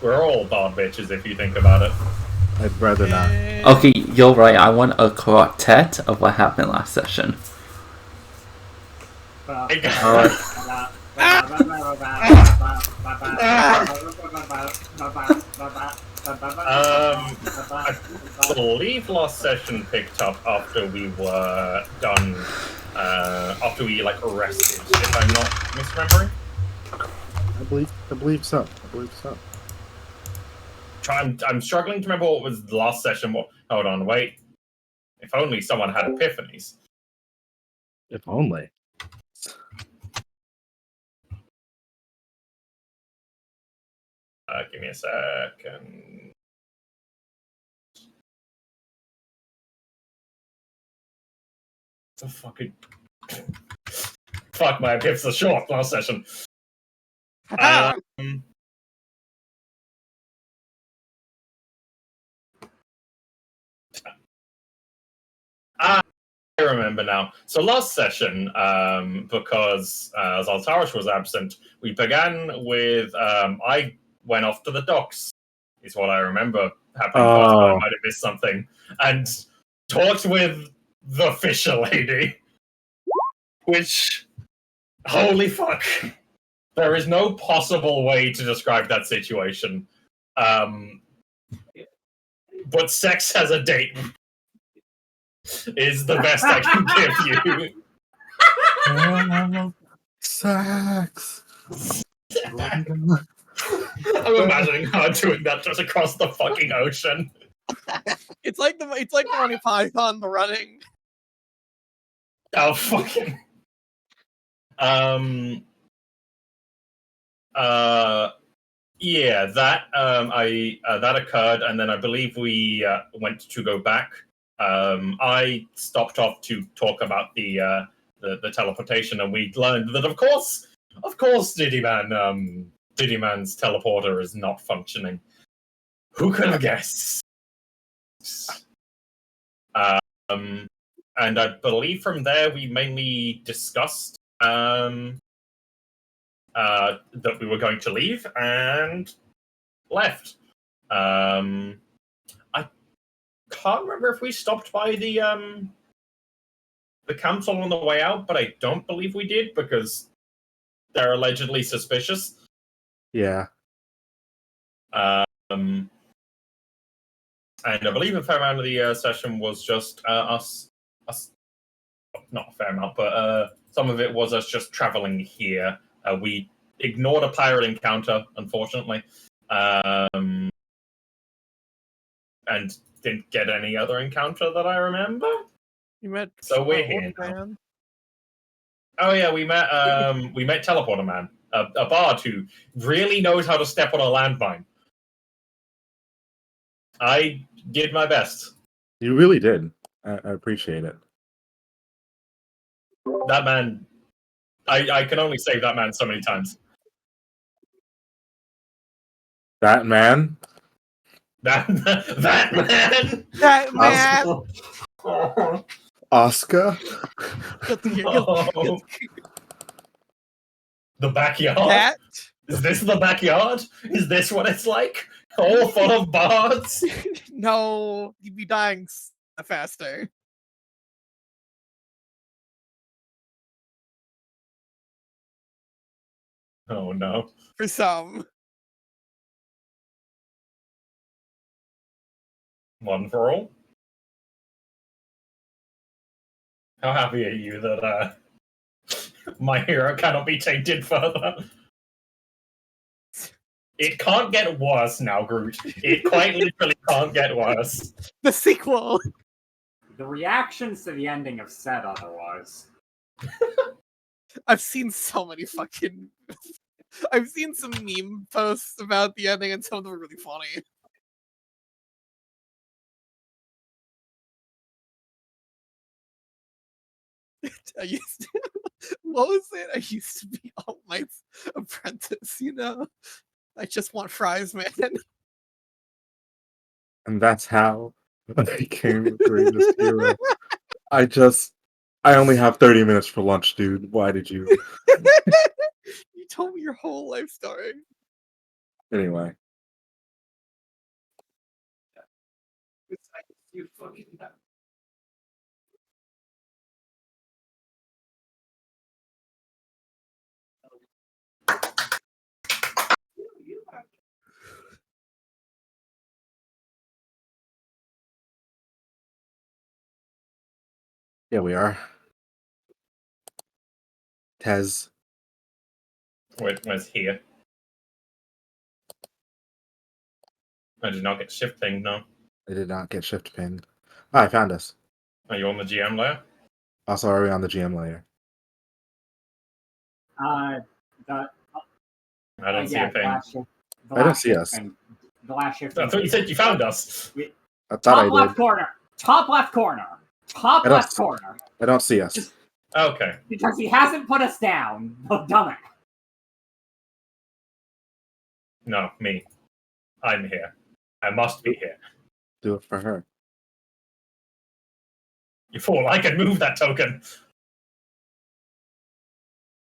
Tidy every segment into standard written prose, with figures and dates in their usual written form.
We're all bard bitches if you think about it. I'd rather not. Okay, you're right. I want a quartet of what happened last session. I believe last session picked up after we were done, after we like arrested, if I'm not misremembering. I believe so. I'm struggling to remember what was the last session. Hold on, wait. If only someone had epiphanies. If only. Give me a second. The fucking fuck, my epiphs are short last session. I remember now. So last session, because Zaltarish was absent, we began with I went off to the docks, is what I remember happening first. I might have missed something. And talked with the fisher lady. Which, holy fuck. There is no possible way to describe that situation. But sex has a date. Is the best I can give you. Sex. I'm imagining her doing that just across the fucking ocean. It's like the Monty Python, The Running. Oh fucking. Yeah, that that occurred, and then I believe we went to go back. I stopped off to talk about the teleportation, and we learned that of course Diddyman's teleporter is not functioning. Who could have guessed? And I believe from there we mainly discussed that we were going to leave and left. I can't remember if we stopped by the council on the way out, but I don't believe we did because they're allegedly suspicious. Yeah. And I believe a fair amount of the session was just us. Not a fair amount, but some of it was us just traveling here. We ignored a pirate encounter, unfortunately, and didn't get any other encounter that I remember. You met. So we're here now. Oh yeah, we met Teleporter Man, a bard who really knows how to step on a landmine. I did my best. You really did. I appreciate it. That man, I can only say that man so many times. That man? That man! That man! Oscar? Oh. The backyard? That? Is this the backyard? Is this what it's like? All full of bards? No, you'd be dying faster. Oh no. For some. One for all? How happy are you that my hero cannot be tainted further? It can't get worse now, Groot. It quite literally can't get worse. The sequel! The reactions to the ending have said otherwise. I've seen so many fucking... I've seen some meme posts about the ending, and some of them are really funny. What was it? I used to be All Might's apprentice, you know? I just want fries, man. And that's how I became the greatest hero. I only have 30 minutes for lunch, dude. Why did you? You told me your whole life story. Anyway. You fucking Yeah, we are. Tez. Where's here? I did not get shift thing, no. They did not get shift pinged. Oh, I found us. Are you on the GM layer? Also, are we on the GM layer? The I don't see yeah, a ping. I don't see us. The last shift. I thought you said you found us. I thought Top I left did. corner. Top left corner. Top I don't left s- corner. I don't see us. Just- Okay. Because he hasn't put us down. The dumbass. No, me. I'm here. I must be here. Do it for her. You fool, I can move that token.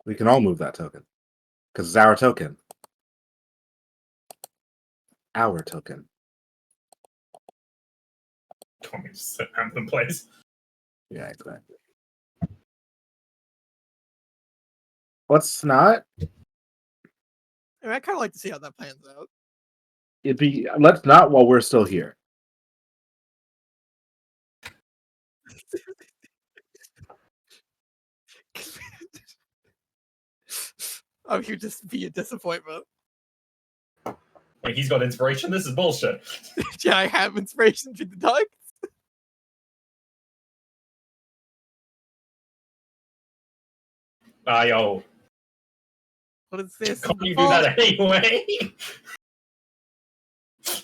We can all move that token. Because it's our token. Our token. Told me to sit down in place. Yeah, exactly. What's not? I mean, I kind of like to see how that plans out. It'd be let's not while we're still here. Oh, you just be a disappointment. Like, he's got inspiration. This is bullshit. Yeah, I have inspiration to the dog. Yo. What is this? Can't you do that anyway?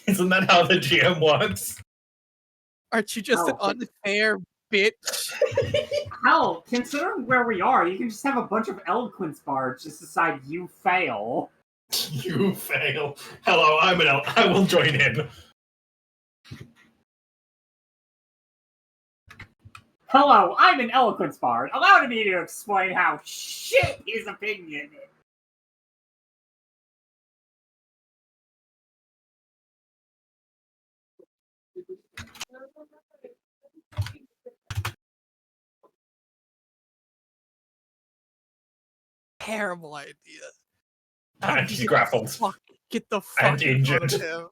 Isn't that how the GM works? Aren't you just an unfair bitch? Hell, considering where we are, you can just have a bunch of eloquence bards just decide you fail. You fail. Hello, I'm an elf. I will join in. Hello, I'm an eloquence bard. Allow me to explain how shit his opinion is. Terrible idea. And he's grappled. Get the fuck And injured. him.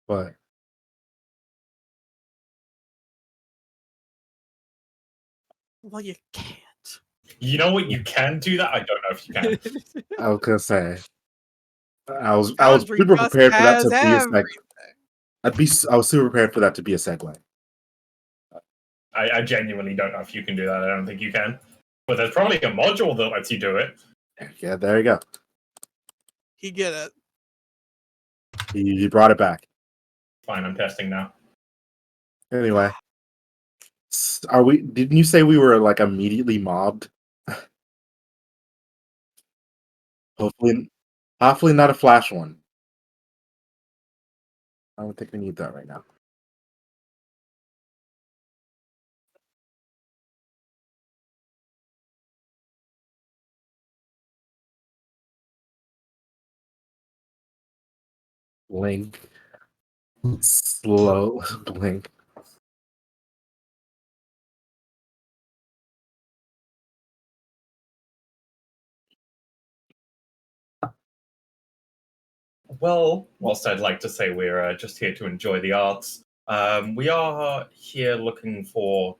But Well, you can't. You know what? You can do that. I don't know if you can. I was gonna say I was Boundary super just prepared for that has to be a everything. I was super prepared for that to be a segue. I genuinely don't know if you can do that. I don't think you can. But there's probably a module that lets you do it. Yeah, there you go. He get it. You brought it back. Fine, I'm testing now. Anyway, are we? Didn't you say we were like immediately mobbed? hopefully not a flash one. I don't think we need that right now. Blink. Slow blink. Well, whilst I'd like to say we're just here to enjoy the arts, we are here looking for,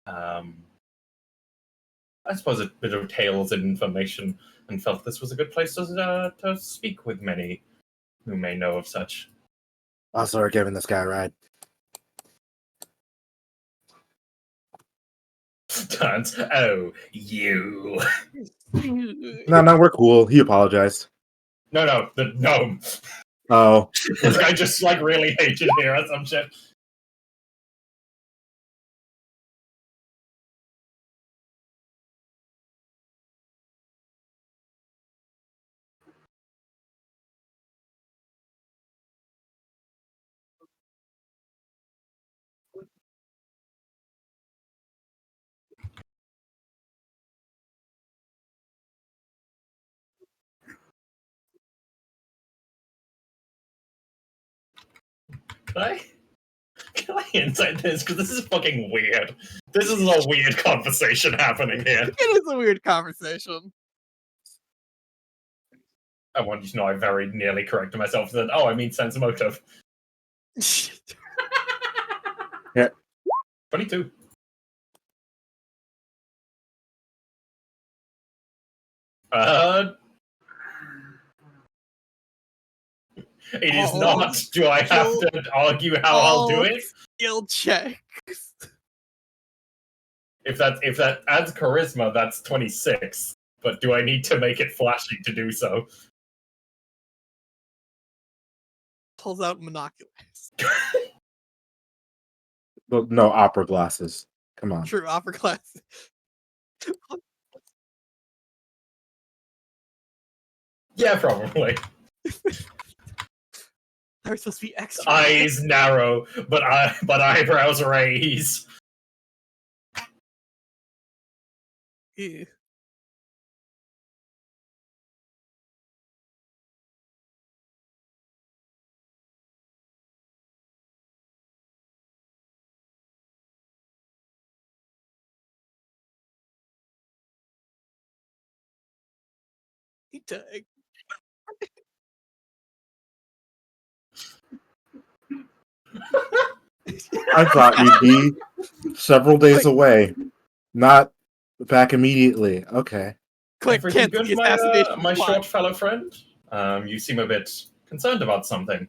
I suppose, a bit of tales and information, and felt this was a good place to speak with many who may know of such. Also, we're giving this guy a ride. Turns. Oh, you. No, we're cool. He apologized. No, the gnome. Oh, This guy just like really hates you here or some shit. Can I insight this? Because this is fucking weird. This is a weird conversation happening here. It is a weird conversation. I want you to know I very nearly corrected myself and said, oh, I mean sense motive. 22. It is Oh, not. Do I have to argue how I'll do it? Skill checks. If that adds charisma, that's 26. But do I need to make it flashy to do so? Pulls out monoculars. No opera glasses. Come on. True, opera class. Yeah, probably. They're supposed to be extra. Eyes narrow, but eyebrows raise. Ew. He took. I thought you'd be several days away, not back immediately. Okay. Click, Everything cancel good, the assassination my plot. short fellow friend? You seem a bit concerned about something.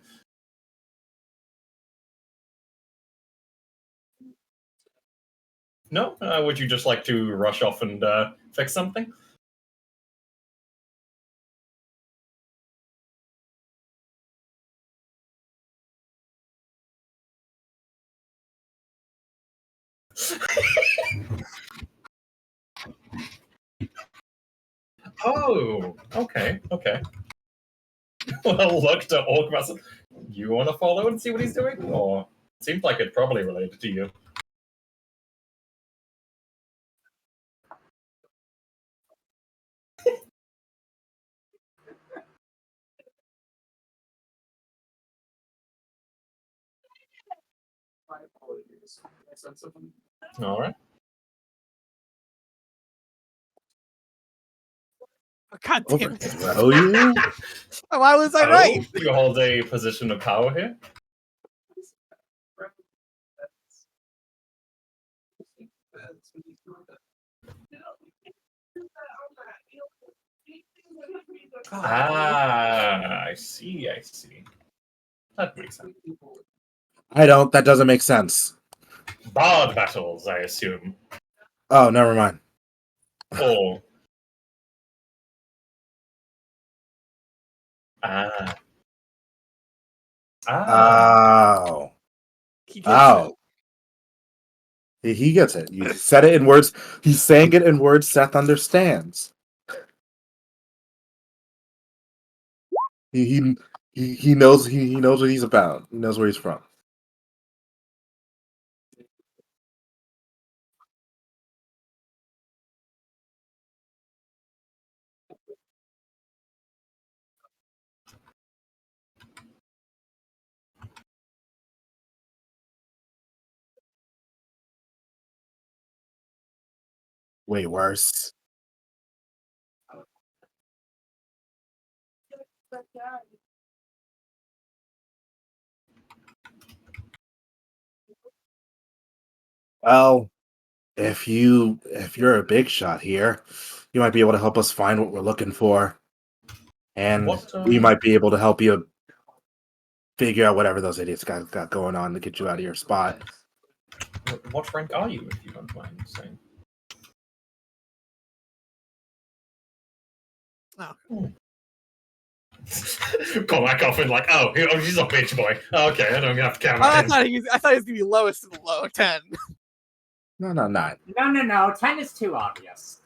No? Would you just like to rush off and fix something? Oh, okay. Well, look to Orc. You want to follow and see what he's doing? Or seems like it probably related to you. All right. Oh, God damn it. Overthrow you? Why was I right? You hold a position of power here. Ah, I see. That makes sense. I don't. That doesn't make sense. Bard battles, I assume. Oh, never mind. Or ah. Oh. He gets Oh. He gets it. You said it in words. He's saying it in words Seth understands. He knows he knows what he's about. He knows where he's from. Way worse. Well, if you're a big shot here, you might be able to help us find what we're looking for, and we might be able to help you figure out whatever those idiots got going on to get you out of your spot. What rank are you, if you don't mind saying? Oh. Cormac off and like, oh, he's a bitch boy. Okay, I don't have to count Oh, on I him. thought he was gonna be lowest of the low 10. No. No. 10 is too obvious.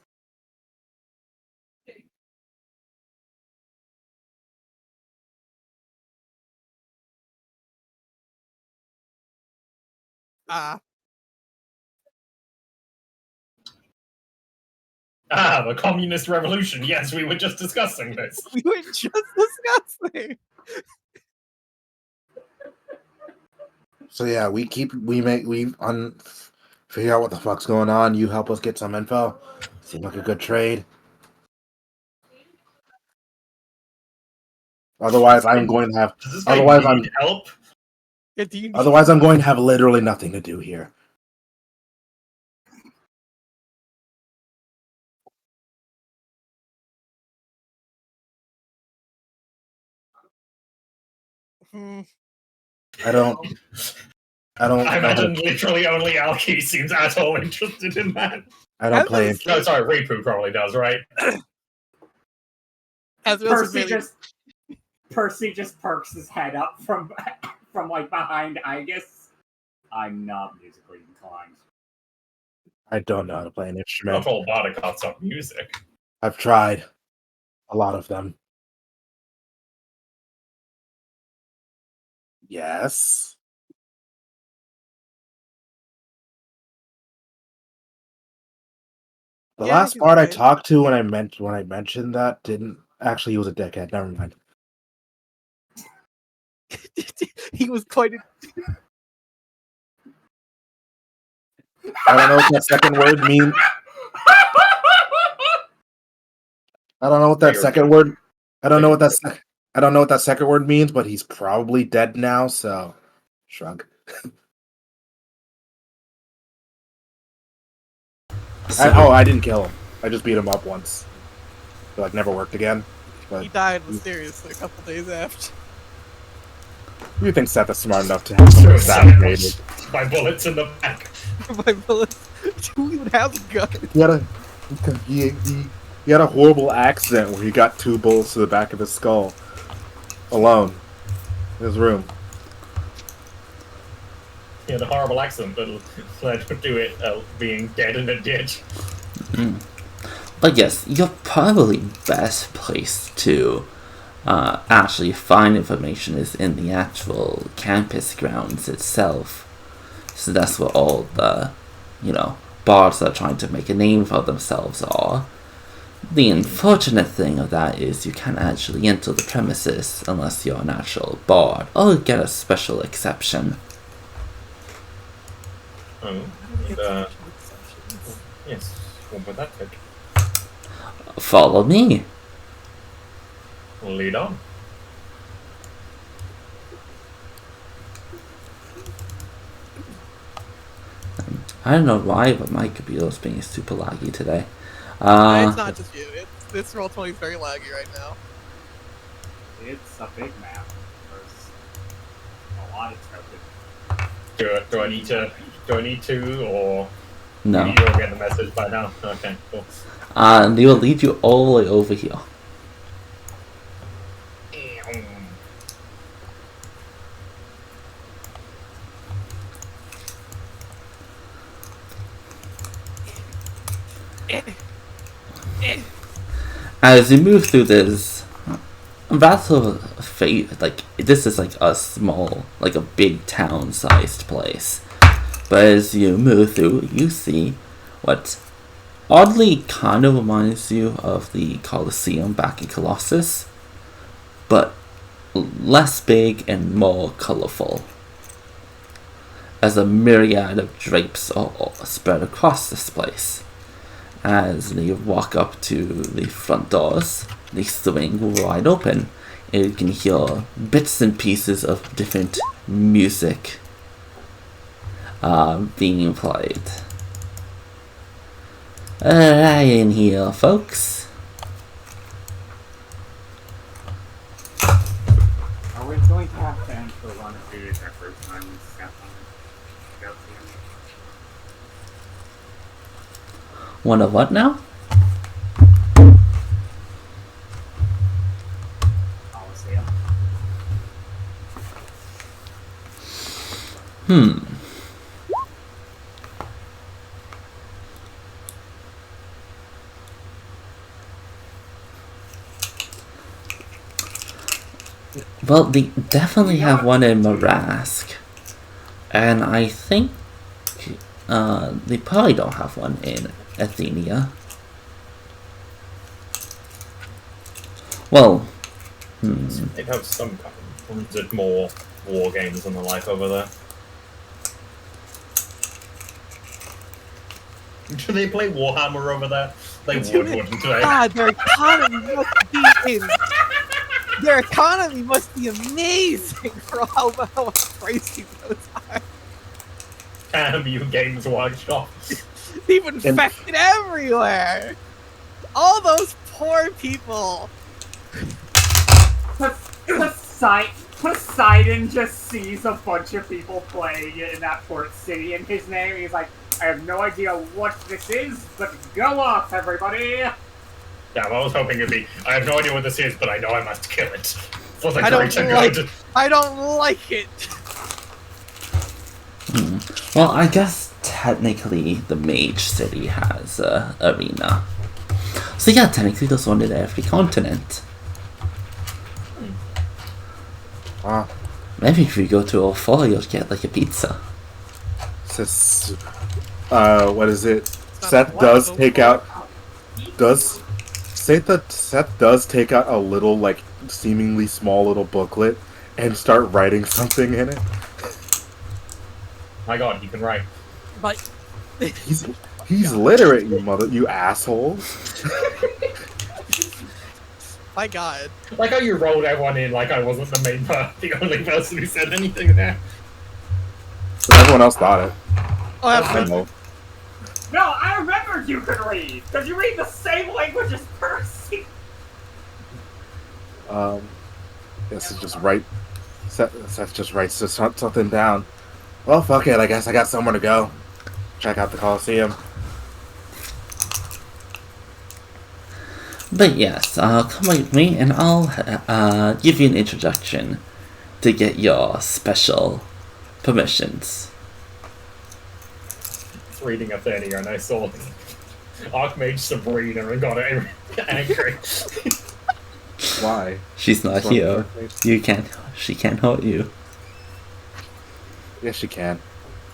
The communist revolution. Yes, we were just discussing this. We were just discussing. So yeah, we figure out what the fuck's going on. You help us get some info. Seems like a good trade. Otherwise, I'm going to have. Does this guy Otherwise, I'm. need help? Yeah, do you need- Otherwise, I'm going to have literally nothing to do here. Hmm. I don't I know how imagine to, literally only Alki seems at all interested in that. I don't play. As No, sorry, Ripu probably does, right? well as Percy just perks his head up from like behind Igus. I'm not musically inclined. I don't know how to play an instrument. Not all Bardicots are music. I've tried a lot of them. Yes. The Yeah, last he's bard I right. talked to when I mentioned that didn't actually, he was a dickhead. Never mind. he was quite. I don't know what that second word means. I don't know what that second word. I don't know what that second word means, but he's probably dead now. So, shrug. I didn't kill him. I just beat him up once. It, like, never worked again. But He died mysteriously a couple days after. you think Seth is smart enough to have someone assassinated? My bullets in the back. My bullets. Who even has a gun? He had a horrible accident where he got 2 bullets to the back of his skull. Alone. In his room. He had a horrible accident that led to it being dead in a ditch. But yes, you're probably best placed to actually find information is in the actual campus grounds itself. So that's where all the, bards that are trying to make a name for themselves are. The unfortunate thing of that is you can't actually enter the premises unless you're an actual bard, or get a special exception. Yes, what would that take? Follow me. Lead on. I don't know why, but my computer's being super laggy today. It's not just you. This Roll20 is very laggy right now. It's a big map. There's a lot of tokens. Do I need to, or No. you'll get the message by now? Okay, cool. They will lead you all the way over here. As you move through this rather this is like a small, like a big town-sized place. But as you move through, you see what oddly kind of reminds you of the Colosseum back in Colossus, but less big and more colorful, as a myriad of drapes are spread across this place. As you walk up to the front doors, they swing wide open, and you can hear bits and pieces of different music being played. Right in here, folks. Are we going to have to enter one of these every time we step on it? One of what now? Coliseum. Well, they definitely have one in Marask, and I think they probably don't have one in Athenia. Well, They'd have some kind of 100 more war games and the like over there. Do they play Warhammer over there? They would, wouldn't they? God, their economy must be their economy must be amazing for how pricey those are. Damn you, Games Workshop. They've infected everywhere. All those poor people. Poseidon just sees a bunch of people playing in that port city, and his name, he's like, I have no idea what this is, but go off, everybody! Yeah, well, I was hoping it'd be, I have no idea what this is, but I know I must kill it. For the I don't greater like. good. I don't like it. Well, I guess technically the Mage City has a arena. So yeah, technically there's one in every continent. Maybe if you go to all four, you'll get like a pizza. Says, what is it? Seth does take out. Seth does take out a little, like, seemingly small little booklet and start writing something in it. My God, you can write. But He's literate, you asshole. my God. Like how you rolled everyone in like I wasn't the only person who said anything there. But everyone else thought it. Oh, that's I know. No, I remembered you could read! Because you read the same language as Percy! Guess it's just write. Seth just writes something down. Well, fuck it. I guess I got somewhere to go. Check out the Coliseum. But yes, come with me and I'll give you an introduction to get your special permissions. It's reading a thing here and I saw Archmage Sabrina and got angry. Why? She's not here. She can't hurt you. Yes, she can.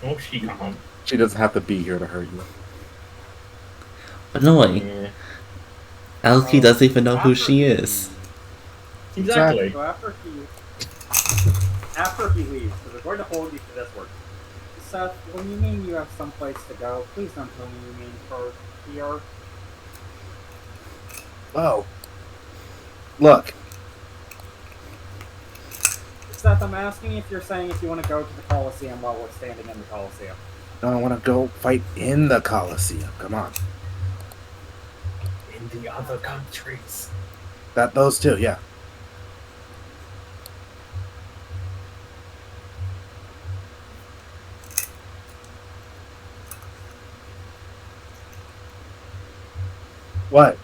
Oh, she can't. She doesn't have to be here to hurt you. But no way. Yeah. Elkie doesn't even know who she is. Exactly. So after he leaves, because we're going to hold you to this work. Seth, when you mean you have someplace to go, please don't tell me you mean for here. Oh. Look. Seth, I'm asking if you're saying if you want to go to the Coliseum while we're standing in the Coliseum. No, I want to go fight in the Coliseum. Come on. In the other countries. Those two, yeah. What?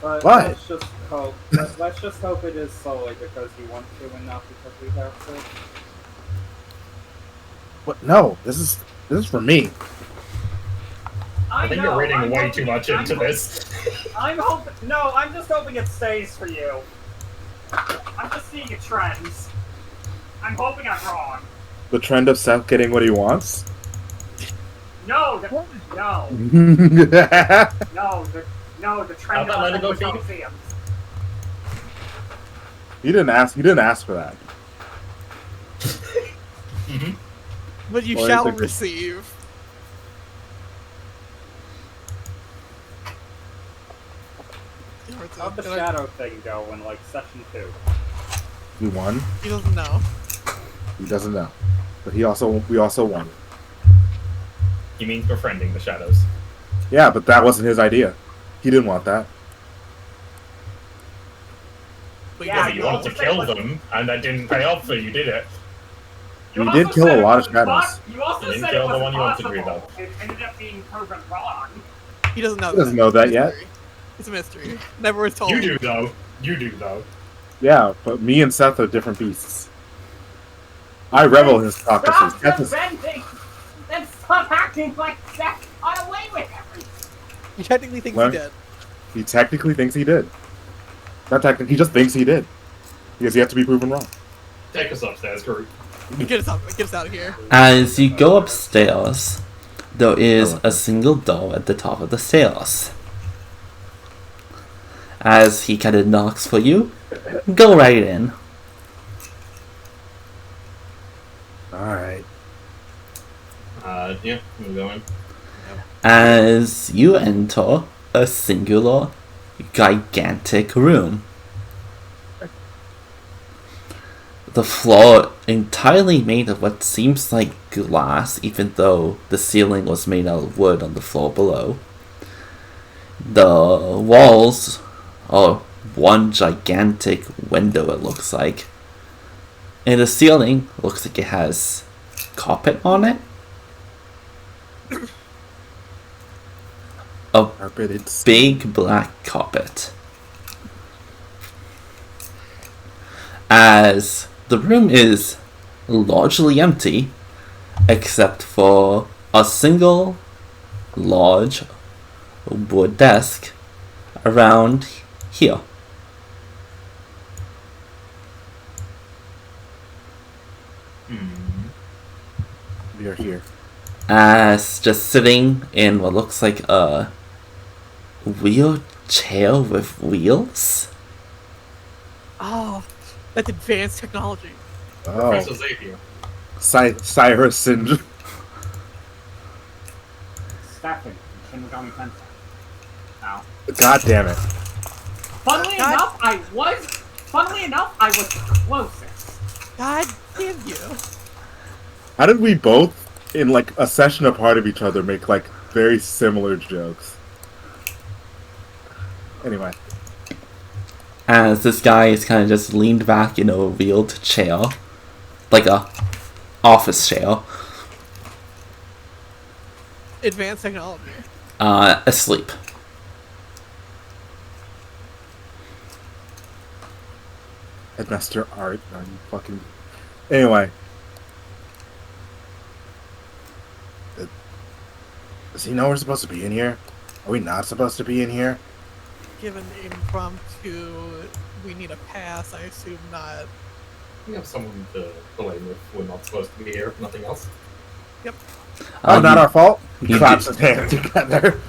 But What? let's just hope. Let's just hope it is solely because you want to and not because we have to. What? No, this is for me. I think you're reading way too much into this. I'm just hoping it stays for you. I'm just seeing a trend. I'm hoping I'm wrong. The trend of Seth getting what he wants. No, the trend How about let it of go, the Coliseum. You didn't ask for that. Mm-hmm. But you Or shall is it- receive. How'd the shadow thing go in like session 2? We won. He doesn't know. He doesn't know, but we also won. You mean befriending the shadows? Yeah, but that wasn't his idea. He didn't want that. But Yeah, Yeah, you wanted to kill them, and that didn't pay off, so you did it. You did kill a lot of shadows. You also You didn't said kill it the was one you wanted to do, possible. It ended up being proven wrong. he doesn't know. He doesn't know that It's a yet. mystery. It's a mystery. Never was told. You do, though. You do, though. Yeah, but me and Seth are different beasts. I revel in his prophecies. Stop defending! Then stop acting like Seth got away with everything! He technically thinks What? he did. He technically thinks he did. Not technically, he just thinks he did. Because he has to be proven wrong. Take us upstairs, group. Get us out of here. As you go upstairs, there is a single door at the top of the stairs. As he kind of knocks for you, go right in. Alright. Yeah, we'll go in. As you enter a singular, gigantic room. The floor entirely made of what seems like glass, even though the ceiling was made out of wood on the floor below. The walls are one gigantic window, it looks like. And the ceiling looks like it has carpet on it. A big black carpet. As the room is largely empty, except for a single large wood desk around here. We are here. As just sitting in what looks like a wheelchair with wheels. Oh, that's advanced technology. Oh, Professor Xavier. Cyrus syndrome. Stefan, you shouldn't have got me 10 cents. Ow. God damn it. Funnily enough, I was closest. God damn you. How did we both, in like a session apart of each other, make like very similar jokes? Anyway. As this guy is kind of just leaned back in a wheeled chair. Like a office chair. Advanced technology. Asleep. Headmaster Art. I'm fucking... Anyway. Does he know we're supposed to be in here? Are we not supposed to be in here? Given impromptu, we need a pass, I assume not. We have someone to blame if we're not supposed to be here, if nothing else. Yep. Not our fault. He you claps his hands together.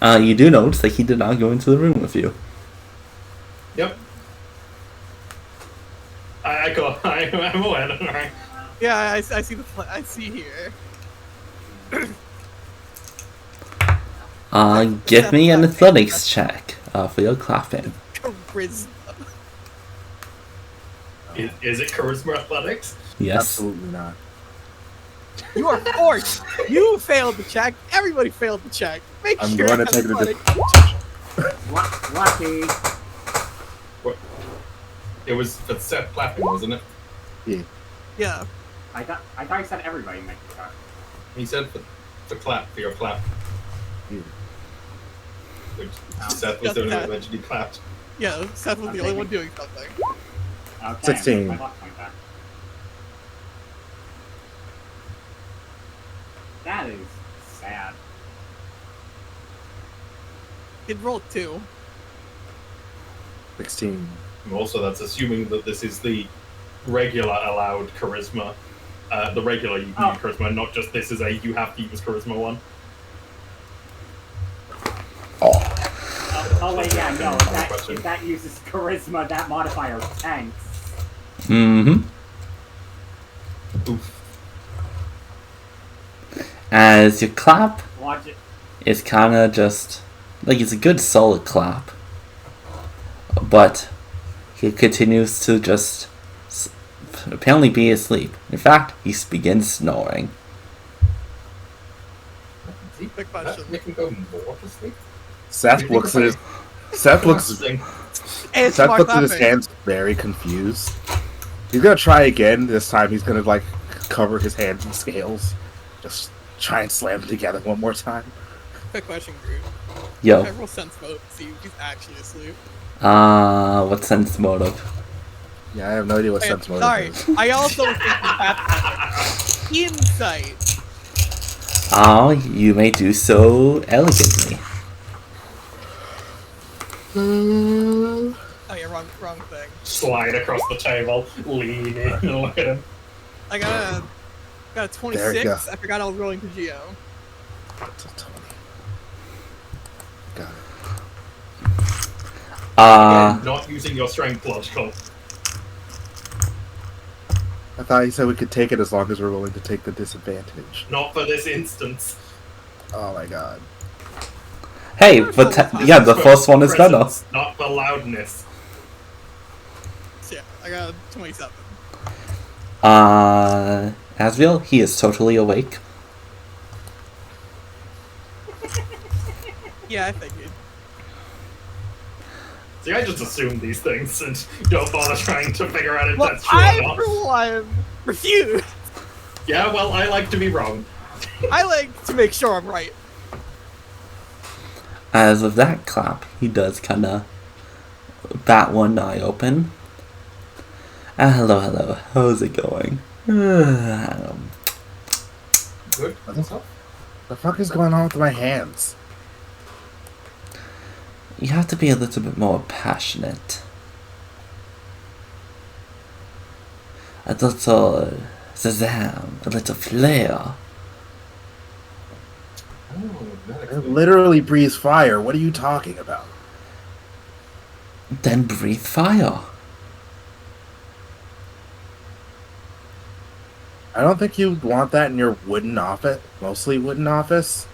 You do notice that he did not go into the room with you. Yep. I'm aware, don't worry. Yeah, I see I see here. Give me an athletics check for your clapping. Charisma. Is it charisma athletics? Yes. Absolutely not. You are forced. You failed the check. Everybody failed the check. Make I'm sure. going to take it a Lucky. What? It was for Seth clapping, wasn't it? Yeah. I thought you said everybody make the cut. He said for clap, for your clap. Yeah. Which Seth was the only one who eventually clapped. Yeah. Seth was the only one doing something. Okay, 16. my luck point back. That is sad. It rolled 2. 16. And also, that's assuming that this is the regular allowed charisma. The regular you can use charisma, not just this is a you have to use charisma one. Oh wait, yeah, no. If that uses charisma, that modifier tanks. Mm-hmm. Oof. As your clap Logic. is kind of just... like, it's a good solid clap. But he continues to just apparently be asleep. In fact, he begins snoring. Quick question. Make him go more to sleep? Seth looks at his... Seth looks at his hands very confused. He's gonna try again. This time he's gonna like cover his hands in scales. Just try and slam them together one more time. Quick question, Groot. Yo. I roll sense mode to see if he's actually asleep. What sense motive? Yeah, I have no idea what sense motive Sorry, is. I also think that's insight. You may do so elegantly. Oh yeah, wrong thing. Slide across the table, lean in, and look at him. I got a 26. I forgot I was rolling to Geo. That's a 20. Got it. Again, not using your strength logical. I thought you said we could take it as long as we're willing to take the disadvantage. Not for this instance. Oh my god. Hey, but yeah, the first one is better. Presence, not for loudness. Yeah, I got 27. Asriel, he is totally awake. Yeah, I figured. See, I just assume these things and don't bother trying to figure out if Well, that's true or I, not. for one, refuse. Yeah, well, I like to be wrong. I like to make sure I'm right. As of that clap, he does kinda bat one eye open. Hello, how's it going? Good. What the fuck is going on with my hands? You have to be a little bit more passionate. A little zazam, a little flair. It literally breathes fire. What are you talking about? Then breathe fire. I don't think you'd want that in your wooden office. Mostly wooden office.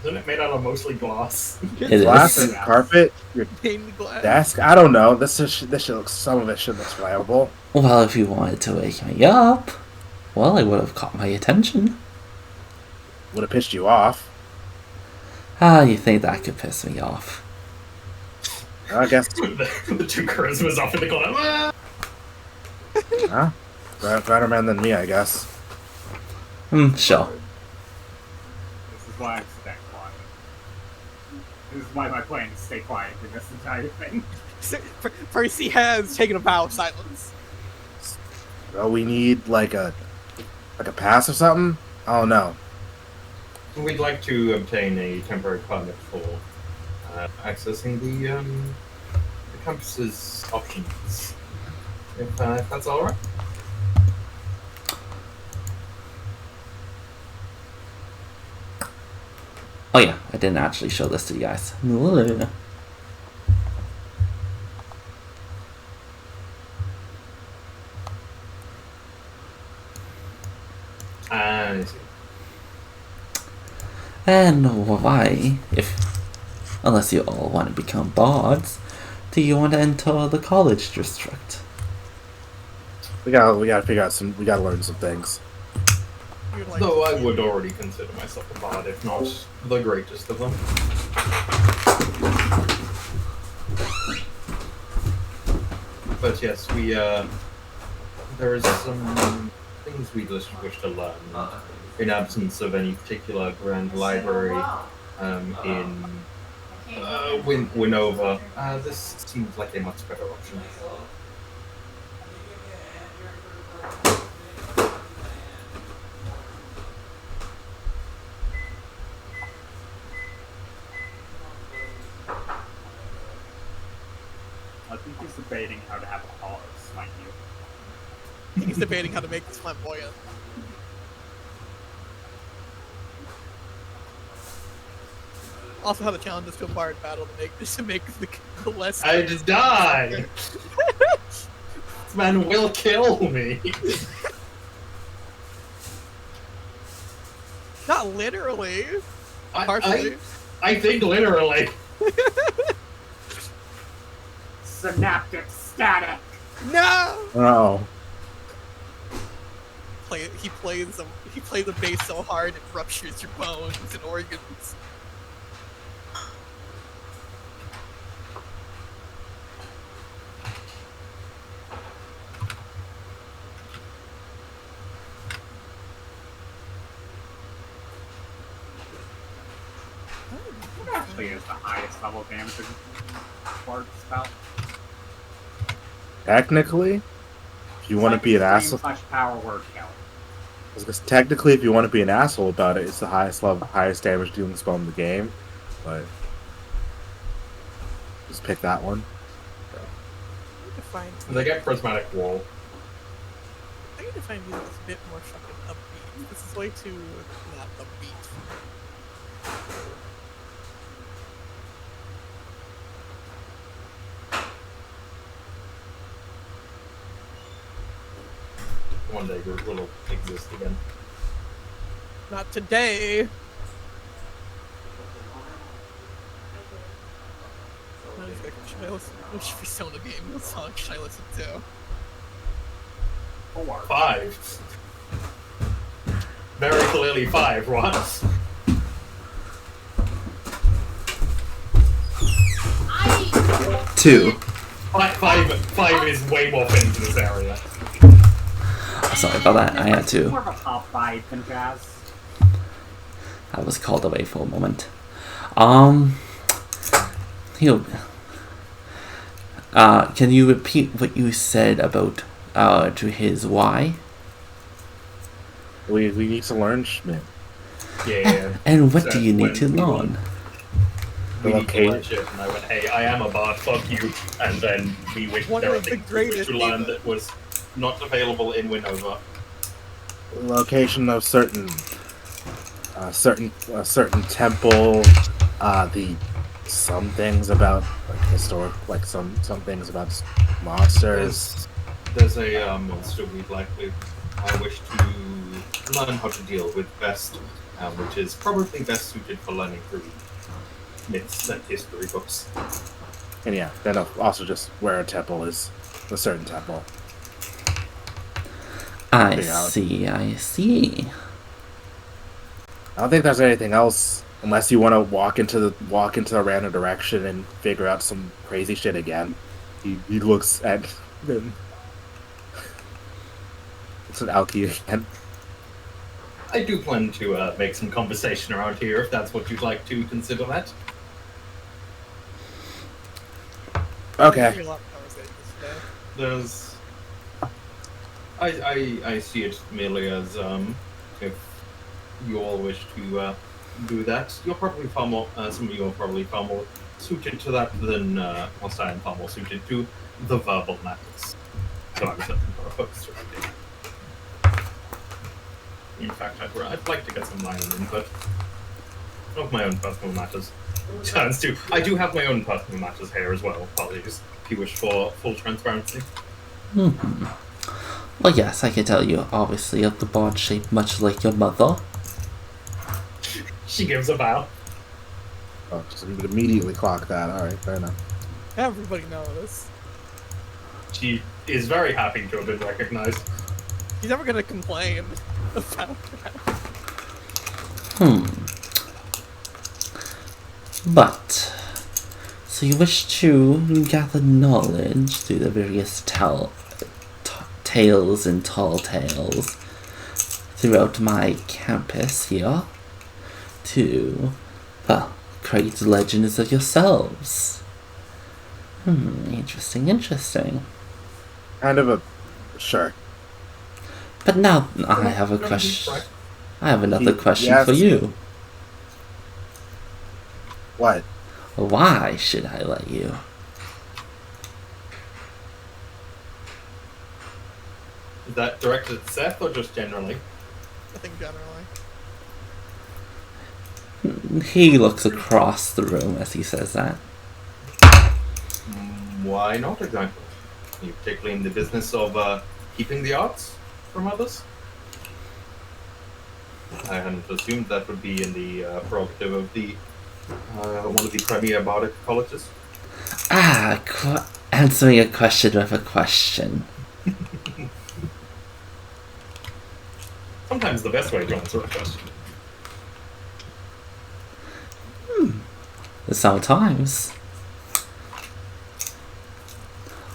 Isn't it made out of mostly glass? It Glass is. and carpet. Your Stained glass. desk. I don't know. This shit looks. Some of it should look flammable. Well, if you wanted to wake me up, well, it would have caught my attention. Would have pissed you off. You think that could piss me off? I guess. the two charismas off in the corner. Ah! Huh? Better man than me, I guess. Sure. This is why I'm staying quiet. This is why my plan is to stay quiet through this entire thing. Percy has taken a vow of silence. Oh, we need like a pass or something. Oh no. We'd like to obtain a temporary permit for accessing the campus's options. If that's all right. Oh yeah, I didn't actually show this to you guys. I see. And why, unless you all want to become bards, do you want to enter the college district? We gotta figure out some. We gotta learn some things. You're like, Though I would already consider myself a bard, if not the greatest of them. But yes, there is some things we just wish to learn. In absence of any particular grand library in Winova, this seems like a much better option. I think he's debating how to have a call smite you. I think he's debating how to make this flamboyant. Also, how to challenge us to a bard battle to make the less. I just died. This man will kill me. Not literally. Partially. I think literally. Synaptic static. No. Oh. He plays the bass so hard it ruptures your bones and organs. What actually is the highest level damaging bard spell? Technically, if you want to be an asshole, Power word count. because technically, if you want to be an asshole about it, it's the highest level, highest damage dealing spell in the game. But just pick that one. I need to find. They get prismatic wall. I need to find music that's a bit more fucking upbeat. This is way too not upbeat. One one day will exist again. Not today. What should be some of the game? What song should I listen to? 5. Very clearly 5, Ross. Two. 5 is way more fit into this area. Sorry about that. I had to. More of a top 5 than Jazz. I was called away for a moment. Can you repeat what you said about to his why? We need to learn Schmidt. Yeah. And what do you need to learn? We need to learn shit, and I went, hey, I am a bard, fuck you. And then we wished One there were of the things we wished greatest to learn that was not available in Winova. Location of certain temple. Some things about like some things about monsters. There's a monster I wish to learn how to deal with best, which is probably best suited for learning through myths and history books. And yeah, then also just where a temple is, a certain temple. I see. I don't think there's anything else, unless you want to walk into a random direction and figure out some crazy shit again. He looks at them. It's an Alki again. I do plan to make some conversation around here, if that's what you'd like to consider that. Okay. There's... I see it merely as, if you all wish to do that, you're probably far more, some of you are probably far more suited to that than, whilst I am far more suited to the verbal matters. So I'm certainly more opposed to it. In fact, I'd like to get some of my own input. Of my own personal matters. Turns to, I do have my own personal matters here as well, apologies, if you wish for full transparency. Well, yes, I can tell you, obviously, of the bard shape much like your mother. She gives a bow. Oh, just immediately clock that. Alright, fair enough. Everybody knows. She is very happy to have been recognized. He's never gonna complain about that. But, so you wish to gather knowledge through the various tales and tall tales throughout my campus here to, well, create legends of yourselves. Interesting. Kind of a... Sure. But now I have a question. I have another question for you. What? Why should I let you? Is that directed at Seth or just generally? I think generally. He looks across the room as he says that. Why not exactly? Are you particularly in the business of keeping the arts from others? I hadn't assumed that would be in the prerogative of the one of the premier bardic colleges. Answering a question with a question. Sometimes the best way to answer a question. Sometimes.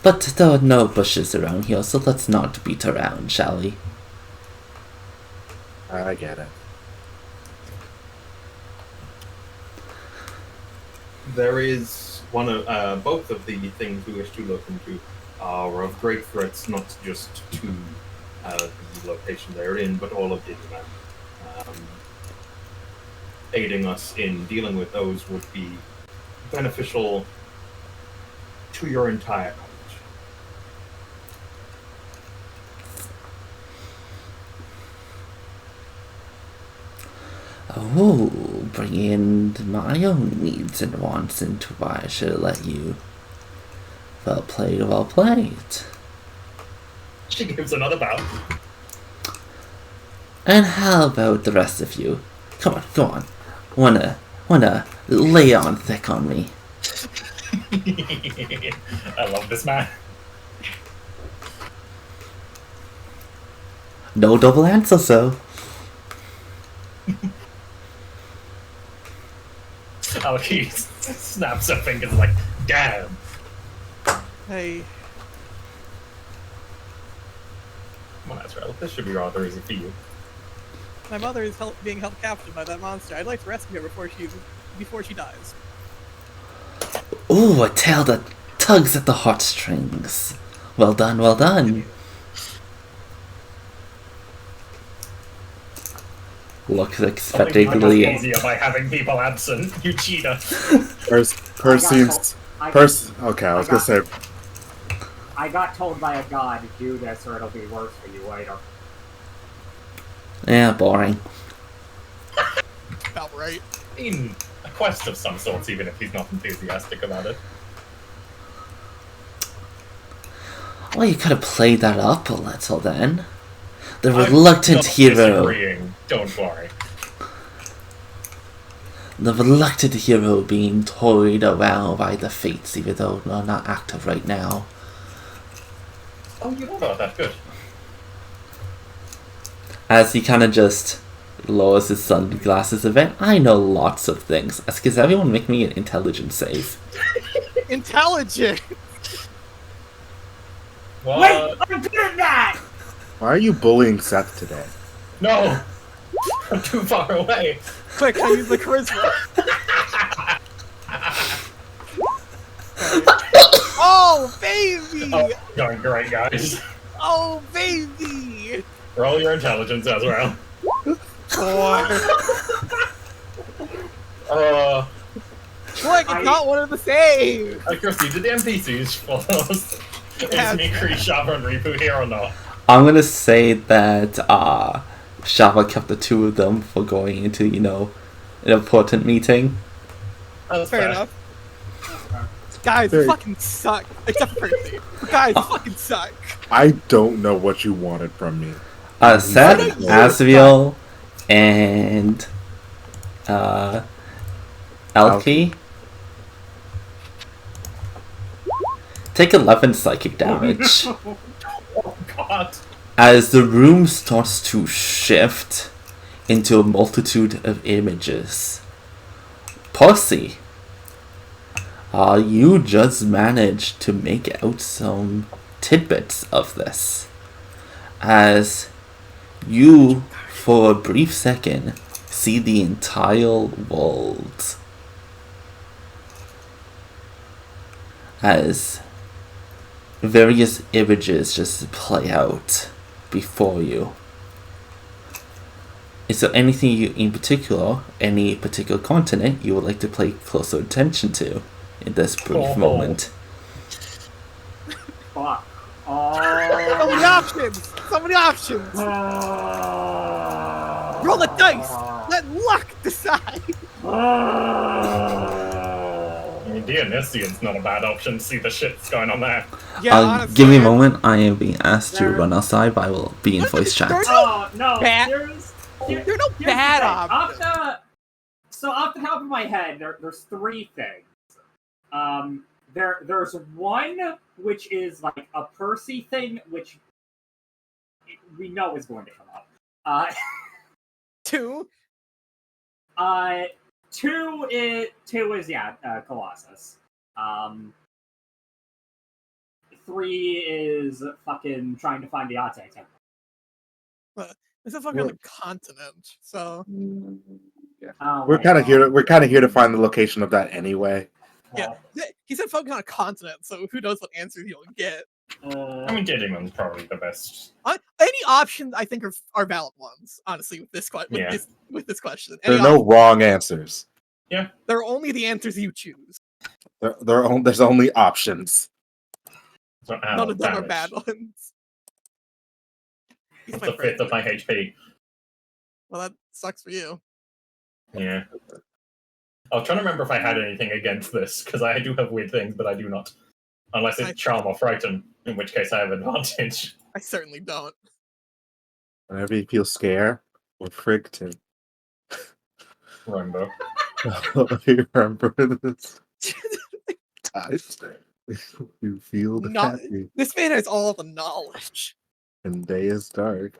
But there are no bushes around here, so let's not beat around, shall we? I get it. There is one of both of the things we wish to look into are of great threats, not just to the location they're in, but all of Digimon. Aiding us in dealing with those would be beneficial to your entire college. Oh, bring in my own needs and wants into why I should let you. Well played. She gives another bow. And how about the rest of you? Come on, go on. Wanna lay on thick on me? I love this man. No double answers, though. Oh, he snaps her fingers like, damn. Hey, Come on, Azrael, this should be rather easy for you. my mother is being held captive by that monster. I'd like to rescue her before she dies. Ooh, a tale that tugs at the heartstrings. Well done, well done. Looks expectantly. Easier by having people absent. You cheater. Percy's. Okay, I was gonna say. I got told by a god to do this, or it'll be worse for you later. Yeah, boring. About right. I mean, a quest of some sorts, even if he's not enthusiastic about it. Well, you could have played that up a little then. The reluctant hero. Disagreeing. Don't worry. The reluctant hero being toyed around by the fates, even though they're not active right now. Oh, you know about that. Good. As he kind of just lowers his sunglasses a bit. I know lots of things. Because everyone make me an intelligence save. Intelligent! What? Wait, I'm good at that! Why are you bullying Seth today? No! I'm too far away. Quick, I use the charisma. Oh, baby! Oh, going great, guys. Oh, baby! Roll your intelligence as well. Quick, it's not one of the same! Christy, did the NPCs follow us? Is me, Kree, Shava, and Ripu here or not? I'm gonna say that Shava kept the two of them for going into, an important meeting. That's Fair enough. Guys fucking suck. Except for Percy. Guys fucking suck. I don't know what you wanted from me. Seth, Asriel, and Elkie. Take 11 psychic damage. Oh, God. As the room starts to shift into a multitude of images. Percy, you just managed to make out some tidbits of this. As you, for a brief second, see the entire world. As various images just play out before you. Is there anything you, in particular, any particular continent you would like to pay closer attention to in this brief moment? Fuck. So many options! So many options! Roll the dice! Let luck decide! I mean, Dionysian's not a bad option to see the shit that's going on there. Yeah, honestly. Give me a moment, I am being asked to run outside, but I will be in voice chat. Oh, no. There are no bad options. Off the top of my head, there's three things. There's one which is like a Percy thing, which we know is going to come up. Two. Two is Colossus. 3 is fucking trying to find the Ate temple. It's a fucking continent, so We're kind of here. We're kind of here to find the location of that anyway. yeah. He said focus on a continent, so who knows what answers you'll get. I mean, getting them's probably the best. Any options I think are valid ones. Honestly, with this question, with this question, There are no wrong answers. Yeah, they're only the answers you choose. There's only options. So, None of them are bad ones. It's a fifth of my HP. Well, that sucks for you. Yeah. I was trying to remember if I had anything against this, because I do have weird things, but I do not. Unless it's Charm or Frighten, in which case I have advantage. I certainly don't. Whenever you feel scared, or Frigton. Remember. You remember this? You feel happy. This man has all the knowledge. And day is dark.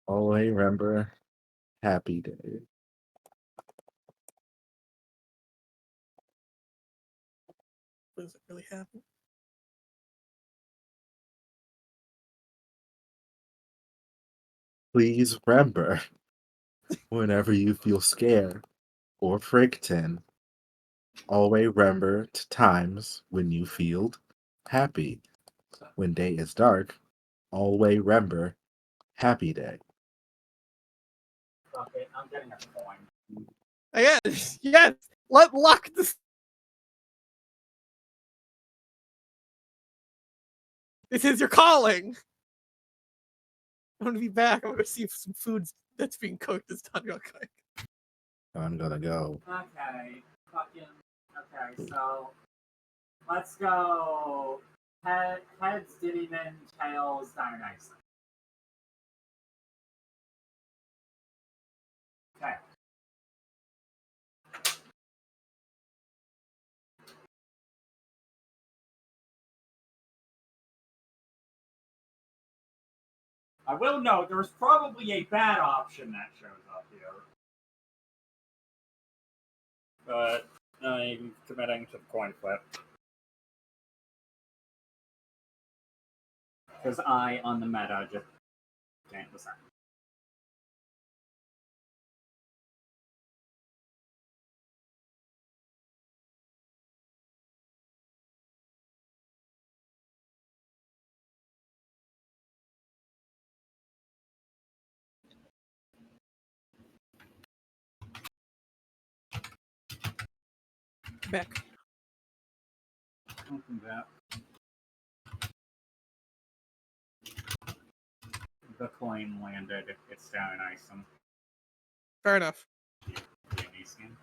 Always remember happy day. Does it really happen? Please remember, whenever you feel scared or frightened, always remember times when you feel happy. When day is dark, always remember happy day. Fuck it, I'm getting a coin. Yes, yes. Let luck. This is your calling. I'm gonna be back. I'm gonna see if some food that's being cooked is done real quick. I'm gonna go. Okay, okay, so let's go. Heads, Diddyman, tails, Dionysus. Okay. I will note there is probably a bad option that shows up here. But I'm committing to the coin flip. Because I, on the meta, just can't decide. Back. Open that. The coin landed. It's down in Iceland. Fair enough. D&D skin.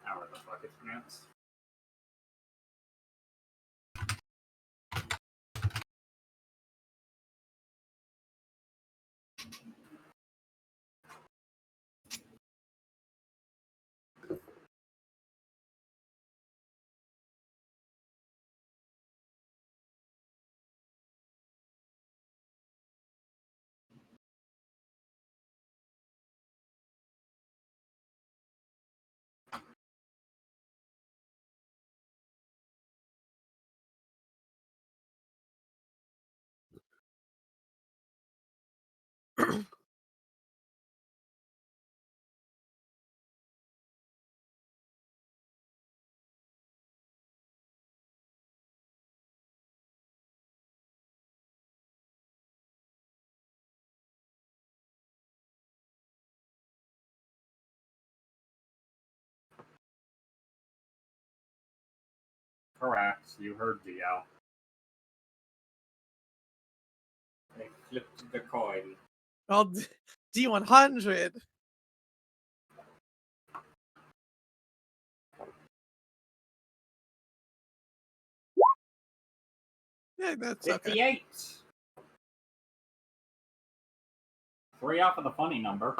However the fuck it's pronounced. Correct. You heard DL. They flipped the coin. Well, D100. Yeah, that's okay. 58. 3 off of the funny number.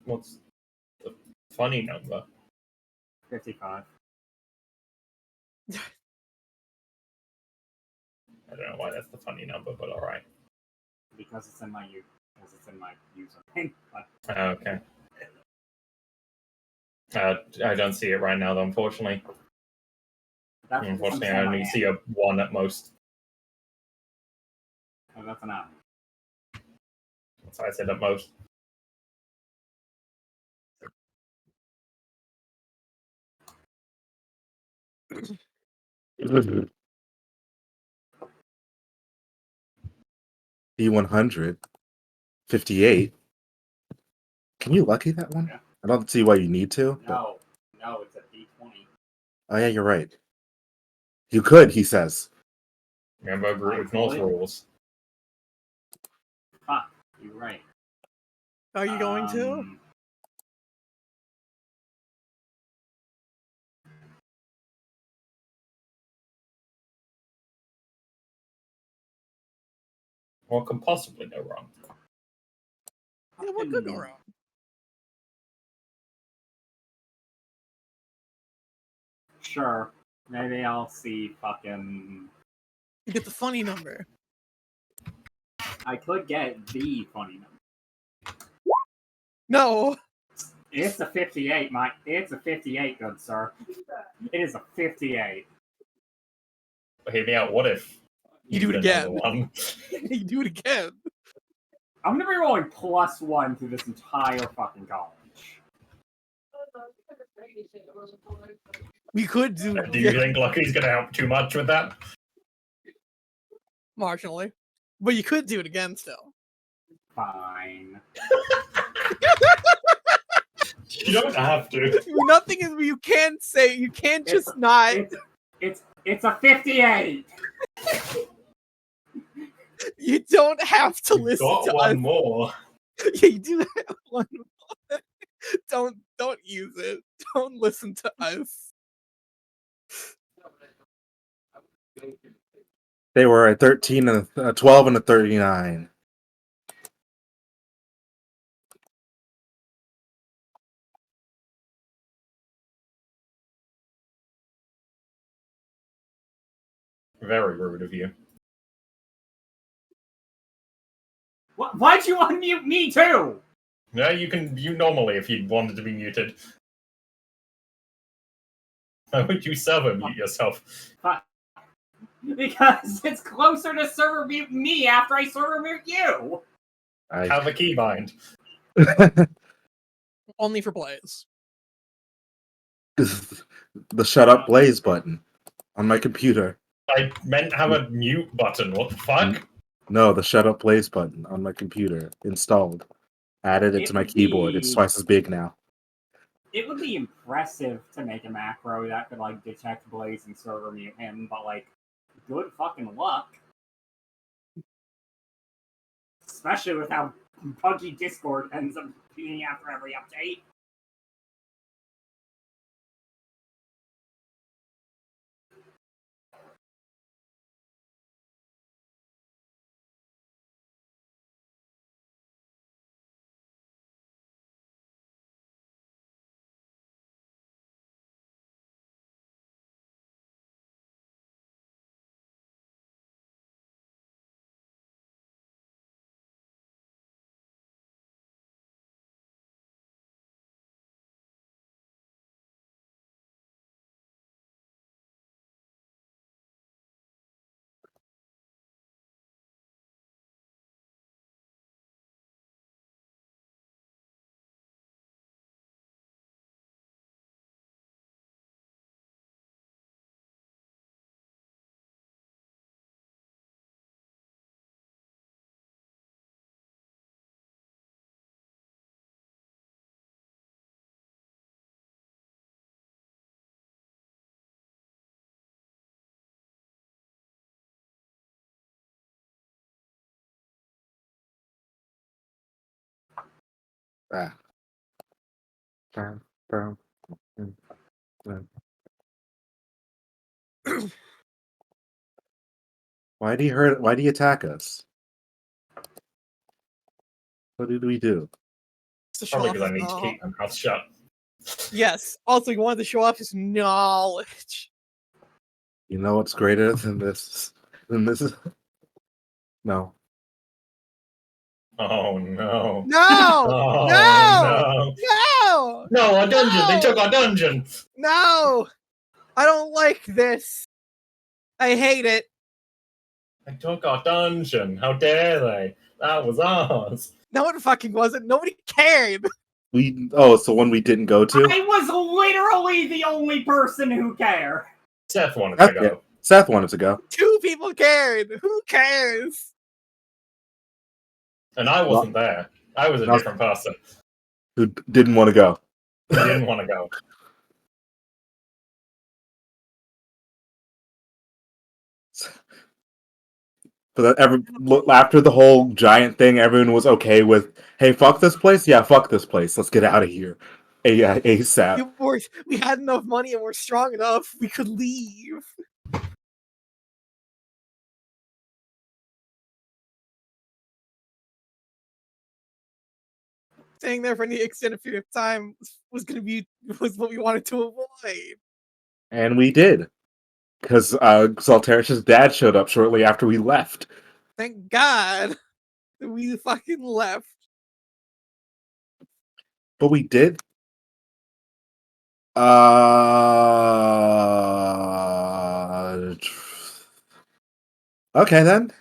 What's the funny number? 55. I don't know why that's the funny number, but all right. Because it's in my username. Okay. I don't see it right now, though, unfortunately. Unfortunately, I only see a 1 at most. Oh, that's an app. So I said at most. D100. 58. Can you lucky that one? Yeah. I don't see why you need to. But... No, it's a D20. Oh, yeah, you're right. You could, he says. Remember, group ignores rules. Fuck, you're right. Are you going to? What could possibly go wrong? Yeah, what could go wrong? Sure. Maybe I'll see fucking... You get the funny number. I could get the funny number. No. It's a 58, It's a 58, good sir. It is a 58. Hear me out. What if You do it did again. another one? You do it again. I'm gonna be rolling +1 through this entire fucking college. We could do it Do you again. think Lucky's going to help too much with that? Marginally. But you could do it again still. Fine. You don't have to. Nothing is you can't say you can't just not It's a 58. you don't have to You've listen got to one us. more. Yeah, you do have one more. Don't use it. Don't listen to us. They were a 13 and a 12 and a 39. Very rude of you. Why'd you unmute me too? No, you normally if you wanted to be muted. Why would you server mute yourself? Because it's closer to server mute me after I server mute you. Have a keybind. Only for plays. The shut up Blaze button on my computer. I meant have a mute button. What the fuck? No, the shut up Blaze button on my computer installed. Added it to my keyboard. It's twice as big now. It would be impressive to make a macro that could like detect Blaze and server mute him, but like, good fucking luck. Especially with how buggy Discord ends up being after every update. Ah. Why do you hurt? Why do you attack us? What did we do? To show Probably off because I his need to knowledge. keep my mouth shut. Yes. Also, he wanted to show off his knowledge. You know what's greater than this? No. Oh no. No! Oh, No! no. No! No, our dungeon! They No! took our dungeon! No! I don't like this. I hate it. They took our dungeon! How dare they? That was ours! No, it fucking wasn't. Nobody cared. It's the one we didn't go to? I was literally the only person who cared. Seth wanted to go. Yeah. Seth wanted to go. 2 people cared. Who cares? And I wasn't there. I was a different person. Who didn't want to go. I didn't want to go. But after the whole giant thing, everyone was okay with, hey, fuck this place? Yeah, fuck this place. Let's get out of here. ASAP. We had enough money and we're strong enough. We could leave. staying there for any extended period of time was what we wanted to avoid. And we did. Because Zalterish's dad showed up shortly after we left. Thank God that we fucking left. But we did. Okay then.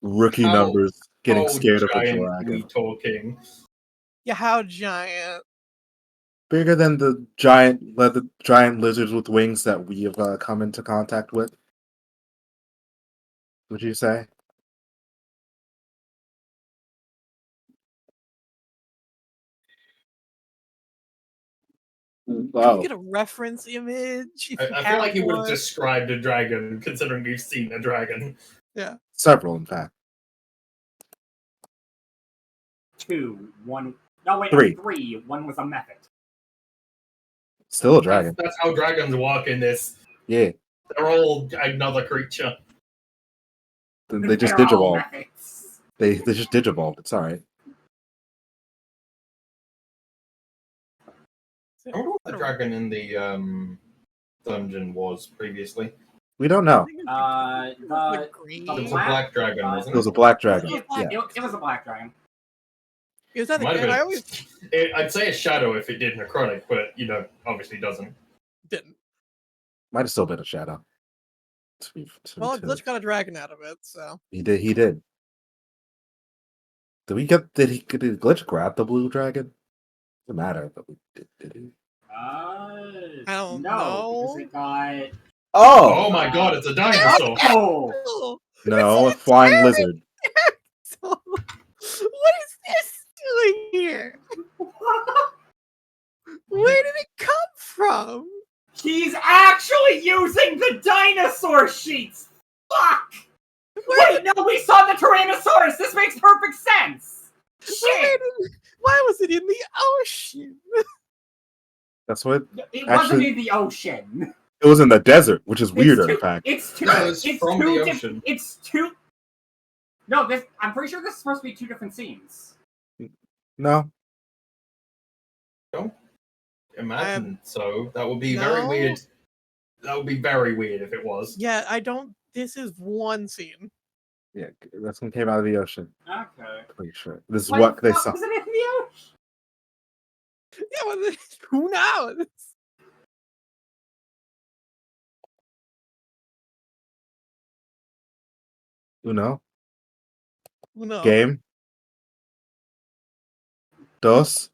Rookie numbers getting scared of a giant dragon. we talking? Yeah, how giant? Bigger than the giant lizards with wings that we have come into contact with. Would you say? Can Oh, we get a reference image? I feel like you would have described a dragon, considering you've seen a dragon. Yeah. several, in fact. 2, 1. No, wait, Three. 3. 1 was a method. Still a dragon. That's how dragons walk in this. Yeah. They're all another creature. They just They're all digivolved. methods. They just digivolved. It's alright. I wonder what the dragon in the dungeon was previously. We don't know. The green. It was a black dragon, wasn't It was a black dragon. It, Yeah. it was a black dragon. Is that Might have again? been. I always I'd say a shadow if it did necrotic, but obviously doesn't. didn't. Might have still been a shadow. Well, Glitch got a dragon out of it, so. He did. Did Glitch grab the blue dragon? Doesn't matter, but we did he? I don't no, know. because it got. Oh my god, it's a dinosaur! Oh! Oh, No, a flying lizard. so, what is this doing here? Where did it come from? He's actually using the dinosaur sheets! Fuck! Where Wait, no, we saw the Tyrannosaurus! This makes perfect sense! Shit! Why was it in the ocean? That's what It wasn't Actually- in the ocean. it was in the desert, which is weirder, It's in fact. It's two. No, it's it's from two the diff- ocean. It's two. No, I'm pretty sure this is supposed to be 2 different scenes. No, Imagine so. That would be very No. weird. That would be very weird if it was. Yeah, I don't. This is one scene. yeah, that's one came out of the ocean. Okay. Pretty sure. This is Why what the they fuck saw. was it in the ocean? Yeah, well, who knows? Uno, Who knows? game, dos.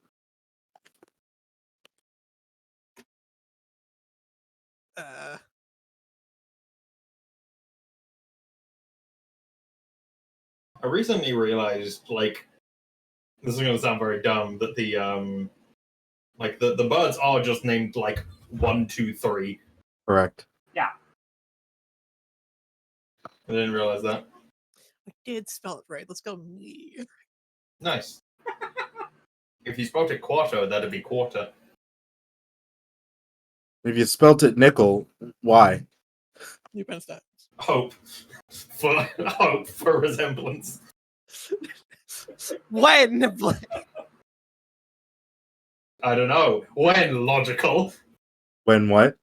I recently realized, this is going to sound very dumb, that the the birds are just named 1, 2, 3. Correct. I didn't realize that. I did spell it right. Let's go me. Nice. If you spelled it quarto, that'd be quarter. If you spelt it nickel, why? New pen stats. Hope for resemblance. When? I don't know. When logical? When what?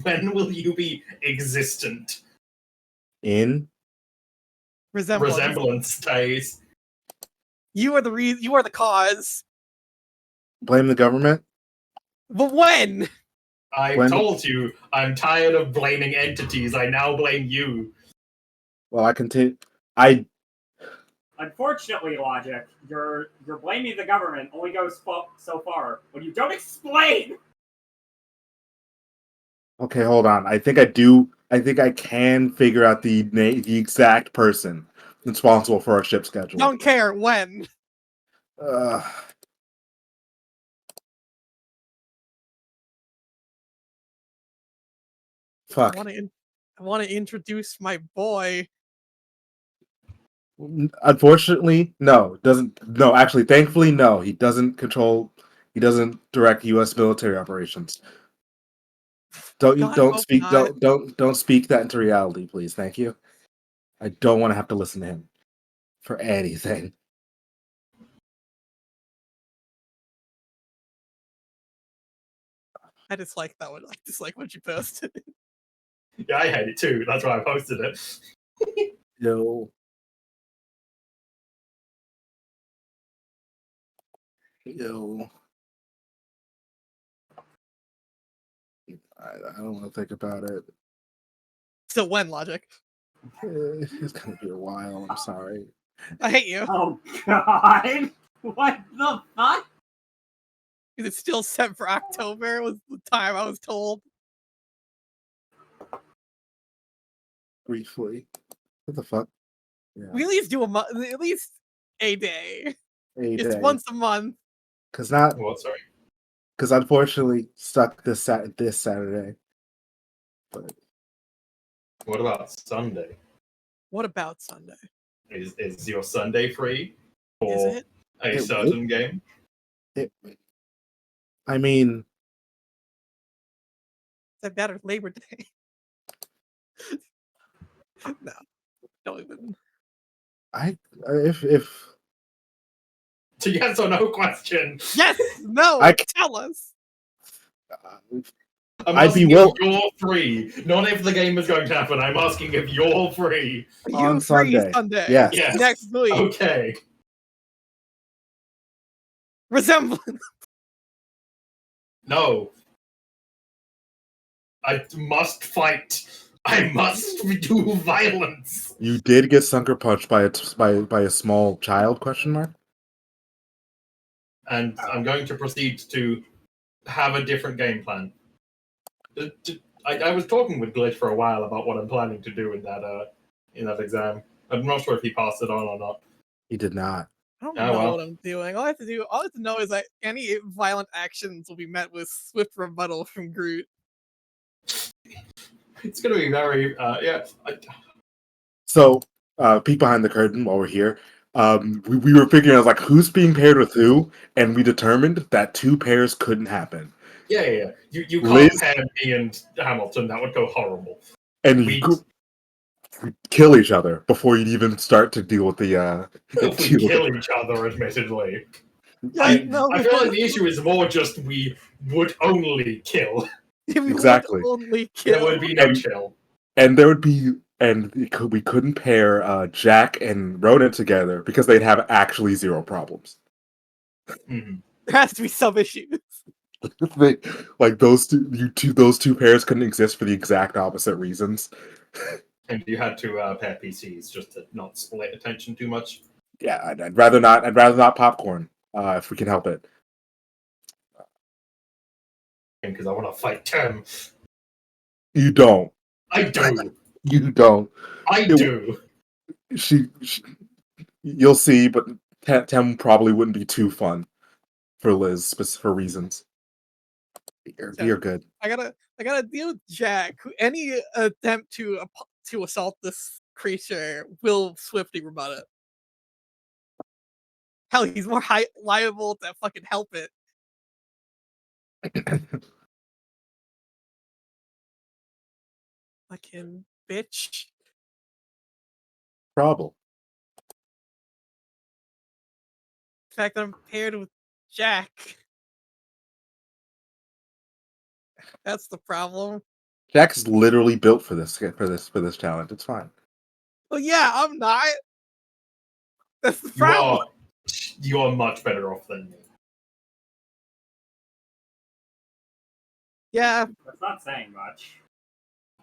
When will you be existent? In? Resemblance days. You are the You are the cause. Blame the government? But when? I told you, I'm tired of blaming entities. I now blame you. Well, I continue. Unfortunately, Logic, you're blaming the government only goes so far when you don't explain. Okay, hold on. I think I can figure out the exact person responsible for our ship schedule. Don't care when. Fuck. I want to introduce my boy. Unfortunately, no. Doesn't. No, actually, thankfully, no. He doesn't control. He doesn't direct U.S. military operations. Don't God, I don't hope speak not. don't speak that into reality, please. Thank you. I don't want to have to listen to him for anything. I dislike that one. I dislike what you posted. Yeah, I hate it too. That's why I posted it. Yo. Yo. I don't want to think about it. So when, Logic? It's gonna be a while. I'm sorry. I hate you. Oh god! What the fuck? Is it still set for October? Was the time I was told. Briefly. What the fuck? Yeah. We at least do at least a day. A It's day. once a month. What? Sorry. Because unfortunately stuck this Saturday. But What about Sunday? What about Sunday? Is your Sunday free for Is it? a It certain game? I mean, Is that better? Labor Day? No, don't even. if It's a yes or no question. Yes, no. I- Tell us. I'm I'd be asking will- if you're free, not if the game is going to happen. I'm asking if you're free. Are On you free Sunday. Sunday? Yes. Yes. Next week. Okay. Resemblance. No. I must fight. I must do violence. you did get sucker punched by a small child? Question mark. And I'm going to proceed to have a different game plan. I was talking with Glitch for a while about what I'm planning to do in that exam. I'm not sure if he passed it on or not. He did not. I don't Oh, know well. what I'm doing. All I have to know is that any violent actions will be met with swift rebuttal from Groot. It's going to be very yeah. So, peek behind the curtain while we're here. We were figuring out like who's being paired with who, and we determined that two pairs couldn't happen. Yeah. You can't Liz- pair me and Hamilton. That would go horrible. And We- you could kill each other before you'd even start to deal with the. If we kill each other, admittedly. Yeah, I no. feel like the issue is more just we would only kill. We would Exactly. only There kill. would be no chill. And there would be, and we couldn't pair Jack and Rhoda together because they'd have actually zero problems. Mhm. There has to be some issues. Like those two pairs couldn't exist for the exact opposite reasons. And you had to pair PCs just to not split attention too much. Yeah, I'd rather not. I'd rather not popcorn if we can help it. Because I want to fight Tim. You don't. I do. You don't. I do. She you'll see, but Tem probably wouldn't be too fun for Liz for reasons. You're good. I gotta deal with Jack. Any attempt to assault this creature will swiftly rebut it. Hell, he's more liable to fucking help it. Fucking bitch. Problem. The fact that I'm paired with Jack. That's the problem. Jack's literally built for this challenge. It's fine. Well, yeah, I'm not. That's the problem. You are much better off than me. Yeah, That's not saying much.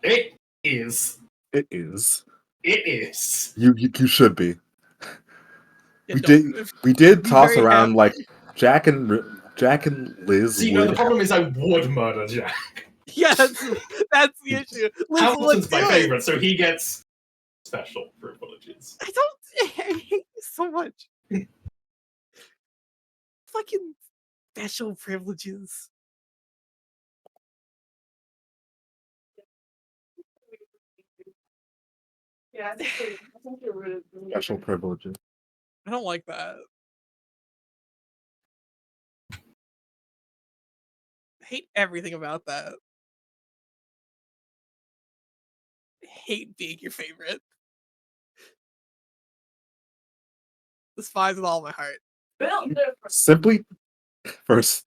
It is. It is. It is. You should be. yeah, We don't- did. We did be toss very around happy. like Jack and Liz. See, no, the problem is I would murder Jack. Yeah, that's the issue. Liz, Hamilton's my do it. favorite, so he gets special privileges. I hate you so much. Fucking special privileges. Yeah, I think you're really Special privileges. I don't like that. I hate everything about that. hate being your favorite. Despise with all my heart. Simply, first,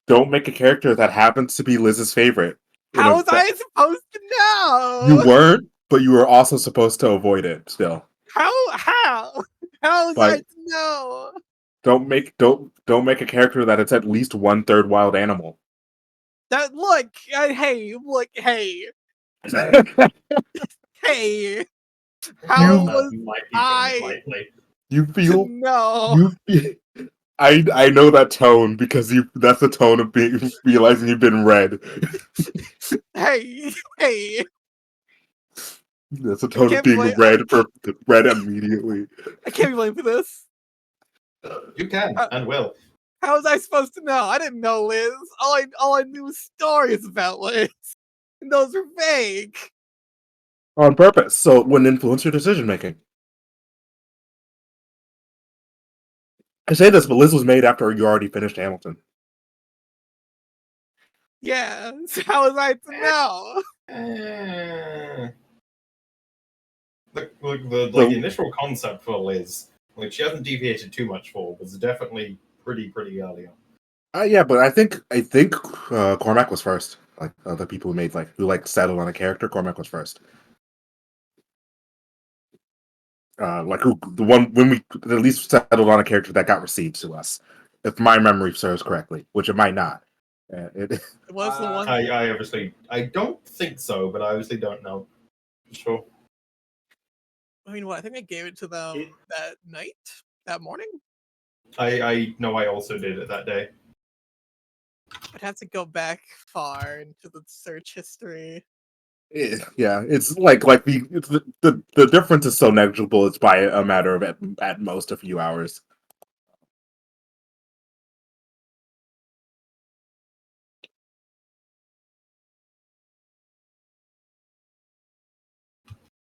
don't make a character that happens to be Liz's favorite. How was I supposed to know? You weren't, but you were also supposed to avoid it still. How was I to know? Don't make a character that it's at least 1/3 wild animal. That hey. Hey, how was I You feel to know? I know that tone because that's the tone of realizing you've been read. Hey. That's the tone of being read immediately. I can't be blamed for this. You can and will. How was I supposed to know? I didn't know Liz. All I knew was stories about Liz. And those were fake. On purpose, so it wouldn't influence your decision making. I say this, but Liz was made after you already finished Hamilton. Yeah, so how was I to know? The initial concept for Liz, which she hasn't deviated too much for, was definitely pretty early on. Yeah, but I think Cormac was first. Like the people who settled on a character, Cormac was first. The one when we at least settled on a character that got received to us, if my memory serves correctly, which it might not. It was the one. I don't think so, but I obviously don't know. Sure. I mean, I think I gave it to them that night, that morning. I know I also did it that day. I'd have to go back far into the search history. Yeah, it's the difference is so negligible. It's by a matter of at most a few hours.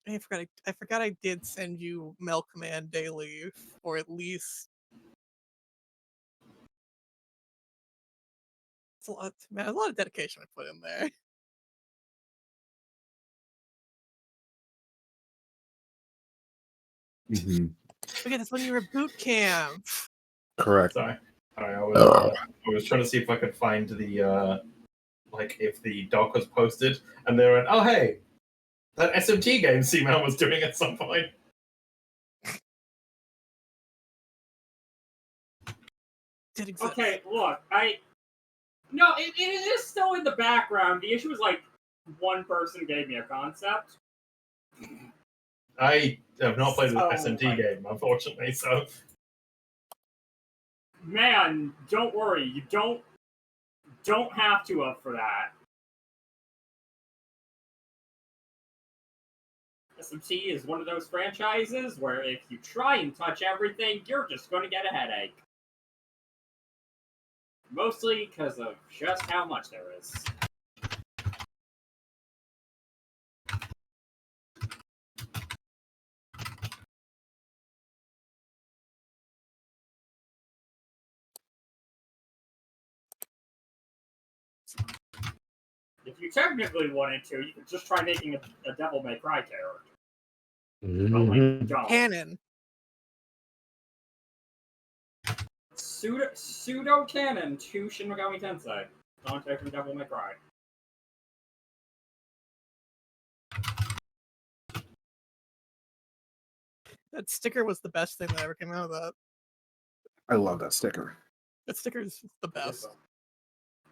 I forgot I did send you Mail Command daily, or at least it's a lot. Man, a lot of dedication I put in there. Mm-hmm. Okay, that's when you were at boot camp. Correct. Sorry, I was trying to see if I could find the if the doc was posted, and they went, "Oh hey, that SMT game C-Man was doing at some point." Did exist. Okay, look, no, it is still in the background. The issue is one person gave me a concept. I have not played an SMT game, unfortunately, so. Man, don't worry. You don't have to up for that. SMT is one of those franchises where if you try and touch everything, you're just going to get a headache. Mostly because of just how much there is. If you technically wanted to, you could just try making a Devil May Cry character. Mm-hmm. Don't. Canon. Pseudo canon to Shin Megami Tensei. Dante from Devil May Cry. That sticker was the best thing that ever came out of that. I love that sticker. That sticker is the best.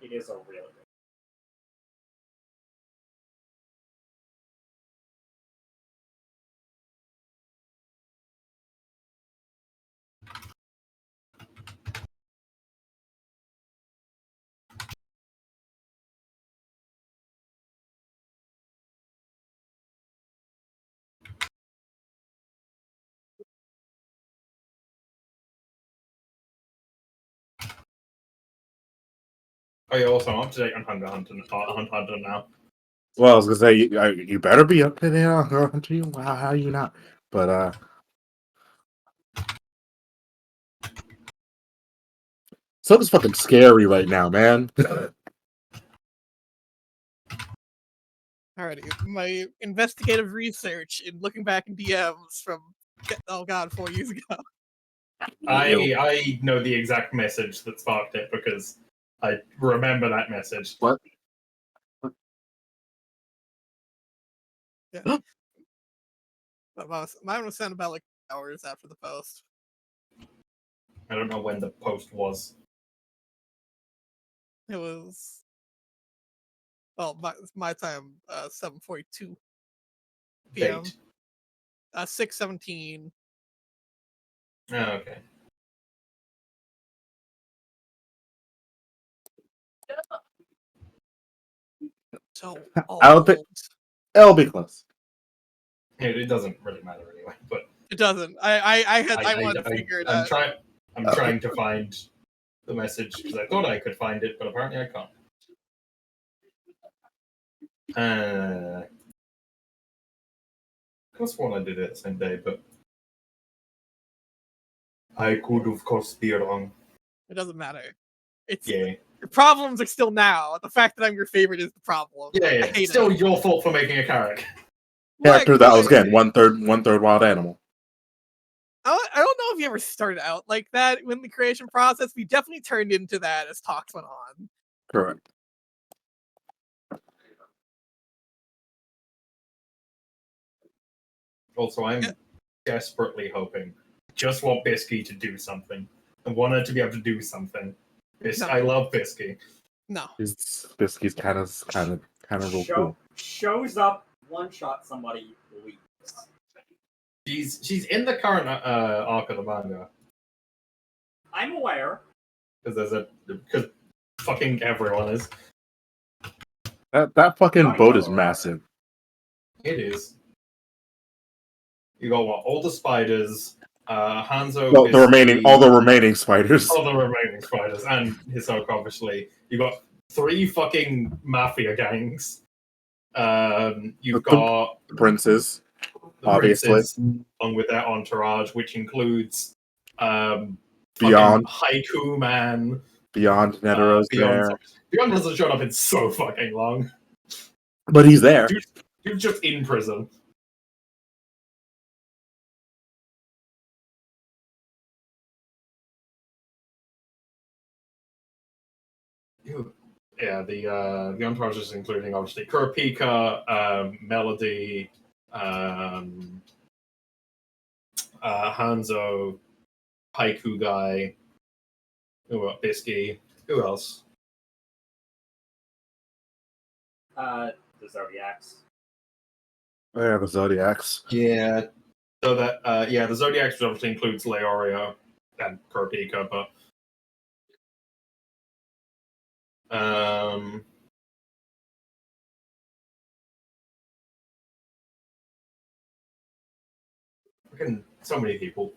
It is a really good. Oh, you're also up to date on Hunter now. Well, I was gonna say you better be up to date on Hunter. How you not? But something's fucking scary right now, man. Alrighty, my investigative research in looking back in DMs from 4 years ago. I know the exact message that sparked it because I remember that message. What? Yeah. Mine was sent about like hours after the post. I don't know when the post was. It was my time, 7:42 p.m. Date. 6:17. Oh, okay. So I don't think- old. It'll be close. It doesn't really matter anyway. But It doesn't. I wanted to figure it I'm out. trying to find the message because I thought I could find it, but apparently I can't. I could have sworn I did it the same day, but I could, of course, be wrong. It doesn't matter. It's Yeah. your problems are still now. The fact that I'm your favorite is the problem. Yeah, I yeah. hate Still it. your fault for making a character. Character that was Like, again one third wild animal. I don't know if you ever started out like that in the creation process. We definitely turned into that as talks went on. Correct. Also, I'm desperately hoping. Just want Bisky to do something. I want her to be able to do something. No. I love Bisky. No. Biscuit's kind of real cool. Shows up, one shot somebody, leaves. She's in the current arc of the manga I'm aware. because fucking everyone is. That fucking boat is massive. It is. You got what? All the spiders, Hanzo. Well, Bisky, all the remaining spiders. all the remaining spiders, and Hisoka, obviously. You got 3 fucking mafia gangs. You've got The princes, the obviously, princes, along with their entourage, which includes Beyond Haiku Man. Beyond Netero's there, Beyond hasn't shown up in so fucking long. but he's there. Dude's just in prison. Yeah, the entourage is including obviously Kurapika, Melody, Hanzo, Haiku Guy, Bisky. Who else? The Zodiacs. Oh, yeah, the Zodiacs. Yeah. So that the Zodiacs obviously includes Leorio and Kurapika, but fucking so many people.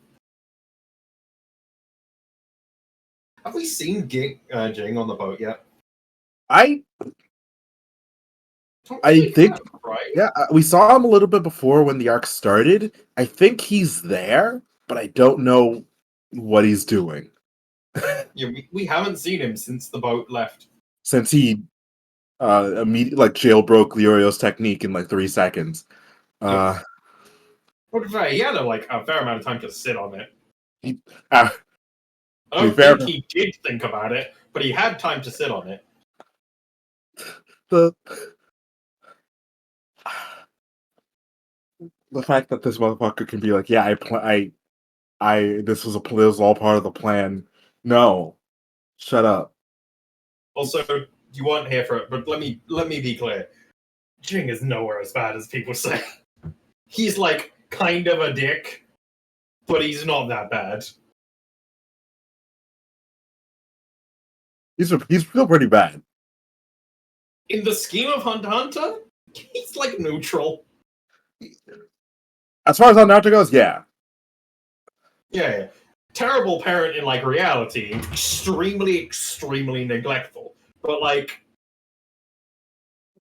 Have we seen Jing on the boat yet? I think, right? yeah, we saw him a little bit before when the arc started. I think he's there, but I don't know what he's doing. Yeah, we haven't seen him since the boat left. Since he immediately jailbroke Leorio's technique in 3 seconds. But he had a fair amount of time to sit on it. Uh, I don't fair- think he did think about it, but he had time to sit on it. the fact that this motherfucker can be like, yeah, this was all part of the plan. No, shut up. Also, you weren't here for it, but let me be clear. Jing is nowhere as bad as people say. He's kind of a dick, but he's not that bad. He's still pretty bad. In the scheme of Hunter x Hunter, he's neutral. As far as Naruto goes, yeah. Yeah. Terrible parent in reality, extremely neglectful. But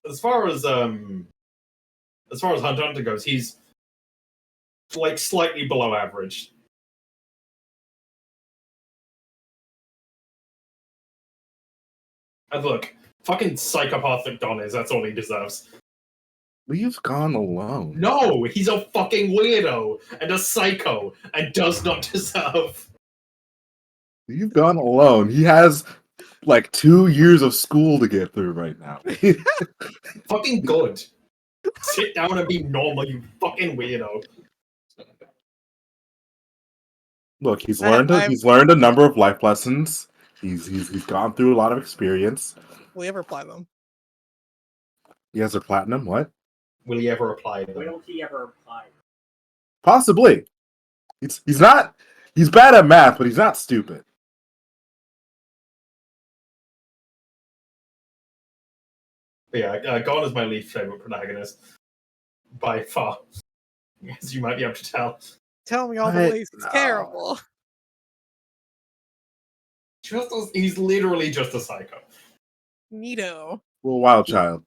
as far as Hunter x Hunter goes, he's slightly below average. And look, fucking psychopathic Don is, that's all he deserves. Leave's gone alone. No, he's a fucking weirdo and a psycho and does not deserve. Leave gone alone. He has like 2 years of school to get through right now. Fucking good. Sit down and be normal, you fucking weirdo. Look, he's learned a number of life lessons. He's gone through a lot of experience. Will you ever apply them? He has a platinum. What? Will he ever apply them? Will he ever apply? Possibly. He's not. He's bad at math, but he's not stupid. But yeah, Gon is my least favorite protagonist by far, as you might be able to tell. Tell me all the ways it's terrible. He's literally just a psycho. Neato. Little wild child.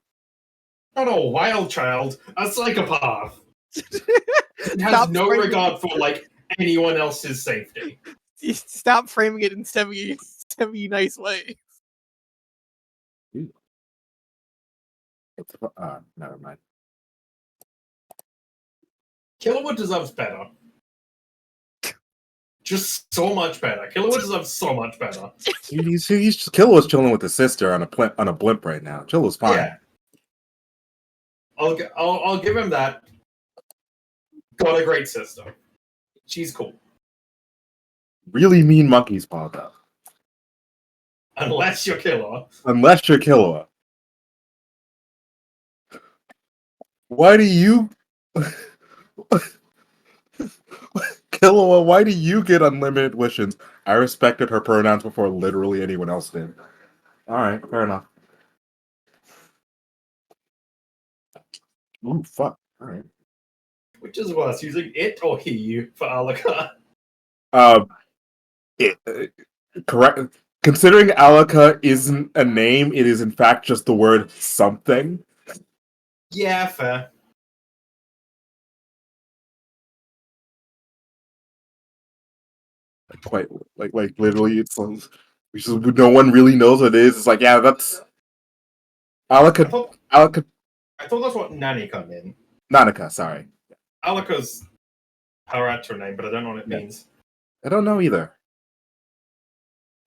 Not a wild child, a psychopath. It has no regard for like anyone else's safety. Stop framing it in semi nice way. Never mind. Killerwood deserves better. Just so much better. Killerwood deserves so much better. He's Killua's chilling with his sister on a blimp right now. Killua's fine. Yeah. I'll give him that. Got a great sister. She's cool. Really mean monkey's paw though. Unless you're Killua. Unless you're Killua. Why do you... Killua, why do you get unlimited wishes? I respected her pronouns before literally anyone else did. Alright, fair enough. Ooh, fuck. Alright. Which is worse, using it or he for Alaka? Correct. Considering Alaka isn't a name, it is in fact just the word something. Yeah, fair. Quite like literally, it's no one really knows what it is. It's like, yeah, that's Alaka. Alaka. I thought that's what Nanika meant. Nanika, sorry. Alaka's her actual name, but I don't know what it means. I don't know either.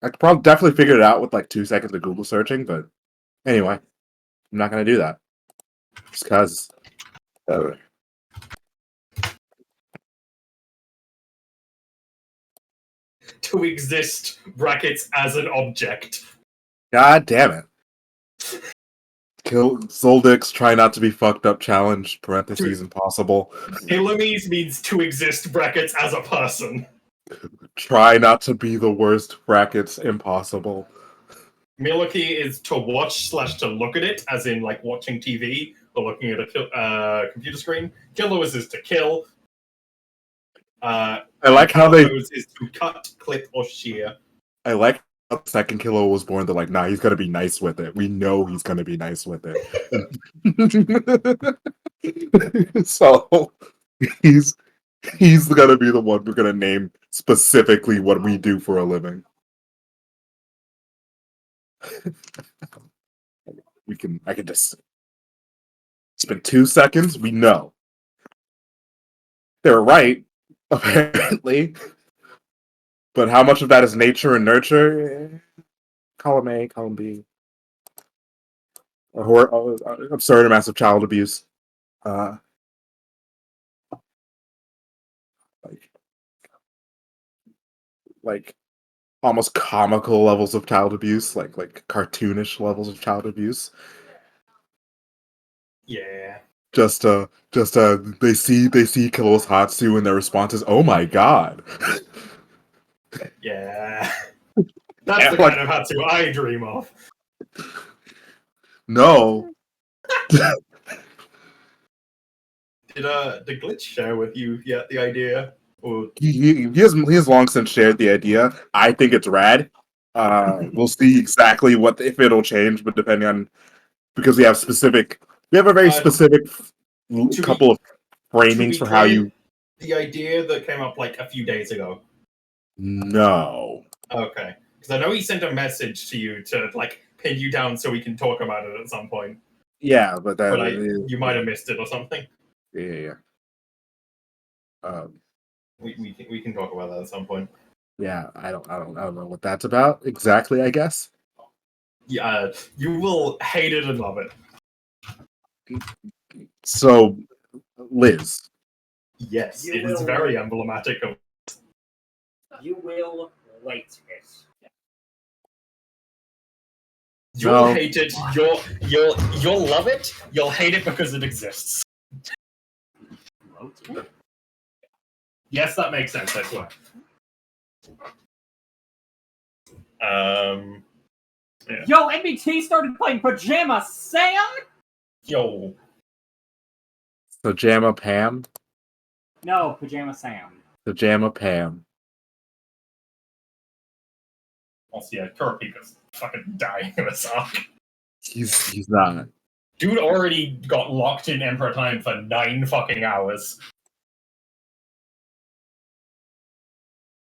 I could probably definitely figure it out with like 2 seconds of Google searching, but anyway, I'm not gonna do that. Just because. To exist, brackets, as an object. God damn it. Kill Zoldix, try not to be fucked up challenge, parentheses, impossible. Ilamis means to exist, brackets, as a person. Try not to be the worst, brackets, impossible. Miloki is to watch / to look at it, as in like watching TV or looking at a computer screen. Killua's is to kill. I like how they is to cut, clip, or shear. I like how the second Killua was born. They're like, nah, he's gonna be nice with it. We know he's gonna be nice with it. So he's gonna be the one we're gonna name specifically what we do for a living. I can just spend 2 seconds. We know they're right, apparently. But how much of that is nature and nurture? Column A, column B. Absurd amounts of child abuse. Like almost comical levels of child abuse, like cartoonish levels of child abuse. Yeah. Just they see Killua's Hatsu and their response is, "Oh my god." Yeah. That's the kind of Hatsu I dream of. No. Did Glitch share with you yet the idea? Or... He has long since shared the idea. I think it's rad. We'll see exactly if it'll change, but depending on, because we have a very specific couple of framings for how you. The idea that came up like a few days ago. No. Okay, because I know he sent a message to you to like pin you down so we can talk about it at some point. Yeah, but that But you might have missed it or something. yeah. We can talk about that at some point. Yeah, I don't know what that's about exactly, I guess. Yeah, you will hate it and love it. So, Liz. Yes, You it is will- very emblematic of. You will like it. You'll No. hate it. You'll love it. You'll hate it because it exists. Yes, that makes sense. I swear. Yeah. Yo, MBT started playing Pajama Sam? Yo. So Jamma Pam. No, Pajama Sam. The Jamma Pam. Also, yeah, Kurapika's fucking dying in this arc. He's not. Dude already got locked in Emperor Time for 9 fucking hours.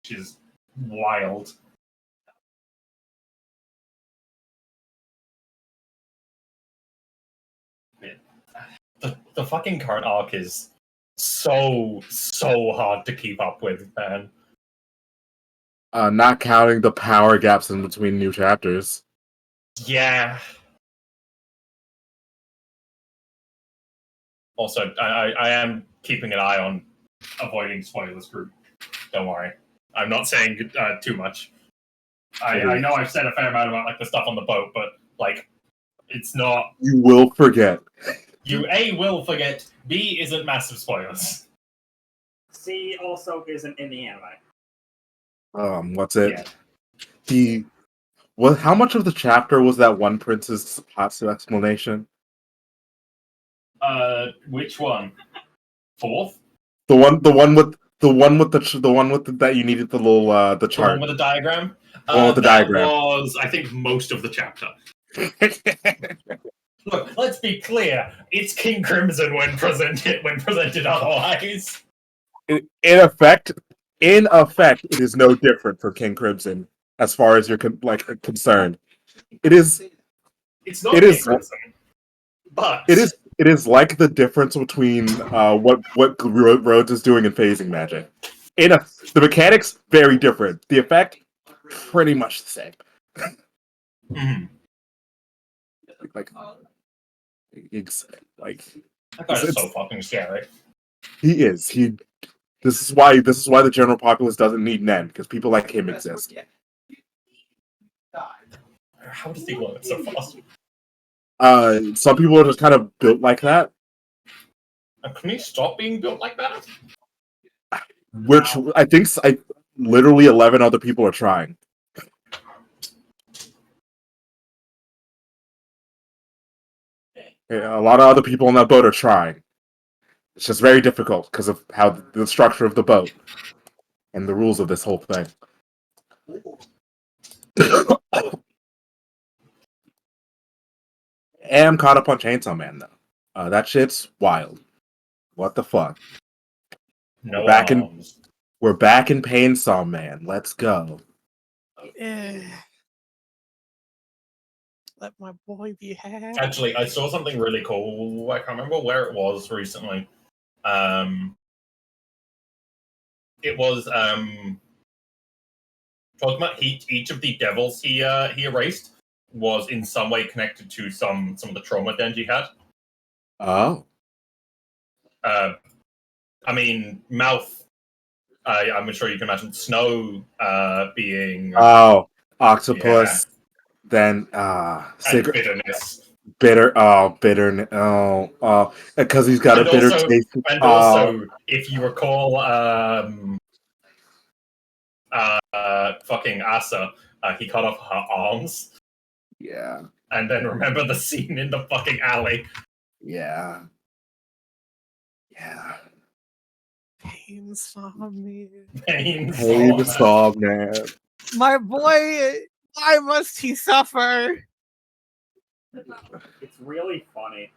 Which is wild. The fucking current arc is so hard to keep up with, man. Not counting the power gaps in between new chapters. Yeah. Also, I am keeping an eye on avoiding spoilers group. Don't worry. I'm not saying too much. I know I've said a fair amount about like the stuff on the boat, but like it's not. You will forget. You A will forget. B isn't massive spoilers. C also isn't in the anime. What's it? Yeah. How much of the chapter was that one prince's Hatsu explanation? Which one? 4th? The one with that you needed the little the The chart. one with the diagram? One with the that diagram. was, I think, most of the chapter. Look, let's be clear. It's King Crimson when presented otherwise. In effect, it is no different from King Crimson as far as you're concerned. It is. It's not It King is. Crimson, but It is like the difference between what Rhodes is doing in phasing magic. The mechanics very different. The effect pretty much the same. Mhm. That guy is so fucking scary. He is. This is why the general populace doesn't need Nen, because people like him exist. How does he learn so fast? Some people are just kind of built like that. And can he stop being built like that? Which I think literally 11 other people are trying. A lot of other people on that boat are trying. It's just very difficult because of how the structure of the boat and the rules of this whole thing. Am caught up on Chainsaw Man though. That shit's wild. What the fuck? No We're we're back in Chainsaw Man. Let's go. Let my boy be happy. Actually, I saw something really cool. I can't remember where it was recently. It was talking about each of the devils he erased was in some way connected to some of the trauma Denji had. Oh. I mean, Mouth. I'm sure you can imagine Snow being Octopus. Yeah. Then and bitterness. bitterness. Because he's got And a bitter also, taste. And also, if you recall, fucking Asa, he cut off her arms. Yeah. And then remember the scene in the fucking alley. Yeah. Yeah. Pain saw me. Chainsaw Man. My boy, why must he suffer? It's really funny.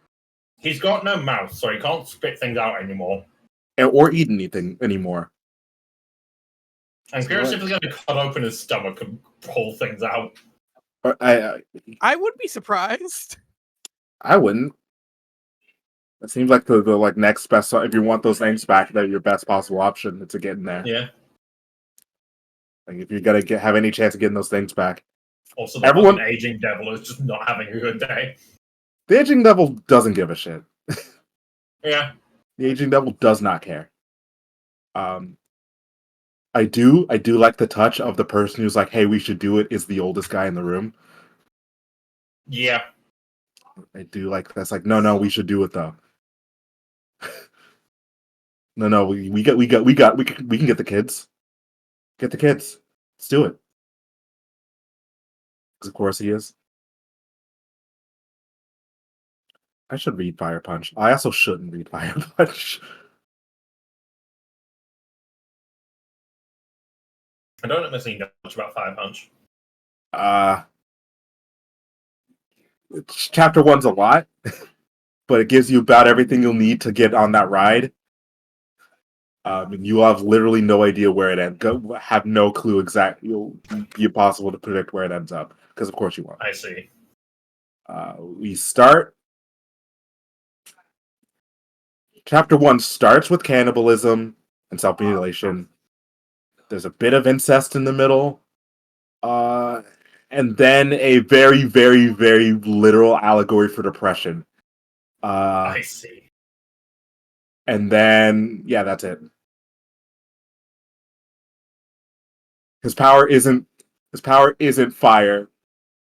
He's got no mouth, so he can't spit things out anymore. Or eat anything anymore. I'm curious if he's going to cut open his stomach and pull things out. I would be surprised. I wouldn't. It seems like the like next best. If you want those names back, they're your best possible option to get in there. Yeah. Like if you're gonna have any chance of getting those things back. Also, the Everyone- fucking aging devil is just not having a good day. The aging devil doesn't give a shit. Yeah. The aging devil does not care. I do like the touch of the person who's like, "Hey, we should do it." Is the oldest guy in the room. Yeah. I do like that's like, no, we should do it though. No, we can get the kids. Get the kids. Let's do it. Because of course he is. I should read Fire Punch. I also shouldn't read Fire Punch. I don't honestly know much about Fire Punch. Chapter 1's a lot, but it gives you about everything you'll need to get on that ride. And you have literally no idea where it ends. Have no clue exactly. It'll be impossible to predict where it ends up because, of course, you won't. I see. We start. Chapter 1 starts with cannibalism and self-mutilation. There's a bit of incest in the middle. And then a very, very, very literal allegory for depression. I see. And then, yeah, that's it. His power isn't fire.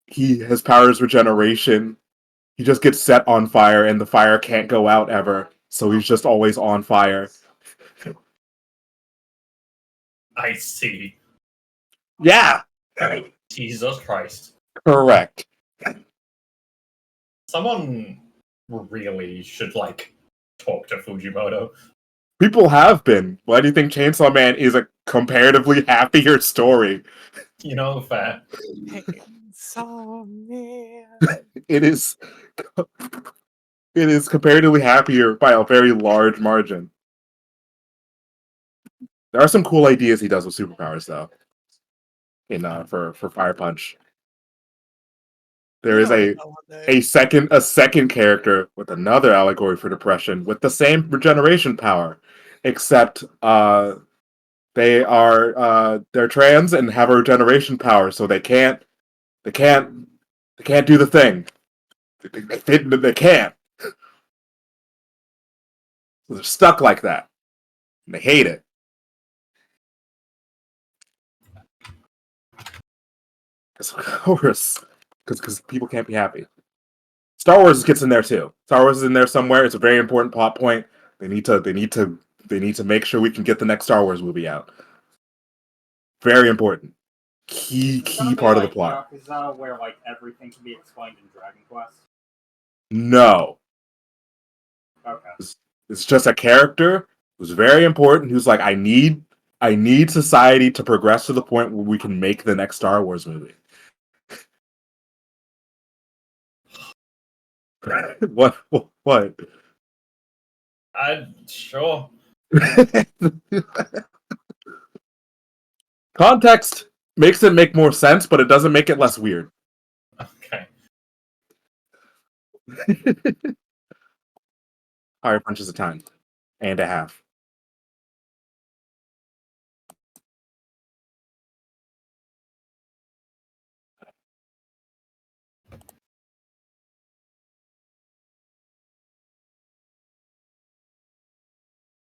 His power is regeneration. He just gets set on fire, and the fire can't go out ever. So he's just always on fire. I see. Yeah. Jesus Christ. Correct. Someone really should, like, talk to Fujimoto. People have been. Why do you think Chainsaw Man is a comparatively happier story? You know, fair. Chainsaw Man. It is comparatively happier by a very large margin. There are some cool ideas he does with superpowers, though. In for Fire Punch, there is a second character with another allegory for depression with the same regeneration power, except they're trans and have a regeneration power, so they can't do the thing. They can't. So they're stuck like that. And they hate it. Because people can't be happy. Star Wars gets in there too. Star Wars is in there somewhere. It's a very important plot point. They need to make sure we can get the next Star Wars movie out. Very important. Key part of the plot. Yakuza, where like everything can be explained in Dragon Quest. No. Okay. It's just a character who's very important. Who's like, I need society to progress to the point where we can make the next Star Wars movie. What? Sure. Context makes it make more sense, but it doesn't make it less weird. Okay. Fire Punch is a time and a half.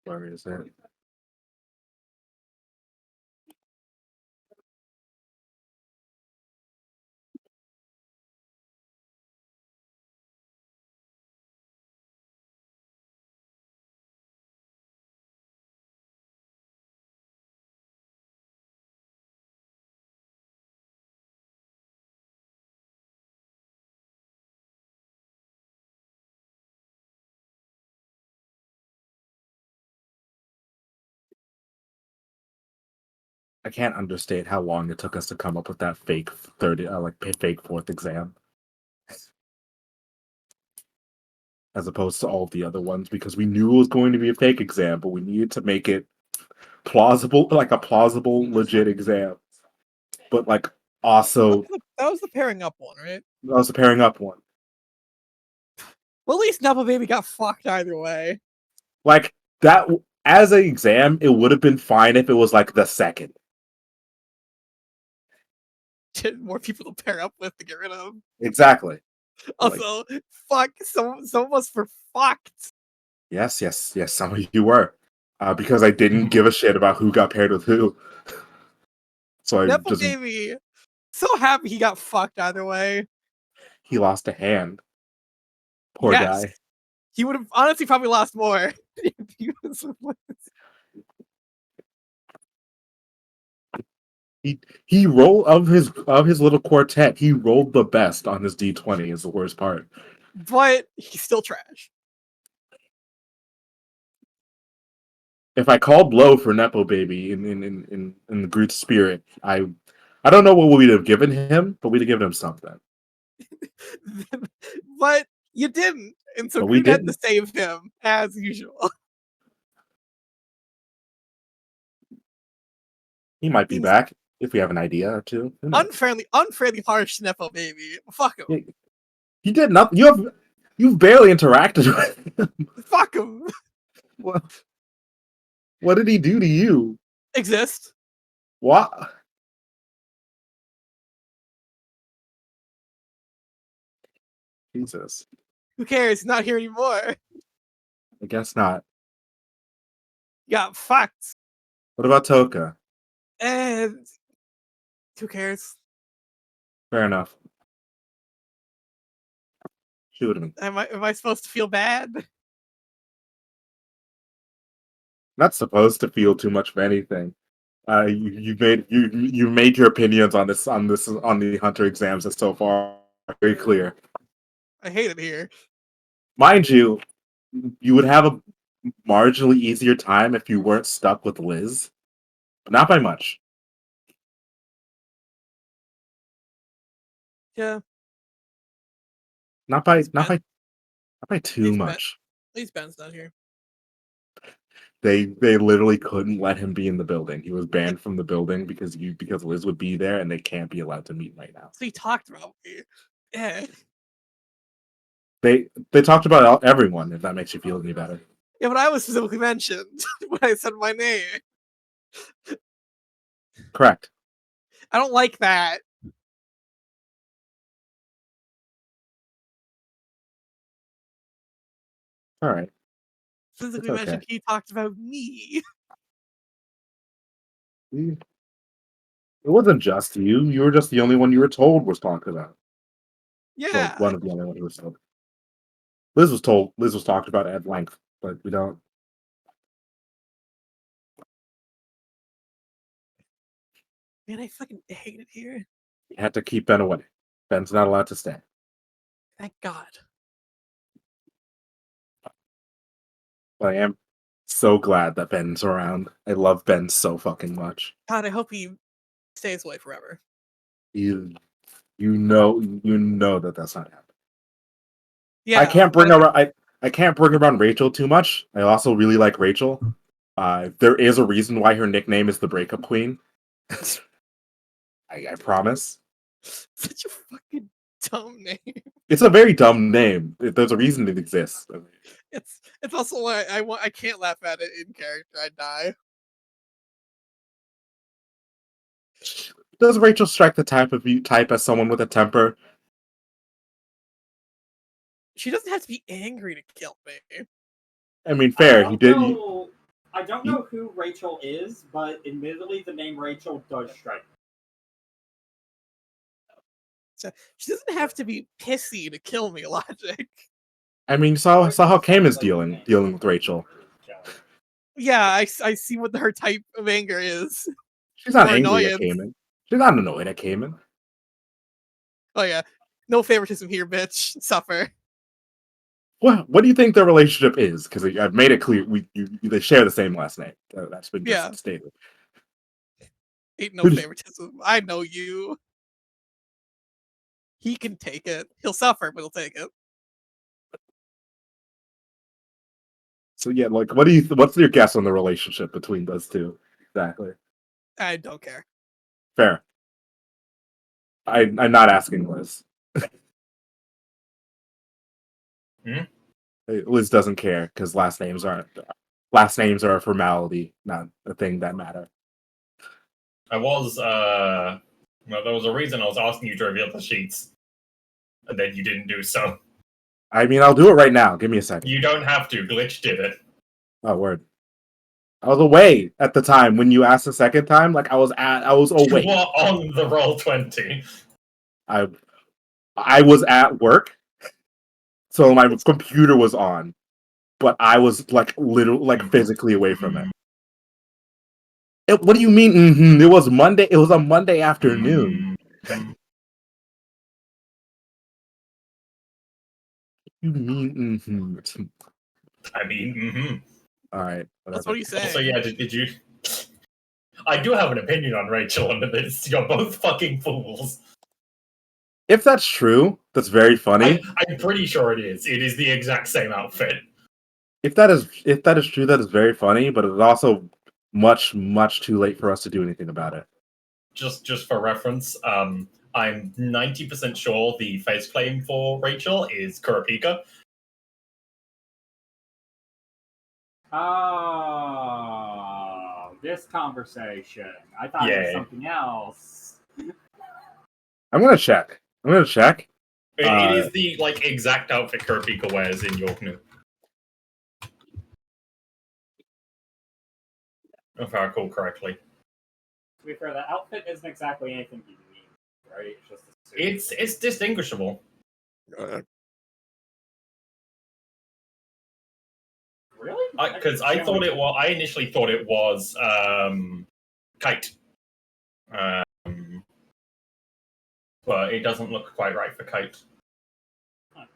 Where is it? I can't understate how long it took us to come up with that fake fake fourth exam, as opposed to all the other ones, because we knew it was going to be a fake exam, but we needed to make it plausible, like a plausible, legit exam. But like also, That was the pairing up one, right? that was the pairing up one. Well, at least Nepo Baby got fucked either way. Like, that, as an exam, it would have been fine if it was, like, the second. More people to pair up with to get rid of. Exactly. Also, fuck, some of us were fucked. Yes, some of you were. Because I didn't give a shit about who got paired with who. So I Nepo just... Baby, so happy he got fucked either way. He lost a hand. Poor Yes. guy. He would have honestly probably lost more if he was He rolled of his little quartet. He rolled the best on his D20 is the worst part. but he's still trash. If I called low for Nepo Baby in the Groot spirit, I don't know what we'd have given him, but we'd have given him something. But you didn't, and so But we Groot had to didn't. save him as usual. He might be back if we have an idea or two. Unfairly harsh Nepo Baby. Fuck him. He did nothing. You've barely interacted with him. Fuck him. What did he do to you? Exist. What? Jesus. Who cares? He's not here anymore. I guess not. Got fucked. What about Toka? And who cares? Fair enough. She would have been. Am I supposed to feel bad? Not supposed to feel too much of anything. You made your opinions on the Hunter exams so far very clear. I hate it here. Mind you, you would have a marginally easier time if you weren't stuck with Liz, but not by much. Yeah. Not by too much. At least Ben's not here. They literally couldn't let him be in the building. He was banned from the building because Liz would be there, and they can't be allowed to meet right now. So he talked about me. Yeah. They talked about everyone. If that makes you feel any better. Yeah, but I was specifically mentioned when I said my name. Correct. I don't like that. All right. Physically mentioned he talked about me. It wasn't just you. You were just the only one you were told was talked about. Yeah. Well, one of the only ones who was told. Liz was talked about at length, but we don't. Man, I fucking hate it here. You had to keep Ben away. Ben's not allowed to stay. Thank God. But I am so glad that Ben's around. I love Ben so fucking much. God, I hope he stays away forever. You know that that's not happening. Yeah. I can't bring around Rachel too much. I also really like Rachel. There is a reason why her nickname is the Breakup Queen. I promise. Such a fucking dumb name. It's a very dumb name. There's a reason it exists. It's also why I can't laugh at it in character. I die. Does Rachel strike the type as someone with a temper? She doesn't have to be angry to kill me. I mean, fair. I don't know who Rachel is, but admittedly, the name Rachel does strike me. So she doesn't have to be pissy to kill me, Logic. I mean, saw how Cam is dealing with Rachel. Yeah, I see what her type of anger is. She's not Or angry at annoyance. Cayman. She's not annoyed at Cayman. Oh yeah, no favoritism here, bitch. Suffer. What do you think their relationship is? Because I've made it clear they share the same last name. That's been just stated. Ain't no favoritism. I know you. He can take it. He'll suffer, but he'll take it. So yeah, like, what's your guess on the relationship between those two? Exactly. I don't care. Fair. I'm not asking Liz. Liz doesn't care because last names are a formality, not a thing that matter. There was a reason I was asking you to reveal the sheets, and then you didn't do so. I mean, I'll do it right now. Give me a second. You don't have to. Glitch did it. Oh, word. I was away at the time when you asked the second time. Like I was away. You were on the Roll20. I was at work, so my computer was on, but I was literally physically away from it. What do you mean? Mm-hmm. It was Monday. It was a Monday afternoon. You mean? Mm-hmm. I mean, mm-hmm. All right. That's what he's saying. So yeah, did you? I do have an opinion on Rachel and this. You're both fucking fools. If that's true, that's very funny. I'm pretty sure it is. It is the exact same outfit. If that is true, that is very funny. But it's also much too late for us to do anything about it. Just for reference, I'm 90% sure the face claim for Rachel is Kurapika. Oh, this conversation. I thought it was something else. I'm gonna check. It is the exact outfit Kurapika wears in Yorknu. If I recall correctly. To be fair, the outfit isn't exactly anything unique, right? It's just a suit. It's distinguishable. Really? Because I initially thought it was Kite. But it doesn't look quite right for Kite. Huh.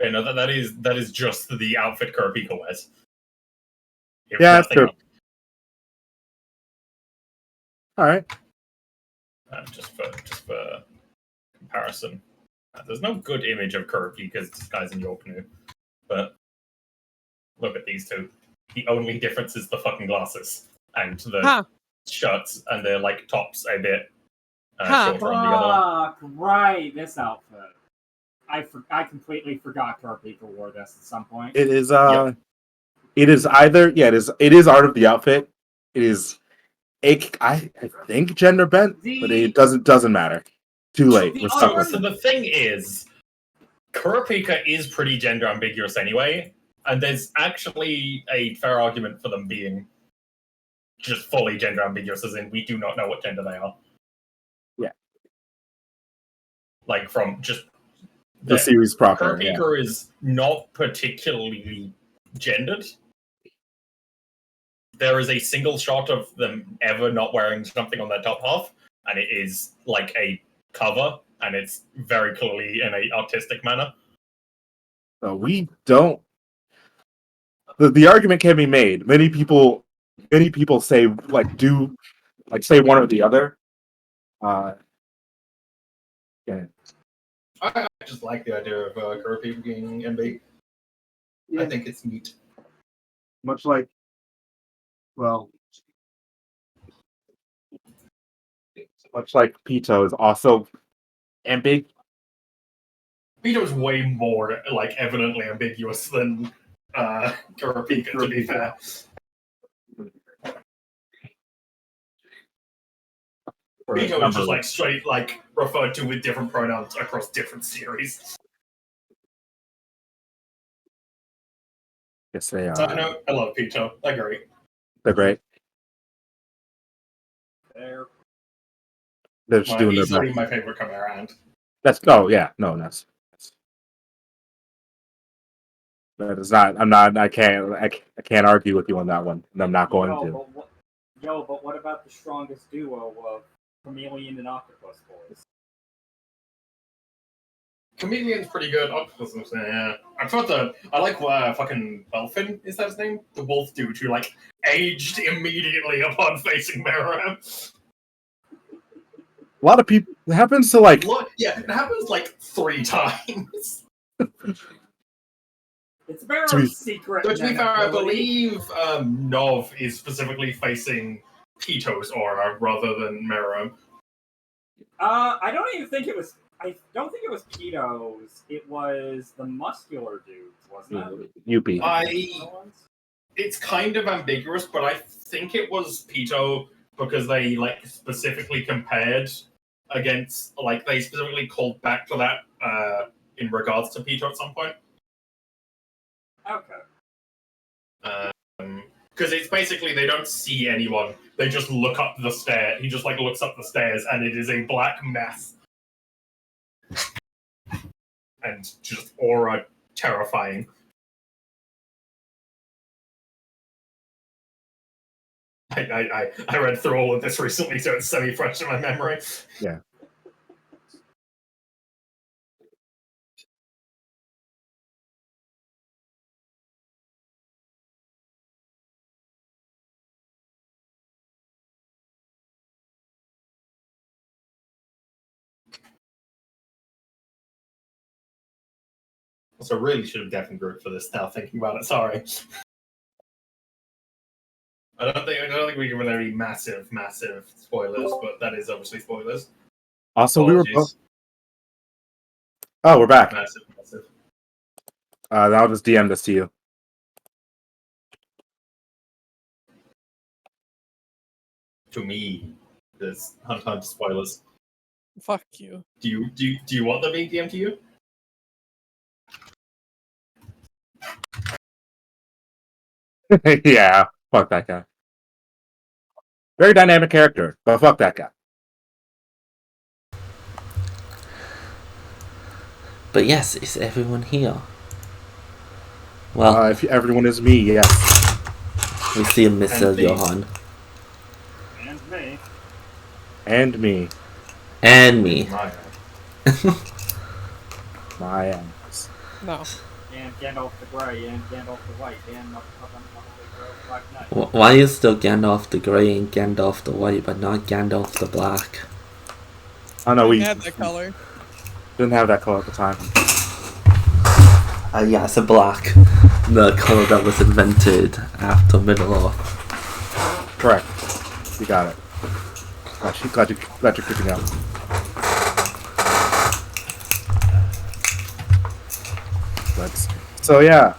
Yeah, no, that is just the outfit Kurapika wears. Yeah, that's true. All right. Just for comparison, there's no good image of Kurapika's disguise in Yorknu, but look at these two. The only difference is the fucking glasses and the shirts, and they're tops a bit shorter on the other one. Right, this outfit. I completely forgot Kurapika wore this at some point. It is it is either it is art of the outfit. It is I think gender bent, but it doesn't matter. Too late. We're stuck with So the thing is, Kurapika is pretty gender ambiguous anyway, and there's actually a fair argument for them being just fully gender ambiguous, as in we do not know what gender they are. Yeah. From just the series proper. Kurapika is not particularly gendered. There is a single shot of them ever not wearing something on their top half, and it is a cover, and it's very clearly in an artistic manner. We don't. The argument can be made. Many people say say one or the other. Yeah. I just like the idea of Kurapika being MB. Yeah. I think it's neat. Much like. Well, much like Pito is also ambiguous. Pito is way more evidently ambiguous than Kurapika, to be fair. Pito is just straight referred to with different pronouns across different series. Yes, they are. So, I love Pito. They're great. They're great. They're just doing their best. He's my favorite coming around. That is not. I'm not. I can't argue with you on that one, and I'm not going to. But what about the strongest duo of Chameleon and Octopus Boys? Chameleon's pretty good. Octopus, yeah. I like fucking Belfin. Is that his name? The wolf dude who aged immediately upon facing Meruem. A lot of people. It happens to Yeah, it happens 3 times. It's Meruem's secret. To be fair, I believe Nov is specifically facing Pito's aura rather than Meruem. I don't even think it was. I don't think it was pedos. It was the muscular dudes, wasn't it? Yuppie. It's kind of ambiguous, but I think it was pedo because they like specifically compared against, like they specifically called back to that in regards to pedo at some point. Okay. Because it's basically they don't see anyone; they just look up the stair. He just like looks up the stairs, and it is a black mass, and just aura terrifying. I read through all of this recently, so it's semi-fresh in my memory. Yeah. So really should have definitely grouped for this now, thinking about it. Sorry. I don't think we given any massive spoilers, but that is obviously spoilers. Also, Apologies. we were both. Oh, we're back. Massive. I'll just DM this to you. To me, there's tons of spoilers. Fuck you. Do you want them being DM'd to you? Yeah, fuck that guy. Very dynamic character, but fuck that guy. But yes, is everyone here? Well, If everyone is me, yes. we see a Mr. And me. Johan. And me. And me. And me. My ass. No. And Gandalf the Grey, and Gandalf the White, and motherfucking Black Knight. Why is still Gandalf the Grey and Gandalf the White, but not Gandalf the Black? Oh no, we had that color. didn't have that color at the time. Yeah, it's a black. The color that was invented after Middle-earth. Correct. You got it. Glad you're keeping up. So yeah,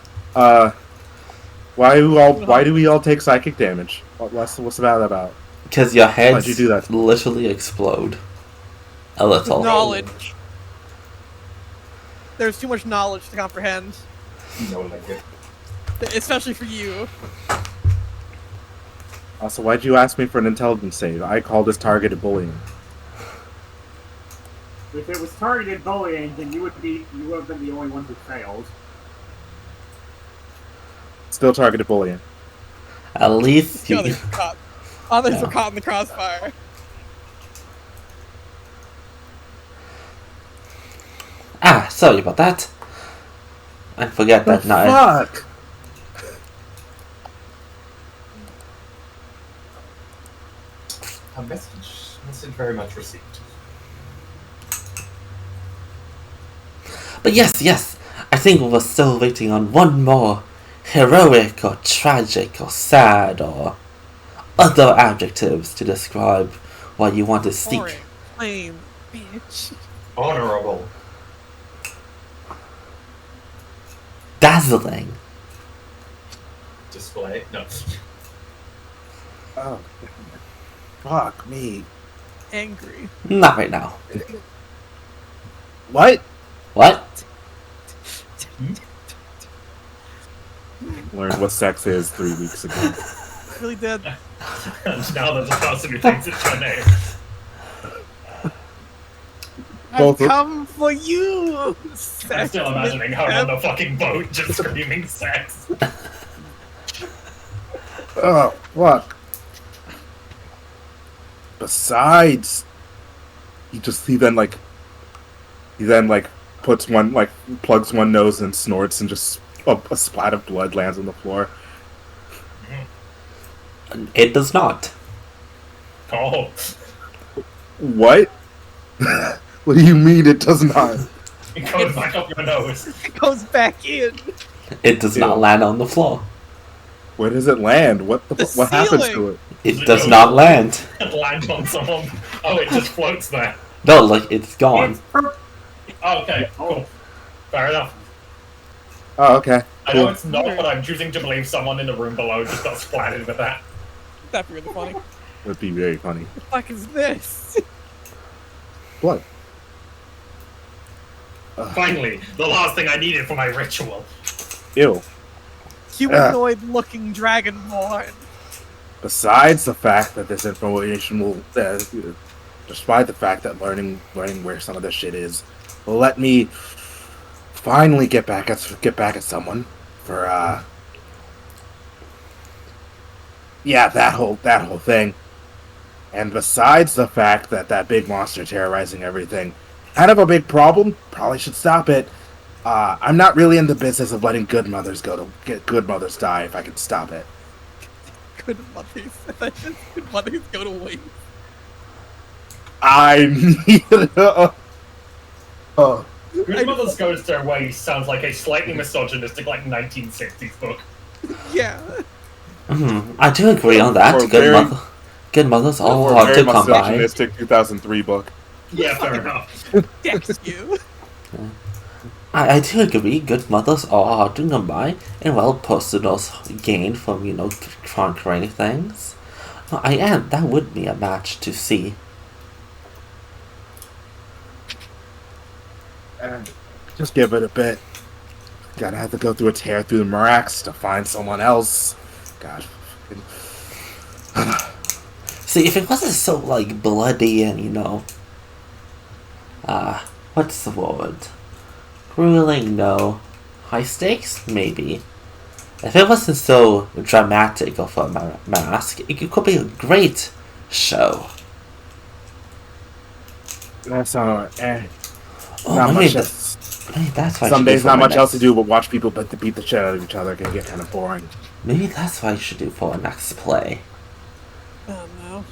why do we all take psychic damage? What's that about? Because your heads Why'd you do that? literally explode. A little. Knowledge. There's too much knowledge to comprehend. No, like it. Especially for you. Also, why'd you ask me for an intelligence save? I call this targeted bullying. If it was targeted bullying, then you would have been the only one who failed. Still targeted bullying. At least you... Others were caught in the crossfire. Sorry about that. I forget that now. Fuck! A message very much received. But yes, I think we're still waiting on one more heroic or tragic or sad or other adjectives to describe what you want to seek. Boring. Lame. Bitch. Honorable. Dazzling. Display. No. Oh, fuck me. Angry. Not right now. What? What? Learned what sex is 3 weeks ago. Really did. Now that the customer thinks it's your name. I've Both- come for you! I'm Sex still imagining her on the fucking boat just screaming sex. Oh, fuck. Besides, he then puts plugs one nose and snorts, and just a splat of blood lands on the floor. It does not. Oh. What? What do you mean it does not? It goes back up your nose. It goes back in! It does not land on the floor. Where does it land? What happens to ceiling. it? It does not land. It lands on someone. Oh, it just floats there. No, like, it's gone. It's purple. Oh, okay, cool. Fair enough. Oh, okay. I know Cool. it's not, but I'm choosing to believe someone in the room below just got splattered with that. That'd be really funny. Would be very funny. What the fuck is this? What? Finally, the last thing I needed for my ritual. Ew. Humanoid-looking dragonborn. Besides the fact that this information will, despite the fact that learning where some of this shit is, will let me finally get back at someone for that whole thing. And besides the fact that that big monster terrorizing everything, kind of a big problem. Probably should stop it. I'm not really in the business of letting good mothers die if I can stop it. Good mothers. Good mothers go to waste. I need Good Mother's Goes Their Way sounds like a slightly misogynistic, like, 1960s book. Yeah. I do agree on that. Good mothers all hard to come by. misogynistic 2003 book. Yeah, fair enough. Dex you. I do agree. Good mothers are hard to come by, and well, personal gain from conquering things. That would be a match to see. Just give it a bit. Gotta have to go through a tear through the Marax to find someone else. God. See, if it wasn't so, like, bloody and, what's the word? Grueling, no. High stakes? Maybe. If it wasn't so dramatic of a mask, it could be a great show. That's not Oh, not maybe much. maybe that's why Some days not much else to next- do but watch people beat the shit out of each other. It can get kind of boring. Maybe that's what I should do for our next play. Oh no.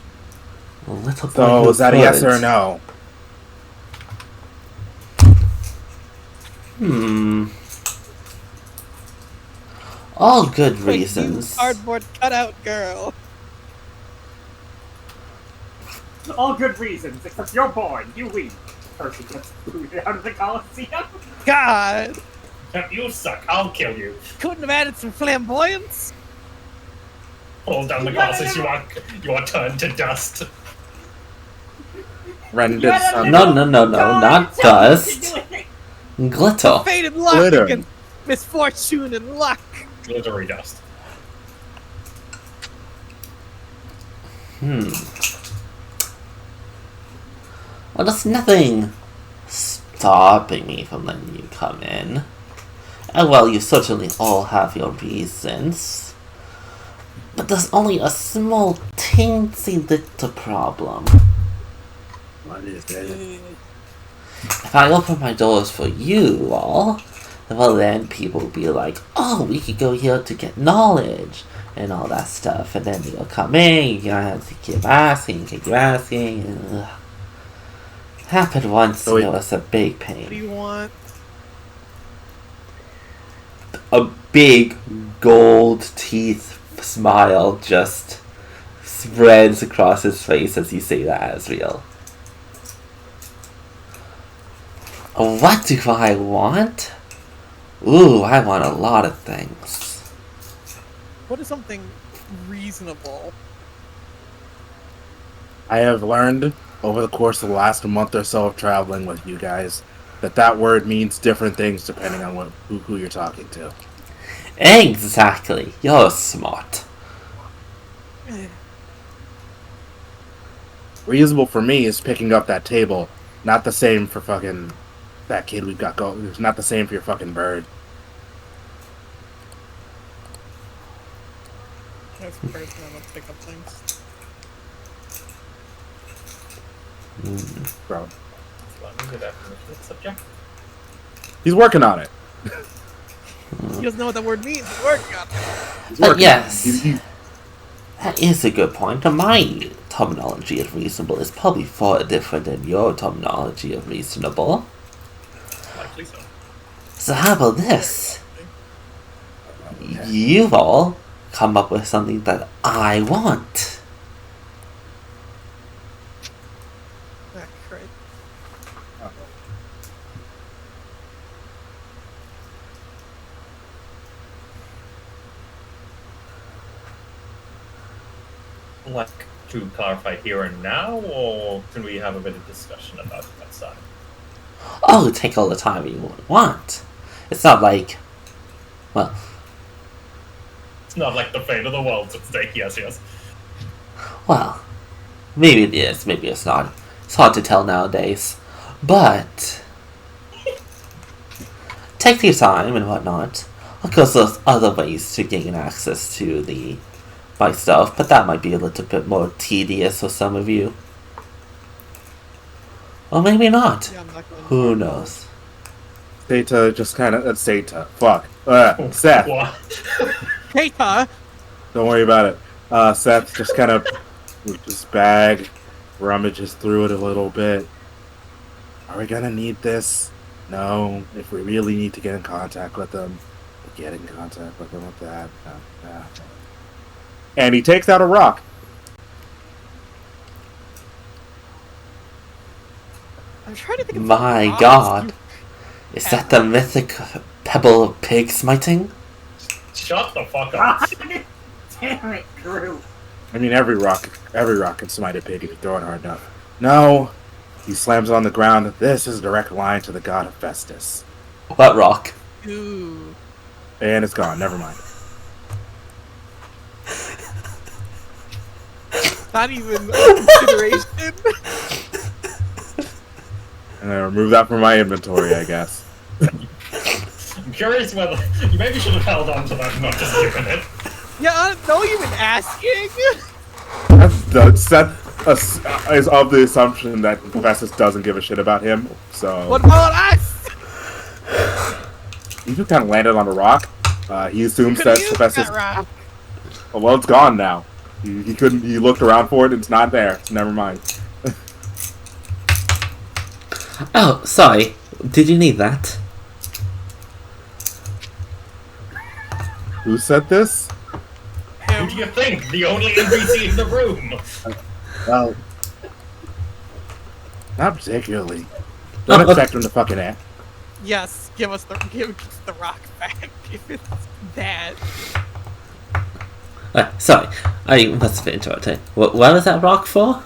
A little boy So who is that a yes could. or a no? All good Like, reasons. you cardboard cutout girl. All good reasons, except you're born. You win. Person gets booted out of the Coliseum. God. You suck, I'll kill you. Couldn't have added some flamboyance. Fall down the glasses, you are turned to dust. Rendered sun. No, not dust. Glitter. Fate and luck Glitter. against misfortune and luck. Glittery dust. Well, there's nothing stopping me from letting you come in. And well, you certainly all have your reasons. But there's only a small, teensy little problem. What is it? If I open my doors for you all, well then people will be like, oh, we could go here to get knowledge and all that stuff. And then you'll come in, you're gonna have to keep asking. And, happened once, So and it was a big What do pain. you want? A big gold teeth smile just spreads across his face as you say that, Asriel. What do I want? Ooh, I want a lot of things. What is something reasonable? I have learned over the course of the last month or so of traveling with you guys that word means different things depending on who you're talking to. Exactly. You're smart. Reasonable for me is picking up that table. Not the same for fucking that kid we've got going. It's not the same for your fucking bird. That's the person that wants to pick up things. Bro. Subject. He's working on it. He doesn't know what that word means. He's working on it. He's But working yes. on it. That is a good point. My terminology of reasonable is probably far different than your terminology of reasonable. Likely so. So how about this? You all come up with something that I want. Ah, great. Like to clarify here and now, or can we have a bit of discussion about it outside? Oh, take all the time you want. It's not like, well, It's not like the fate of the world's at stake. Yes, yes. well, maybe it is, maybe it's not. It's hard to tell nowadays. But take your time and whatnot. Of course, there's other ways to gain access to my stuff, but that might be a little bit more tedious for some of you. Or maybe not. Yeah, I'm not going Who knows? Theta just kind of... Theta. Fuck. Seth. What? Keita! Don't worry about it. Seth just kind of... with his bag, rummages through it a little bit. Are we gonna need this? No. If we really need to get in contact with them, we'll get in contact with them with that. And he takes out a rock. I'm trying to think of My rocks god. you- Is that the mythic pebble of pig smiting? Shut the fuck up. Damn it, Drew. I mean, every rock can smite a pig if you throw it hard enough. No. He slams on the ground. This is a direct line to the god of Festus. What rock? Ooh. And it's gone. Never mind. Not even a consideration. And I remove that from my inventory, I guess. I'm curious whether you maybe should have held on to that and not just given it. Yeah, no even asking. Seth is of the assumption that Festus doesn't give a shit about him, so... What about us? He just kind of landed on a rock. He assumes that Could've used Festus... that rock. Well, it's gone now. He couldn't... He looked around for it, and it's not there. So never mind. Oh, sorry. Did you need that? Who said this? Who do you think? The only NPC in the room. Well... Not particularly. Don't expect him to fucking act. Yes, give us the rock back if it's that. Sorry. I must have interrupted. What was that rock for?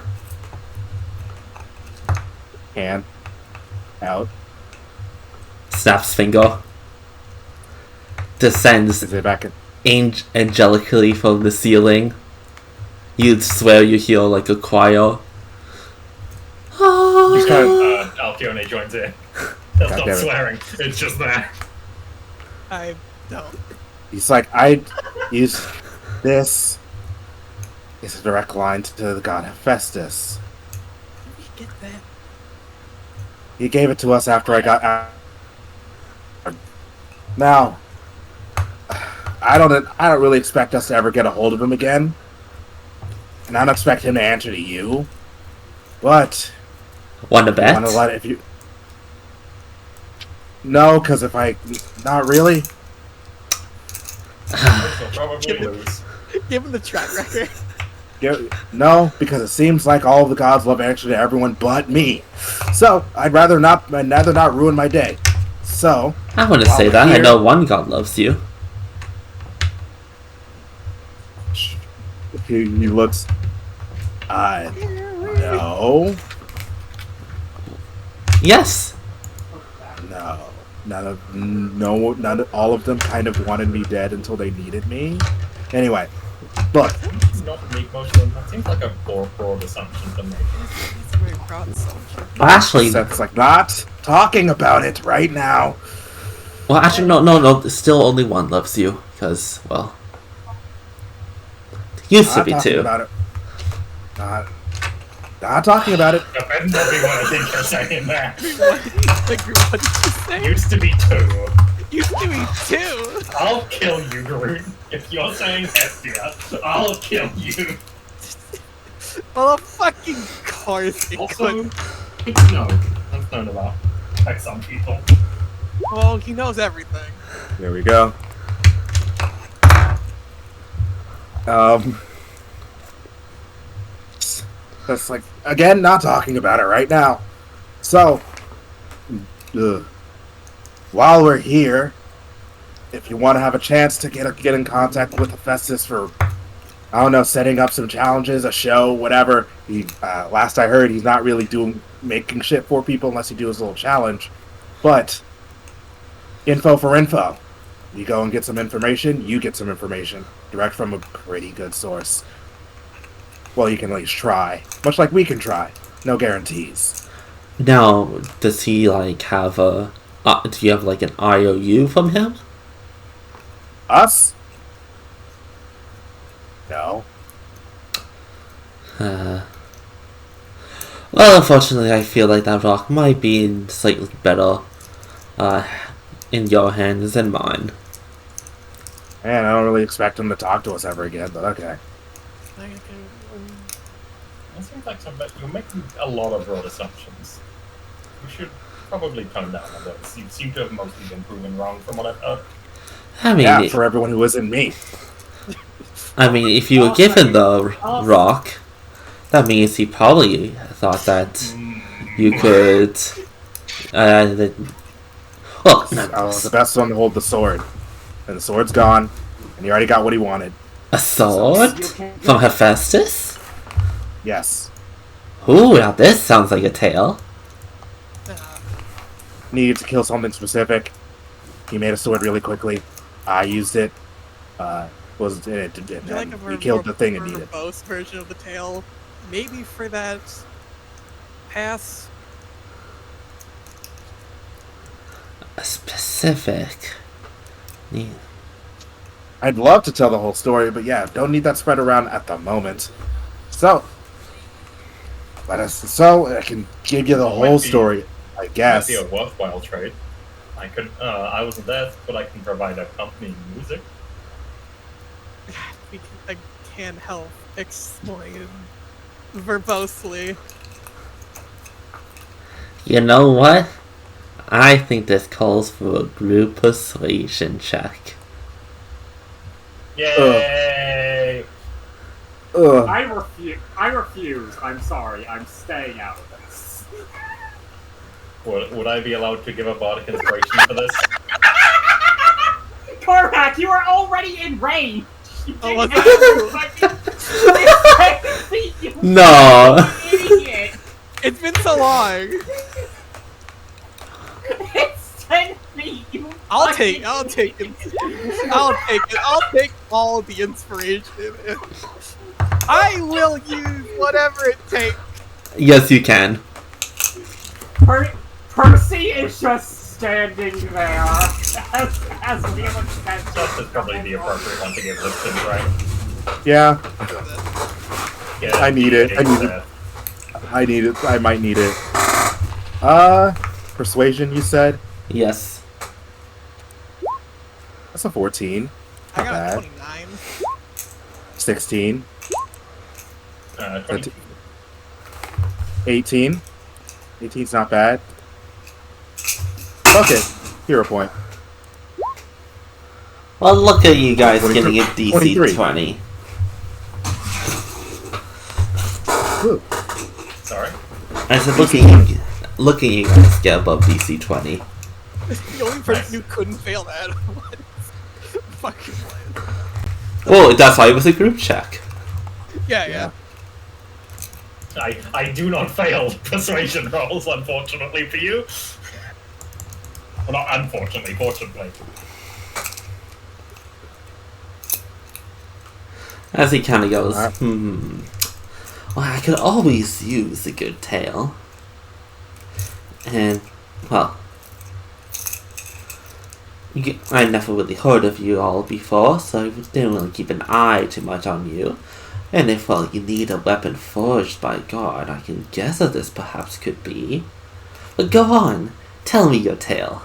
Hand. Out. Snaps finger. Descends Is it back in? angelically from the ceiling. You'd swear you hear like a choir. Just kind of... Alcione joins in. They'll God stop damn it. swearing. It's just there. I don't. He's like, I use this. It's a direct line to the god Hephaestus. We get that. He gave it to us after I got out. Now, I don't really expect us to ever get a hold of him again, and I don't expect him to answer to you. But Wanna bet? want to let it, if you? No, because if I, not really. We'll probably lose. Give him the track record. No, because it seems like all of the gods love answering to everyone but me. So I'd rather not ruin my day. So I wouldn't while say we're that. I here- know one god loves you. He looks. No, Yes. no, none of all of them kind of wanted me dead until they needed me. Anyway, look, It's not make most of them. That seems like a broad assumption to make. It's a very broad assumption. Actually, Seth's like not talking about it right now. no. Still, only one loves you because, well, used to Not be talking two. about it. Not talking about it. That better not be what I think you're saying there. What did you say? Used to be two. Used to be two. I'll kill you, Groot. If you're saying Hestia, I'll kill you. Well, of fucking course it Also, could. it's known. That's known about by some people. Well, he knows everything. There we go. That's like, again, not talking about it right now. So, while we're here, if you want to have a chance to get in contact with Hephaestus for, I don't know, setting up some challenges, a show, whatever. Last I heard, he's not really making shit for people unless you do his little challenge. But info for info. You go and get some information, you get some information direct from a pretty good source. Well, you can at least try, much like we can try. No guarantees. Now, does he like have a? Do you have like an IOU from him? Us? No. Well, unfortunately, I feel like that rock might be slightly better in your hands than mine. Man, I don't really expect him to talk to us ever again, but okay. It seems like you're making a lot of broad assumptions. You should probably tone down on those. You seem to have mostly been proven wrong from what I've heard. I mean, yeah, for everyone who isn't me. I mean, if you were given the rock, that means he probably thought that you could. Well, The best one to hold the sword, and the sword's gone, and he already got what he wanted. a sword from Hephaestus? Yes. Ooh, now this sounds like a tale. Needed to kill something specific. He made a sword really quickly. I used it. He killed the thing it needed. Verbose version of the tale, maybe for that pass. A specific. I'd love to tell the whole story, but yeah, don't need that spread around at the moment. So, I can give you the whole story, I guess. Might be a worthwhile trade. I wasn't there, but I can provide accompanying music. I can't help explain verbosely. You know what? I think this calls for a group persuasion check. Yay! Ugh. I refuse. I'm sorry. I'm staying out of this. Would I be allowed to give a bardic inspiration for this? Cormac, you are already in range. Oh, was No! Idiot. It's been so long. It's 10 feet. I'll take it. I'll take all the inspiration. I will use whatever it takes. Yes, you can. Percy is just standing there as Leland says. This is probably the appropriate one to give this to, right? Yeah, Yeah, I need it. I might need it. Persuasion, you said? Yes. That's a 14. I got bad. a 29. 16. 20. 18. 18's not bad. Okay, hero point. Well, look at you guys getting a DC 23. 20. Ooh. Sorry? I said, look at you guys get above DC 20. The only person who couldn't fail that was fucking Lance. Well, that's why it was a group check. Yeah. I do not fail persuasion rolls, unfortunately for you. Well, not unfortunately, fortunately. As he kind of goes, well, I could always use a good tale. And, well, I never really heard of you all before, so I didn't really keep an eye too much on you. And if, well, you need a weapon forged by God, I can guess that this perhaps could be. But go on, tell me your tale.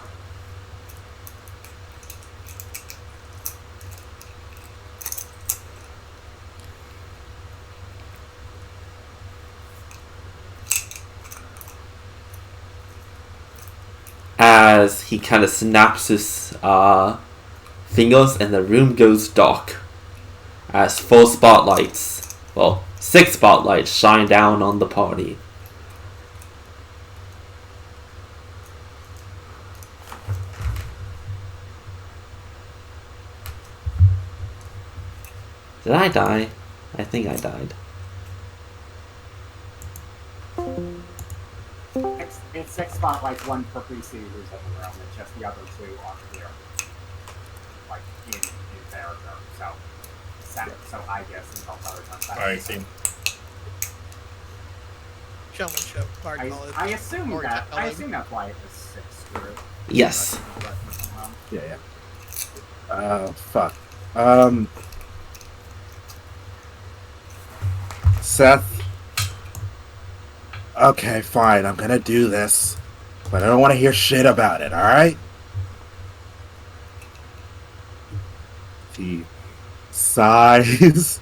As he kind of snaps his fingers and the room goes dark. As 4 spotlights, well, 6 spotlights shine down on the party. Did I die? I think I died. It's 6 spotlights, 1 for PC who's in the room, and just the other 2 are here. Like, in character. So I guess until further comes back. I see. Showmanship, hard knowledge. I assume storytelling. that's why it was 6 through. Yes. Yeah. Fuck. Seth. Okay, fine. I'm gonna do this, but I don't want to hear shit about it. All right? He sighs.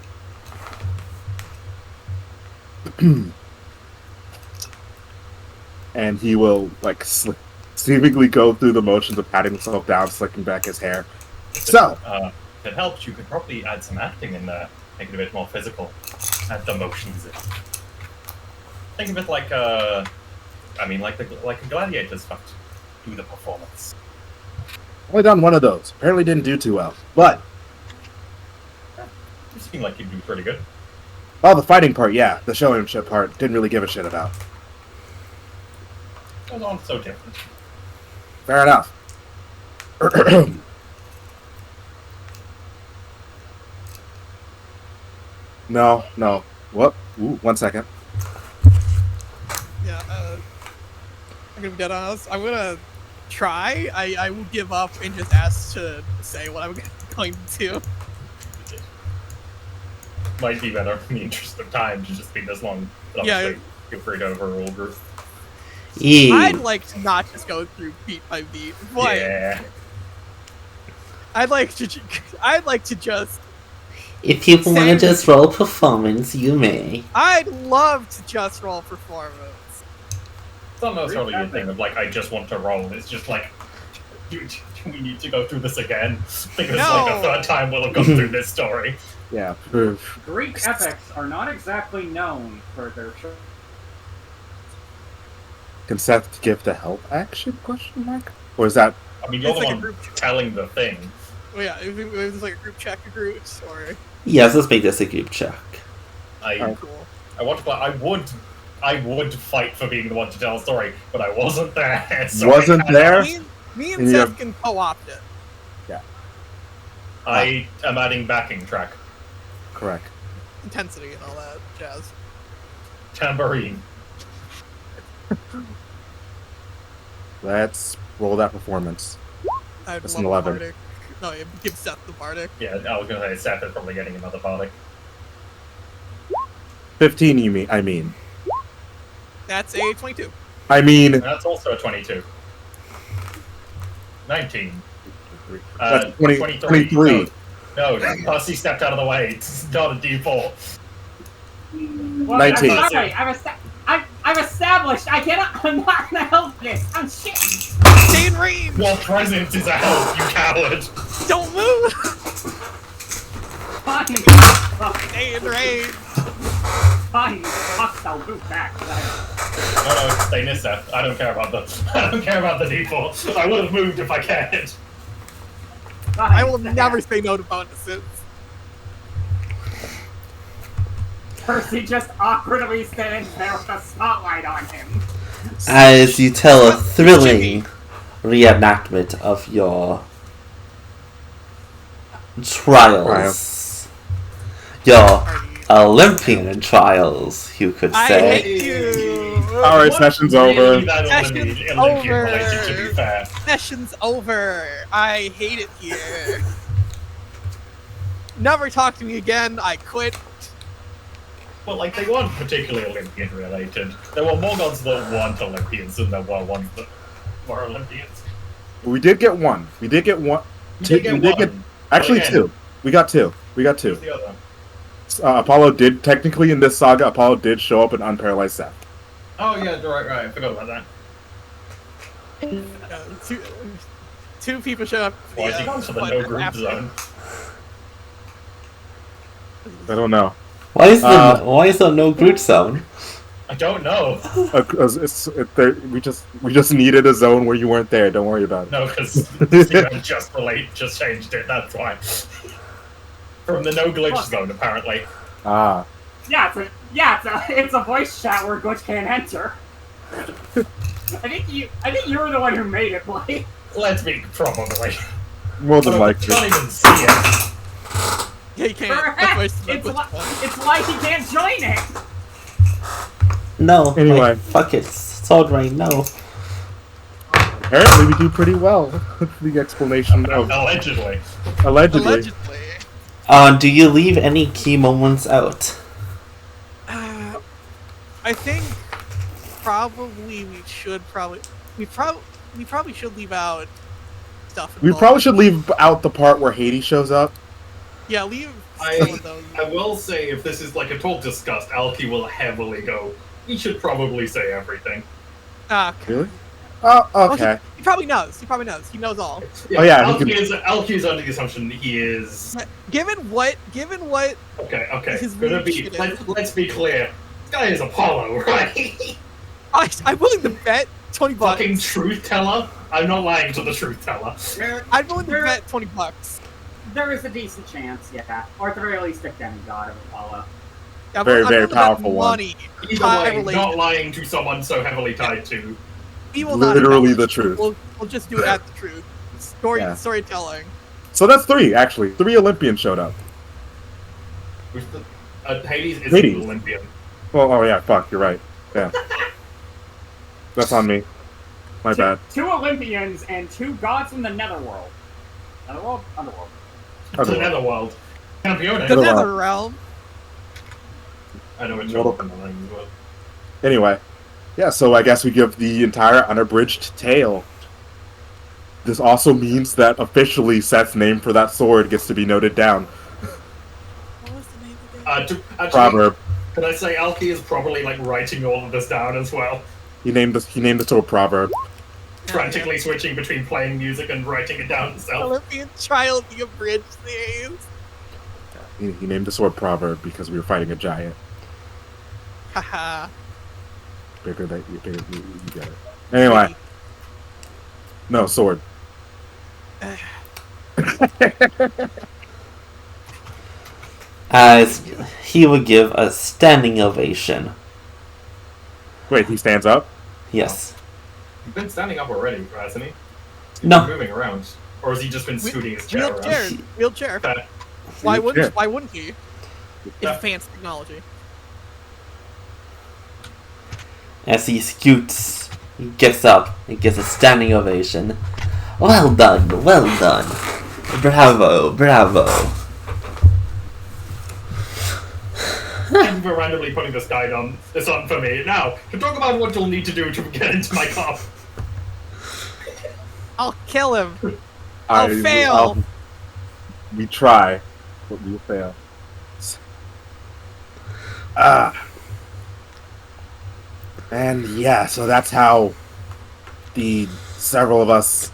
And he will like seemingly go through the motions of patting himself down, slicking back his hair. So, if it helps, you could probably add some acting in there, make it a bit more physical. Add the motions in. Think of it like a gladiator's fight. Do the performance. only done one of those. Apparently didn't do too well. But You seem like you'd do pretty good. the fighting part, yeah. The showmanship part, didn't really give a shit about. It was all so different. Fair enough. No. What? Ooh, 1 second. Yeah, I'm gonna be dead honest. I'm gonna try. I will give up and just ask to say what I'm going to. Might be better in the interest of time to just be this long. But Yeah. obviously, feel free to overrule group. I'd like to not just go through beat by beat, but Yeah. I'd like to just. If you want to just roll performance, you may. I'd love to just roll performance. It's not necessarily a thing of like, I just want to roll. It's just like, do we need to go through this again? I think it's like the third time we'll have gone through this story. Yeah. Greek epics are not exactly known for their Can Seth give the help action? Question mark? Or is that? I mean, you're It's the like a one group- telling the thing. Well, yeah, if it was like a group check of groups or Yes, let's make this a group check. I cool. I would fight for being the one to tell a story, but I wasn't there. So Wasn't there? Me and And Seth you- can co-opt it. I am adding backing track. Correct. Intensity and all that jazz. Tambourine. Let's roll that performance. I'd That's love an the 11. Bardic. No, yeah, give Seth the Bardic. Yeah, I was gonna say Seth is probably getting another bardic. 15, I mean. That's a 22. I mean, That's also a 22. 19. that's 20, 23. 23. No, Percy stepped out of the way. It's not a D4. Well, 19. I'm sorry. I'm established. I'm not gonna help this. I'm shit. Stay in range! Your presence is a help, you coward. Don't move! Fine. Stay in range! Fine. Fuck, I'll move back. No, stay near Seth. I don't care about the D4. I would have moved if I cared. Fine. I will never say no to bonuses. Percy just awkwardly stands there with a spotlight on him. As you tell a thrilling reenactment of your trials. Your Olympian trials, you could I say. hate you! Alright, session's over. Session's over. To be fair. Session's over. I hate it here. Never talk to me again. I quit. Well, like, they weren't particularly Olympian related. There were more gods that weren't Olympians than there were ones that were Olympians. We did get one. We did get one. Actually, Again, two. We got two. Who's the other? Apollo did, technically in this saga, Apollo did show up in Unparalyzed Seth. Oh, yeah, right. I forgot about that. Two people show up. Why is he going to the no group zone? I don't know. Why is there no group zone? I don't know. We just needed a zone where you weren't there. Don't worry about it. No, because Steven just changed it, that's why. From the no glitch zone, apparently. Ah. It's a voice chat where glitch can't enter. I think you were the one who made it, Blake. Let's be probably. More than likely. Can't even see it. Yeah, you can't. It's like he can't join it. No. Anyway. Like, fuck it. Sword Rain, no. Apparently we do pretty well with the explanation of... Allegedly. Allegedly. Do you leave any key moments out? I think probably we probably should leave out stuff. We probably should leave out the part where Hades shows up. Yeah, leave some of those. I will say, if this is like a total disgust, Alki will heavily go, we should probably say everything. Okay. Really? Oh, okay. He probably knows. He knows all. Yeah, oh yeah, Alki is under the assumption he is... Given what... Okay. Let's be clear. This guy is Apollo, right? I'm willing to bet 20 bucks. Fucking truth teller? I'm not lying to the truth teller. I'm willing to bet 20 bucks. There is a decent chance, yeah. Or at the very least, a demigod of Apollo. Yeah, very powerful one. Either way, not lying to someone so heavily tied to... We will literally not the truth. We'll just do it at the truth. Storytelling. So that's 3, actually. 3 Olympians showed up. Hades is Hades. an Olympian. Well, oh yeah, fuck, you're right. Yeah. That's on me. My bad. 2 Olympians and 2 gods from the Netherworld. Underworld? The Netherworld. Campione. The Nether Realm. I know what you're talking about, but... Anyway. Yeah, so I guess we give the entire unabridged tale. This also means that officially Seth's name for that sword gets to be noted down. What was the name of it? Actually, Proverb. Can I say Alki is probably like writing all of this down as well? He named the sword Proverb. Frantically switching between playing music and writing it down himself. Olympian child, the abridged names. He named the sword Proverb because we were fighting a giant. Haha. Bigger that you get it. Anyway. No, sword. As he would give a standing ovation. Wait, he stands up? Yes. He's been standing up already, hasn't he? He's No. been moving around. Or has he just been scooting his chair around? Wheelchair. Okay. Why wouldn't he? Advanced technology. As he scoots, he gets up and gives a standing ovation. Well done, well done. Bravo, bravo. Thank you for randomly putting this on for me. Now, to talk about what you'll need to do to get into my car. I'll kill him. I'll fail. We try, but we'll fail. And yeah, so that's how the several of us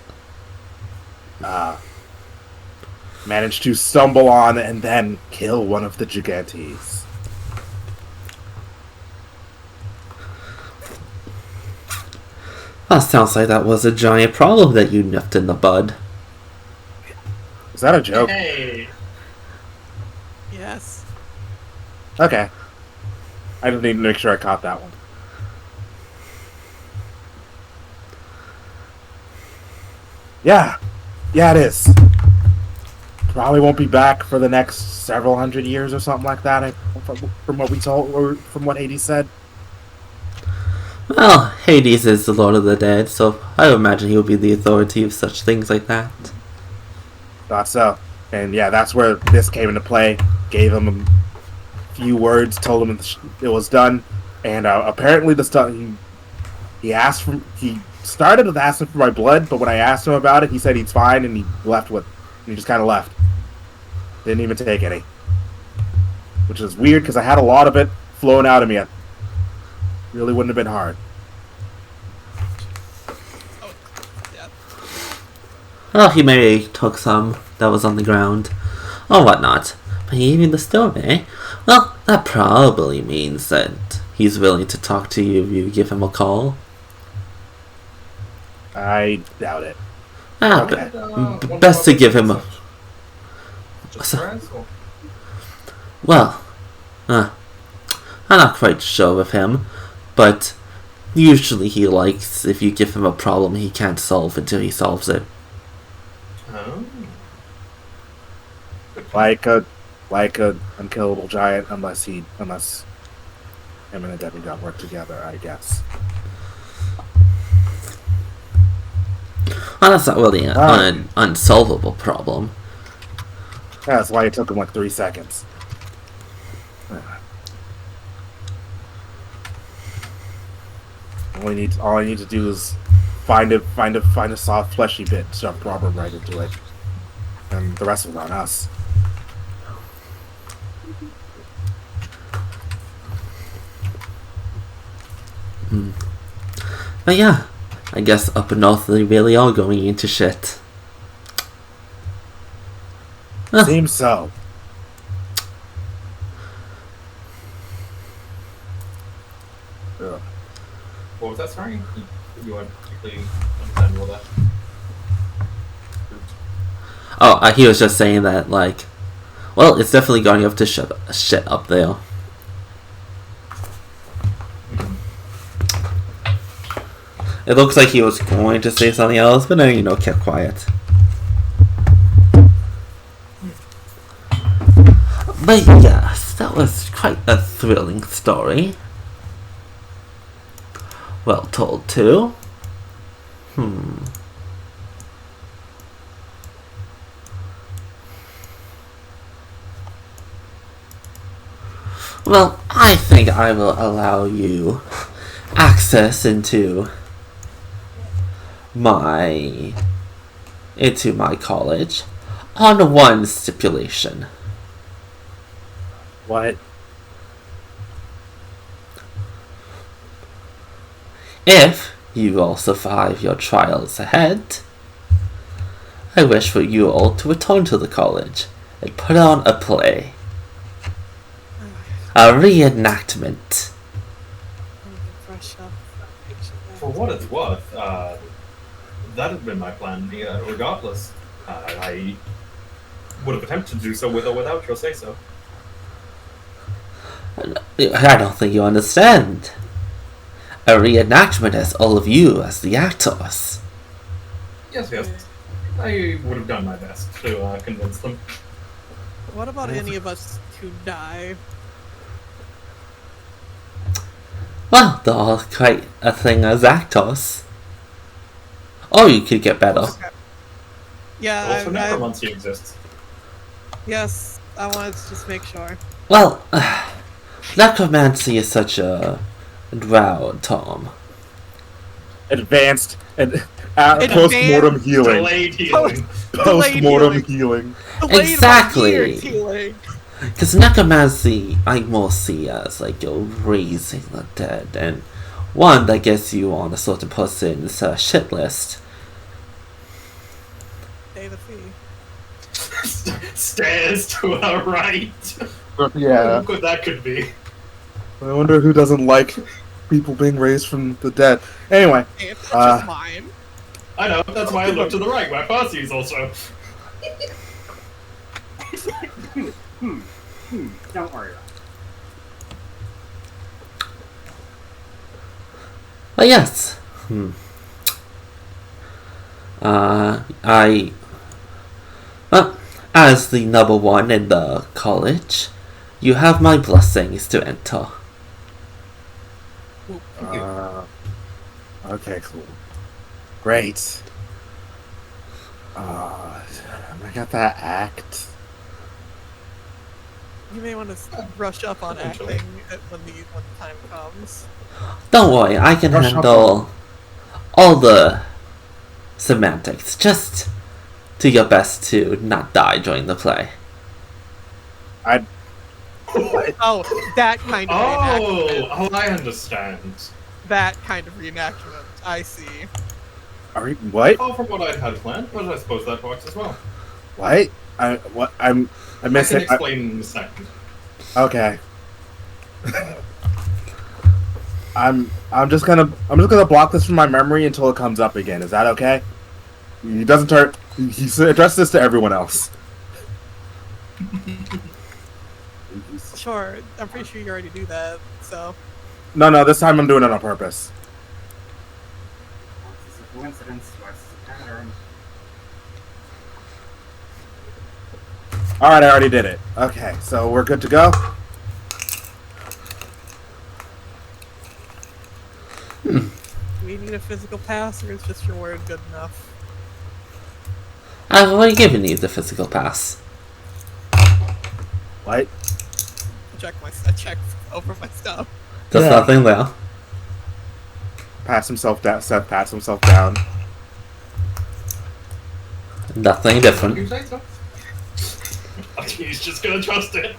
managed to stumble on and then kill one of the gigantes. That sounds like that was a giant problem that you nipped in the bud. Is that a joke? Hey. Yes. Okay. I just need to make sure I caught that one. Yeah. Yeah, it is. Probably won't be back for the next several hundred years or something like that, from what we told, or from what Hades said. Well, Hades is the Lord of the Dead, so I would imagine he would be the authority of such things like that. Thought so. And yeah, that's where this came into play. Gave him a few words, told him it was done, and apparently the stuff he asked for. He started with asking for my blood, but when I asked him about it, he said he's fine, and he left with. He just kind of left. Didn't even take any, which is weird because I had a lot of it flowing out of me. It really wouldn't have been hard. Oh, yeah. Well, he maybe took some that was on the ground, or whatnot. But even the storm, eh? Well, that probably means that he's willing to talk to you if you give him a call. I doubt it. Ah, Okay. best to give him a... Well, I'm not quite sure with him, but usually he likes if you give him a problem he can't solve until he solves it. Oh. Like a unkillable giant, unless him and a demigod work together, I guess. Well, that's not really an unsolvable problem. That's why it took him like 3 seconds. All I need to do is find a soft, fleshy bit, shove Robert right into it, and the rest is on us. But yeah, I guess up north they really are going into shit. Huh. Seems so. Ugh. What was that, sorry? You weren't particularly understandable there. Oh, he was just saying that, like, well, it's definitely going up to shit up there. It looks like he was going to say something else, but then, kept quiet. But yes, that was quite a thrilling story. Well told, too. Well, I think I will allow you access into my college on one stipulation. What? If you all survive your trials ahead, I wish for you all to return to the college and put on a play. A reenactment. For what it's worth, that had been my plan. Regardless, I would have attempted to do so with or without your say-so. I don't think you understand. A reenactment has all of you as the actors. Yes. I would have done my best to convince them. What about any of us to die? Well, they're all quite a thing as actors. Or you could get better. Yeah, Also, necromancy exists. Yes, I wanted to just make sure. Well, necromancy is such a broad term. Advanced and post-mortem healing. Delayed healing. Post-mortem healing. Exactly. Healing. Because necromancy, I more see as like you're raising the dead, and one that gets you on a certain person's shit list. Pay the fee. Stairs to our right. Yeah. What that could be. I wonder who doesn't like people being raised from the dead. Anyway. Hey, it's not just mine. I know, that's why I look to the right, where Percy is also. Don't worry about it. But yes. As the number one in the college, you have my blessings to enter. Okay, cool. Great. I got that act. You may want to brush up on acting when the time comes. Don't worry, I can handle all the semantics. Just do your best to not die during the play. Oh, that kind of reenactment. Oh, I understand. That kind of reenactment. I see. What? Far from what I'd had planned, but I suppose that works as well. What? I missed I can it. explain in a second. Okay. I'm just gonna block this from my memory until it comes up again. Is that okay? He doesn't turn. He addressed this to everyone else. Sure, I'm pretty sure you already do that, so... No, this time I'm doing it on purpose. Once it's a coincidence, twice it's a pattern. Alright, I already did it. Okay, so we're good to go? Do we need a physical pass, or is just your word good enough? I've already given you the physical pass. What? I checked over my stuff. There's Yeah. nothing there. Pats himself down. Seth pats himself down. Nothing different. You say so? He's just gonna trust it.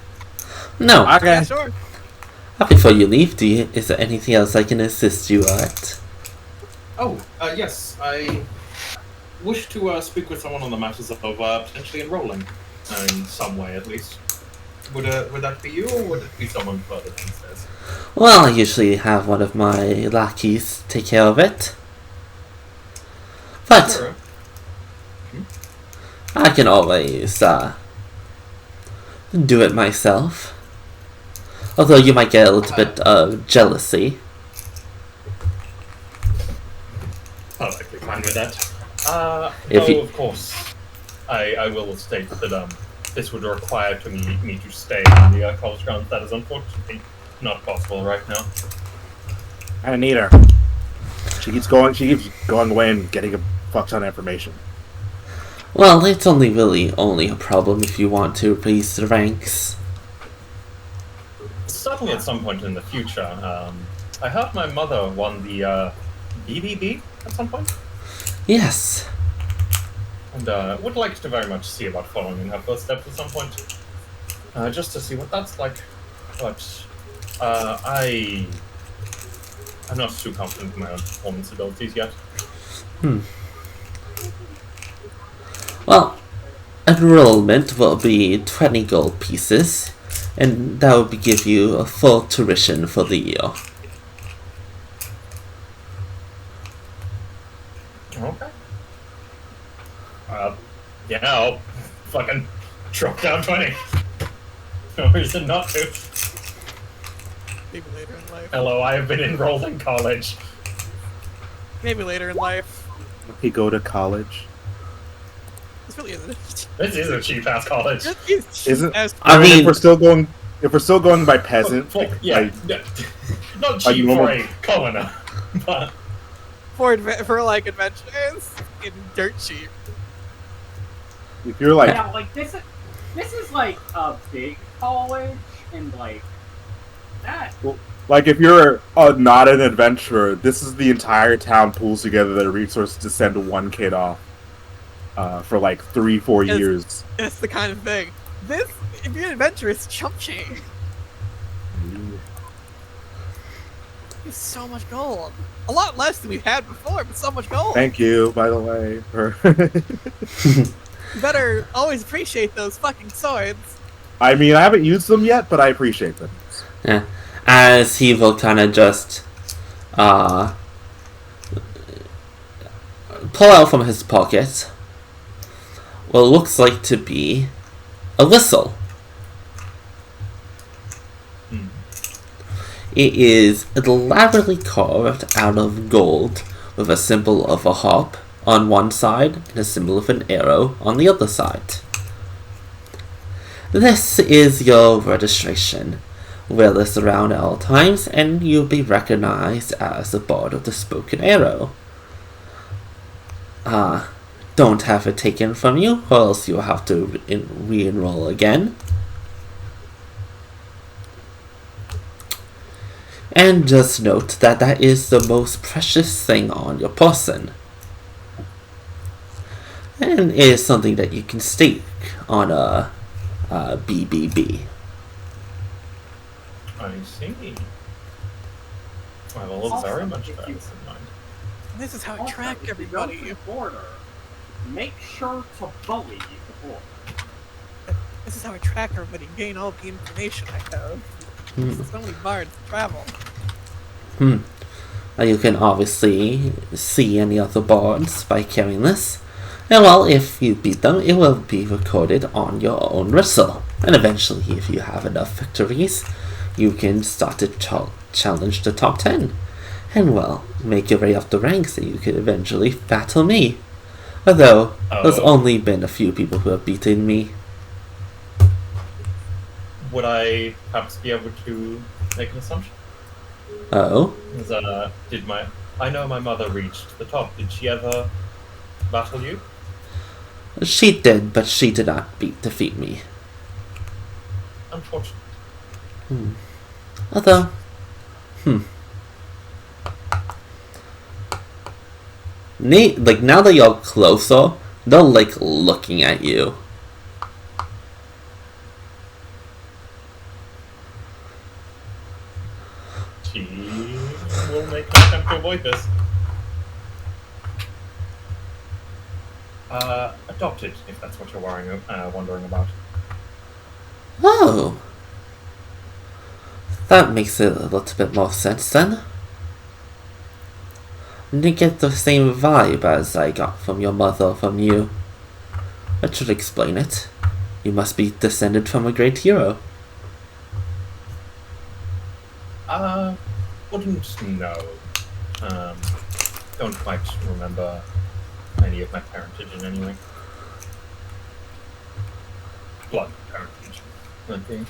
No. Yeah, Okay. sure. Before you leave, is there anything else I can assist you at? Oh, yes. I wish to speak with someone on the matters of potentially enrolling in some way, at least. Would that be you, or would it be someone further downstairs? Well, I usually have one of my lackeys take care of it. But Sure. I can always do it myself. Although you might get a little bit of jealousy. Perfectly fine with that. If no, you- of course. I will state that this would require me to stay in the college grounds. That is unfortunately not possible right now. I need her. She keeps going away and getting a fuck ton of information. Well, it's only a problem if you want to raise the ranks. Certainly at some point in the future. I heard my mother won the BBB at some point, Yes. and would like to very much see about following in her footsteps at some point, just to see what that's like. But I'm not too confident in my own performance abilities yet. Well, enrollment will be 20 gold pieces, and that will give you a full tuition for the year. Okay. Yeah, I'll fucking drop down 20. No reason not to. Maybe later in life. Hello, I have been enrolled in college. Maybe later in life. He go to college. This really isn't. This is a cheap ass college. Isn't- As I mean- if we're still going by peasant, Yeah, like, not cheap normal- for a commoner, but for like adventures in dirt cheap. if you're like, Yeah, like this is like a big college, and like that. like if you're not an adventurer, this is the entire town pools together their resources to send one kid off for like 3-4 Yes. years. It's the kind of thing. This, if you're an adventurous, chump change. It's so much gold. A lot less than we've had before, but so much gold. Thank you, by the way. For You better always appreciate those fucking swords. I mean, I haven't used them yet, but I appreciate them. Yeah. As he will kind of just pull out from his pocket what looks like to be a whistle. It is elaborately carved out of gold with a symbol of a harp on one side and a symbol of an arrow on the other side. This is your registration. Wear this around at all times and you'll be recognized as the bard of the spoken arrow. Don't have it taken from you or else you'll have to re-enroll again. And just note that that is the most precious thing on your person. And it is something that you can stake on a BBB. I see. I will Also, very much if bear you- this in mind. This is how I Also, track if you go to everybody. the border, make sure to bully the border. This is how I track everybody, gain all the information I have. Hmm. There's so many bards to travel. You can obviously see any other bards by carrying this. And well, if you beat them, it will be recorded on your own whistle. And eventually, if you have enough victories, you can start to challenge the top 10. And well, make your way up the ranks and you can eventually battle me. Although, there's only been a few people who have beaten me. Would I perhaps be able to make an assumption? Oh? I know my mother reached the top. Did she ever battle you? She did, but she did not defeat me. Unfortunate. Although, like, now that you're closer, they're, like, looking at you. She will make an attempt to avoid this. Adopted, if that's what you're wondering about. Oh. That makes it a little bit more sense then. I didn't get the same vibe as I got from your mother from you. That should explain it. You must be descended from a great hero. Wouldn't know. Don't quite remember any of my parentage in any way. Blood parentage, I think.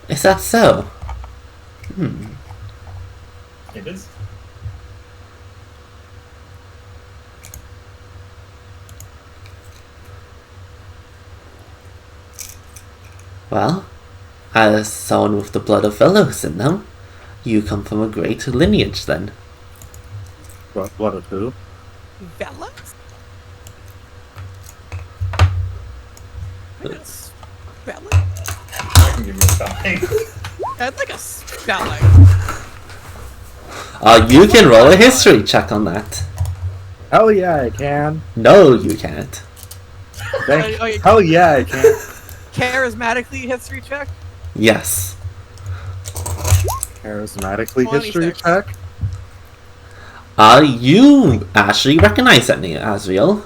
Is that so? It is. Well, as someone with the blood of fellows in them, you come from a great lineage then. What of who? Velas? Spelling? I can give you a spelling. That's like a spelling. You can roll a history check on that. Hell yeah, I can. No, you can't. Hell yeah, I can. Charismatically history check? Yes. Charismatically 26. history check? You actually recognize that name, Asriel.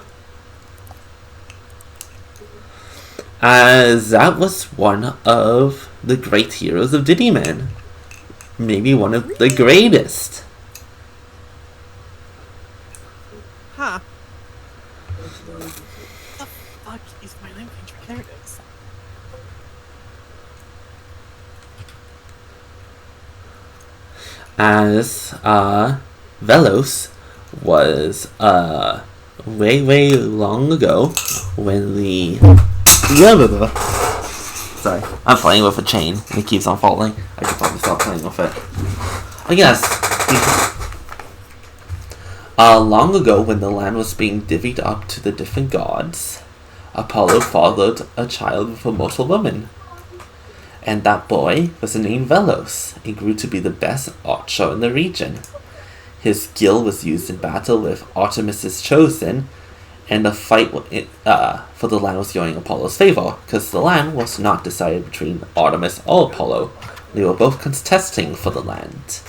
As that was one of the great heroes of Diddyman. Maybe one of the greatest. Huh. What the fuck is my language? There it is. As Velos was way long ago when the sorry, I'm playing with a chain and it keeps on falling. I could probably stop playing with it. I guess long ago when the land was being divvied up to the different gods, Apollo fathered a child with a mortal woman. And that boy was named Velos and grew to be the best archer in the region. His skill was used in battle with Artemis's chosen, and the fight for the land was going in Apollo's favor, because the land was not decided between Artemis or Apollo. They were both contesting for the land.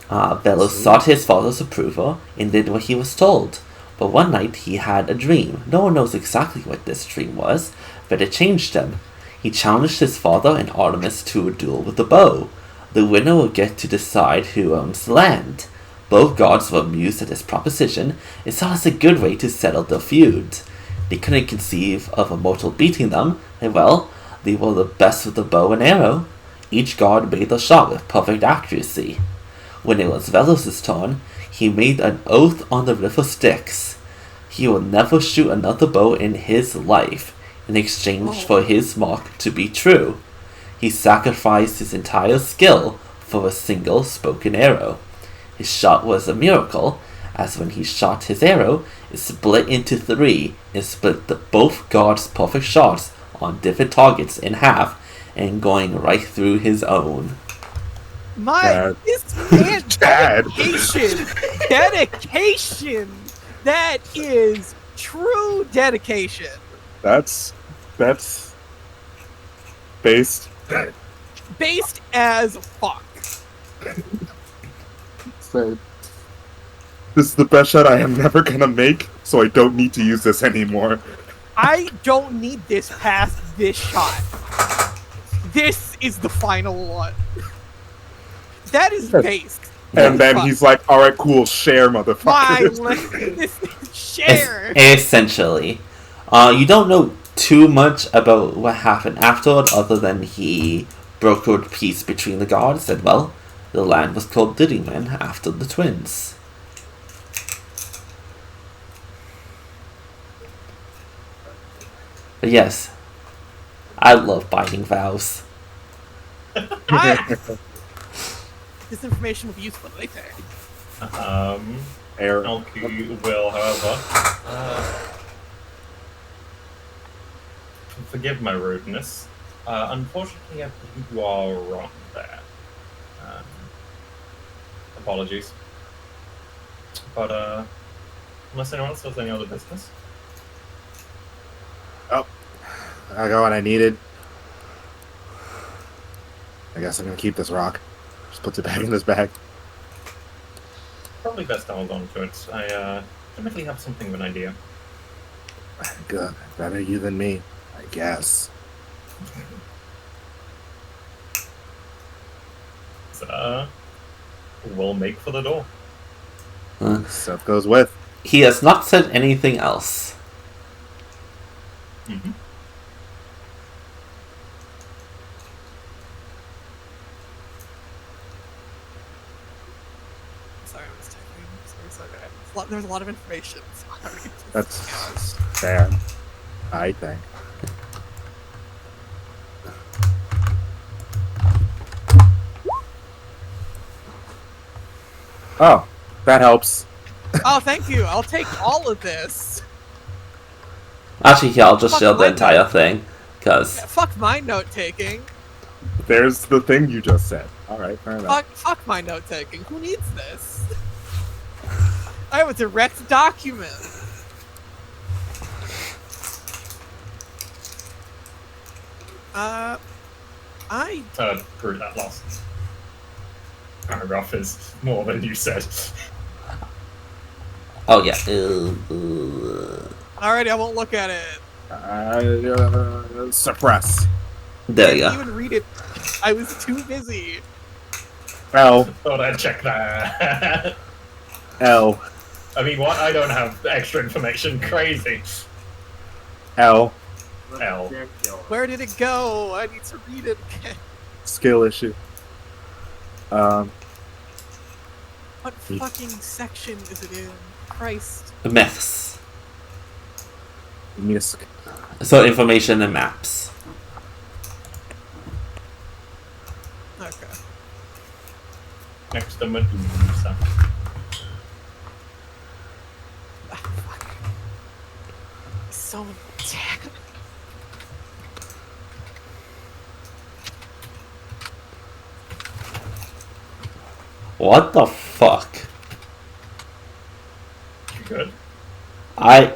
Velos sought his father's approval and did what he was told. But one night he had a dream. No one knows exactly what this dream was, but it changed him. He challenged his father and Artemis to a duel with a bow. The winner will get to decide who owns the land. Both gods were amused at this proposition and saw it as a good way to settle the feud. They couldn't conceive of a mortal beating them, and well, they were the best with the bow and arrow. Each god made the shot with perfect accuracy. When it was Velos' turn, he made an oath on the river Styx. He will never shoot another bow in his life, in exchange for his mark to be true. He sacrificed his entire skill for a single spoken arrow. His shot was a miracle, as when he shot his arrow, it split into 3 and split both gods' perfect shots on different targets in half, and going right through his own. This man, dedication. That is true dedication. That's based as fuck. So This is the best shot I am never gonna make, so I don't need to use this anymore. I don't need this past this shot. This is the final one. That is based. And then he's like, alright, cool, share, motherfuckers. This is share. Essentially. You don't know too much about what happened afterward, other than he brokered peace between the gods, and well, the land was called Diddyman after the twins. But yes, I love binding vows. This information will be useful later. LQ will, however, forgive my rudeness. Unfortunately, I believe you are wrong there. Apologies. But, unless anyone else has any other business. Oh, I got what I needed. I guess I'm gonna keep this rock. Just puts it back in this bag. Probably best to hold on to it. I typically have something of an idea. Good. Better you than me, I guess. So, we'll make for the door. Stuff goes with. He has not said anything else. Mm-hmm. Sorry, I was typing. Sorry. There's a lot of information. Sorry. That's fair, I think. Oh, that helps. Oh, thank you. I'll take all of this. Actually, yeah, I'll just Fuck shield the my entire note. thing, because... Yeah, fuck my note taking. There's the thing you just said. Alright, fair enough. Fuck my note taking. Who needs this? I have a direct document. Prove that last paragraph is more than you said. Oh, yeah. Alrighty, I won't look at it. Suppress. There you I didn't go. even read it. I was too busy. L. Thought I'd check that. L. I mean, what? I don't have extra information. Crazy. L. L. Where did it go? I need to read it again. Skill issue. What fucking section is it in? Christ. Myths. Misk. So, information and maps. Okay. Next to Medusa. Fuck. So damn. What the fuck? You good? I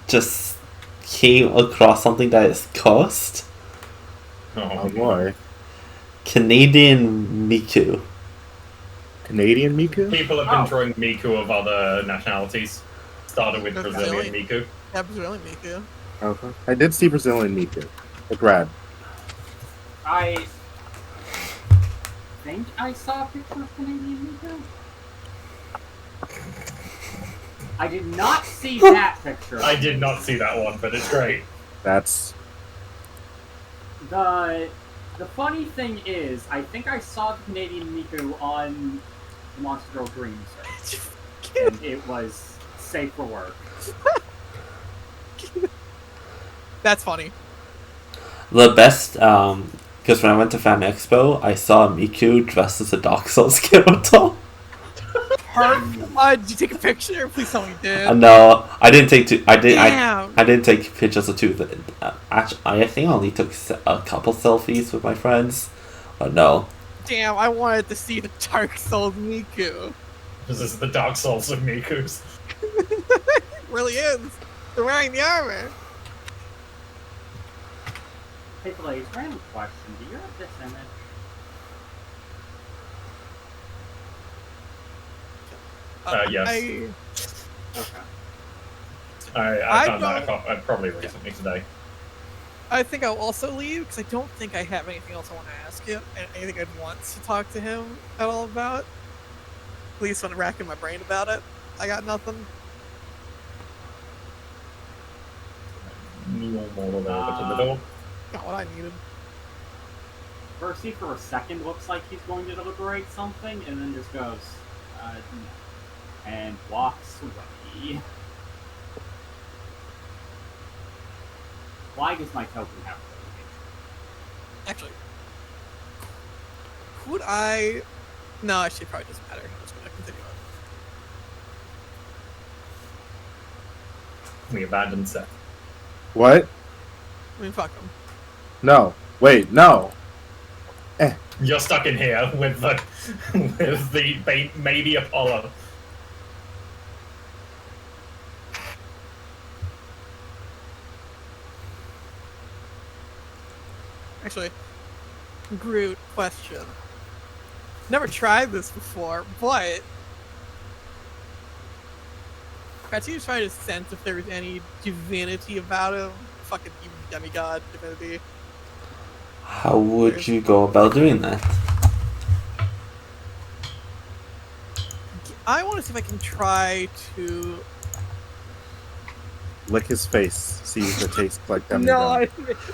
just came across something that is cursed. Oh boy. Canadian Miku. Canadian Miku? People have been drawing Miku of other nationalities. Started with Brazilian Miku. Yeah, Brazilian Miku. Okay. I did see Brazilian Miku. Look rad. I think I saw a picture of Canadian Nico. I did not see that picture. I did not see that one, but it's great. That's... The funny thing is, I think I saw the Canadian Miku on the Monster Girl Dream search. And it was safe for work. That's funny. The best, because when I went to Fan Expo, I saw Miku dressed as a Dark Souls character. Did you take a picture? Please tell me you did. No, I didn't take two. I Damn. didn't take pictures of two. Actually, I think I only took a couple selfies with my friends. But no. Damn, I wanted to see the Dark Souls Miku. This is the Dark Souls of Miku's. It really is. They're wearing the armor. Hey Blaze, random question. Do you have this image? Yes. Okay. I found that probably recently today. I think I'll also leave because I don't think I have anything else I want to ask him, and anything I'd want to talk to him at all about. At least when I'm racking my brain about it, I got nothing. Over to the door. Got what I needed. Percy for a second looks like he's going to deliberate something, and then just goes, no. And walks away. Why does my token have a Actually, could I? No, actually, it probably doesn't matter. I'm just gonna continue on. We abandoned Seth. What? I mean, fuck him. No. Wait, no. You're stuck in here with the maybe Apollo. Actually, Groot, question. Never tried this before, but perhaps he was trying to sense if there was any divinity about him. Fucking even demigod divinity. How would you go about doing that? I want to see if I can try to. Lick his face. See if it tastes like them. No,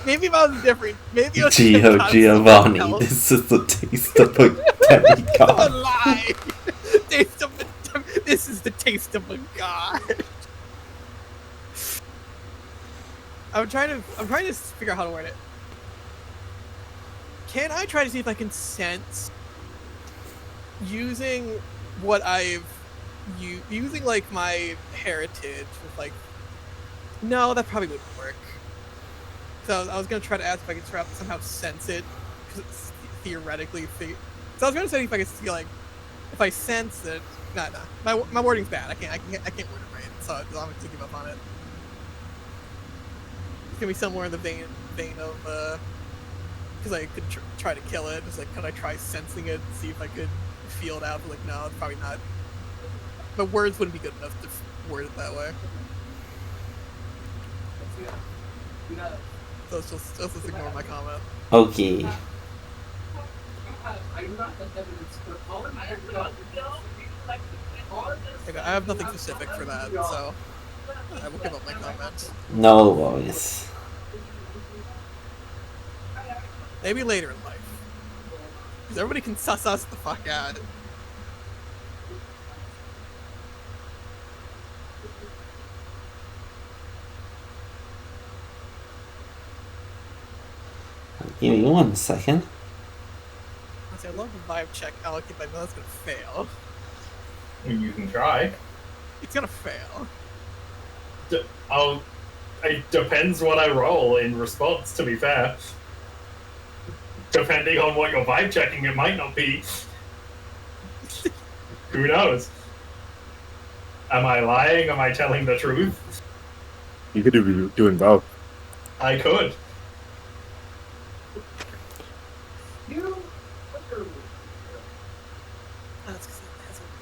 maybe if I was different. Maybe I was Gio Giovanni, this is the taste of a demigod. Lie. Taste of a, this is the taste of a god. I'm trying to figure out how to word it. Can I try to see if I can sense using what using like my heritage with like. No, that probably wouldn't work. So I was gonna try to ask if I could somehow sense it, because it's theoretically. So I was gonna say if I could see like, if I sense it. Nah. My wording's bad. I can't word it right. So I'm gonna give up on it. It's gonna be somewhere in the vein of because I could try to kill it. It's like, could I try sensing it, see if I could feel it out? But like, no, it's probably not. But words wouldn't be good enough to word it that way. So let's just ignore my comment. Okay. Okay, I have nothing specific for that, so I will give up my comment. No worries. Maybe later in life. Because everybody can suss us the fuck out. Give me 1 second. I love the vibe check. I'll keep my that's gonna fail. You can try. It's gonna fail. It depends what I roll in response, to be fair. Depending on what you're vibe checking, it might not be. Who knows? Am I lying? Am I telling the truth? You could be doing both. I could.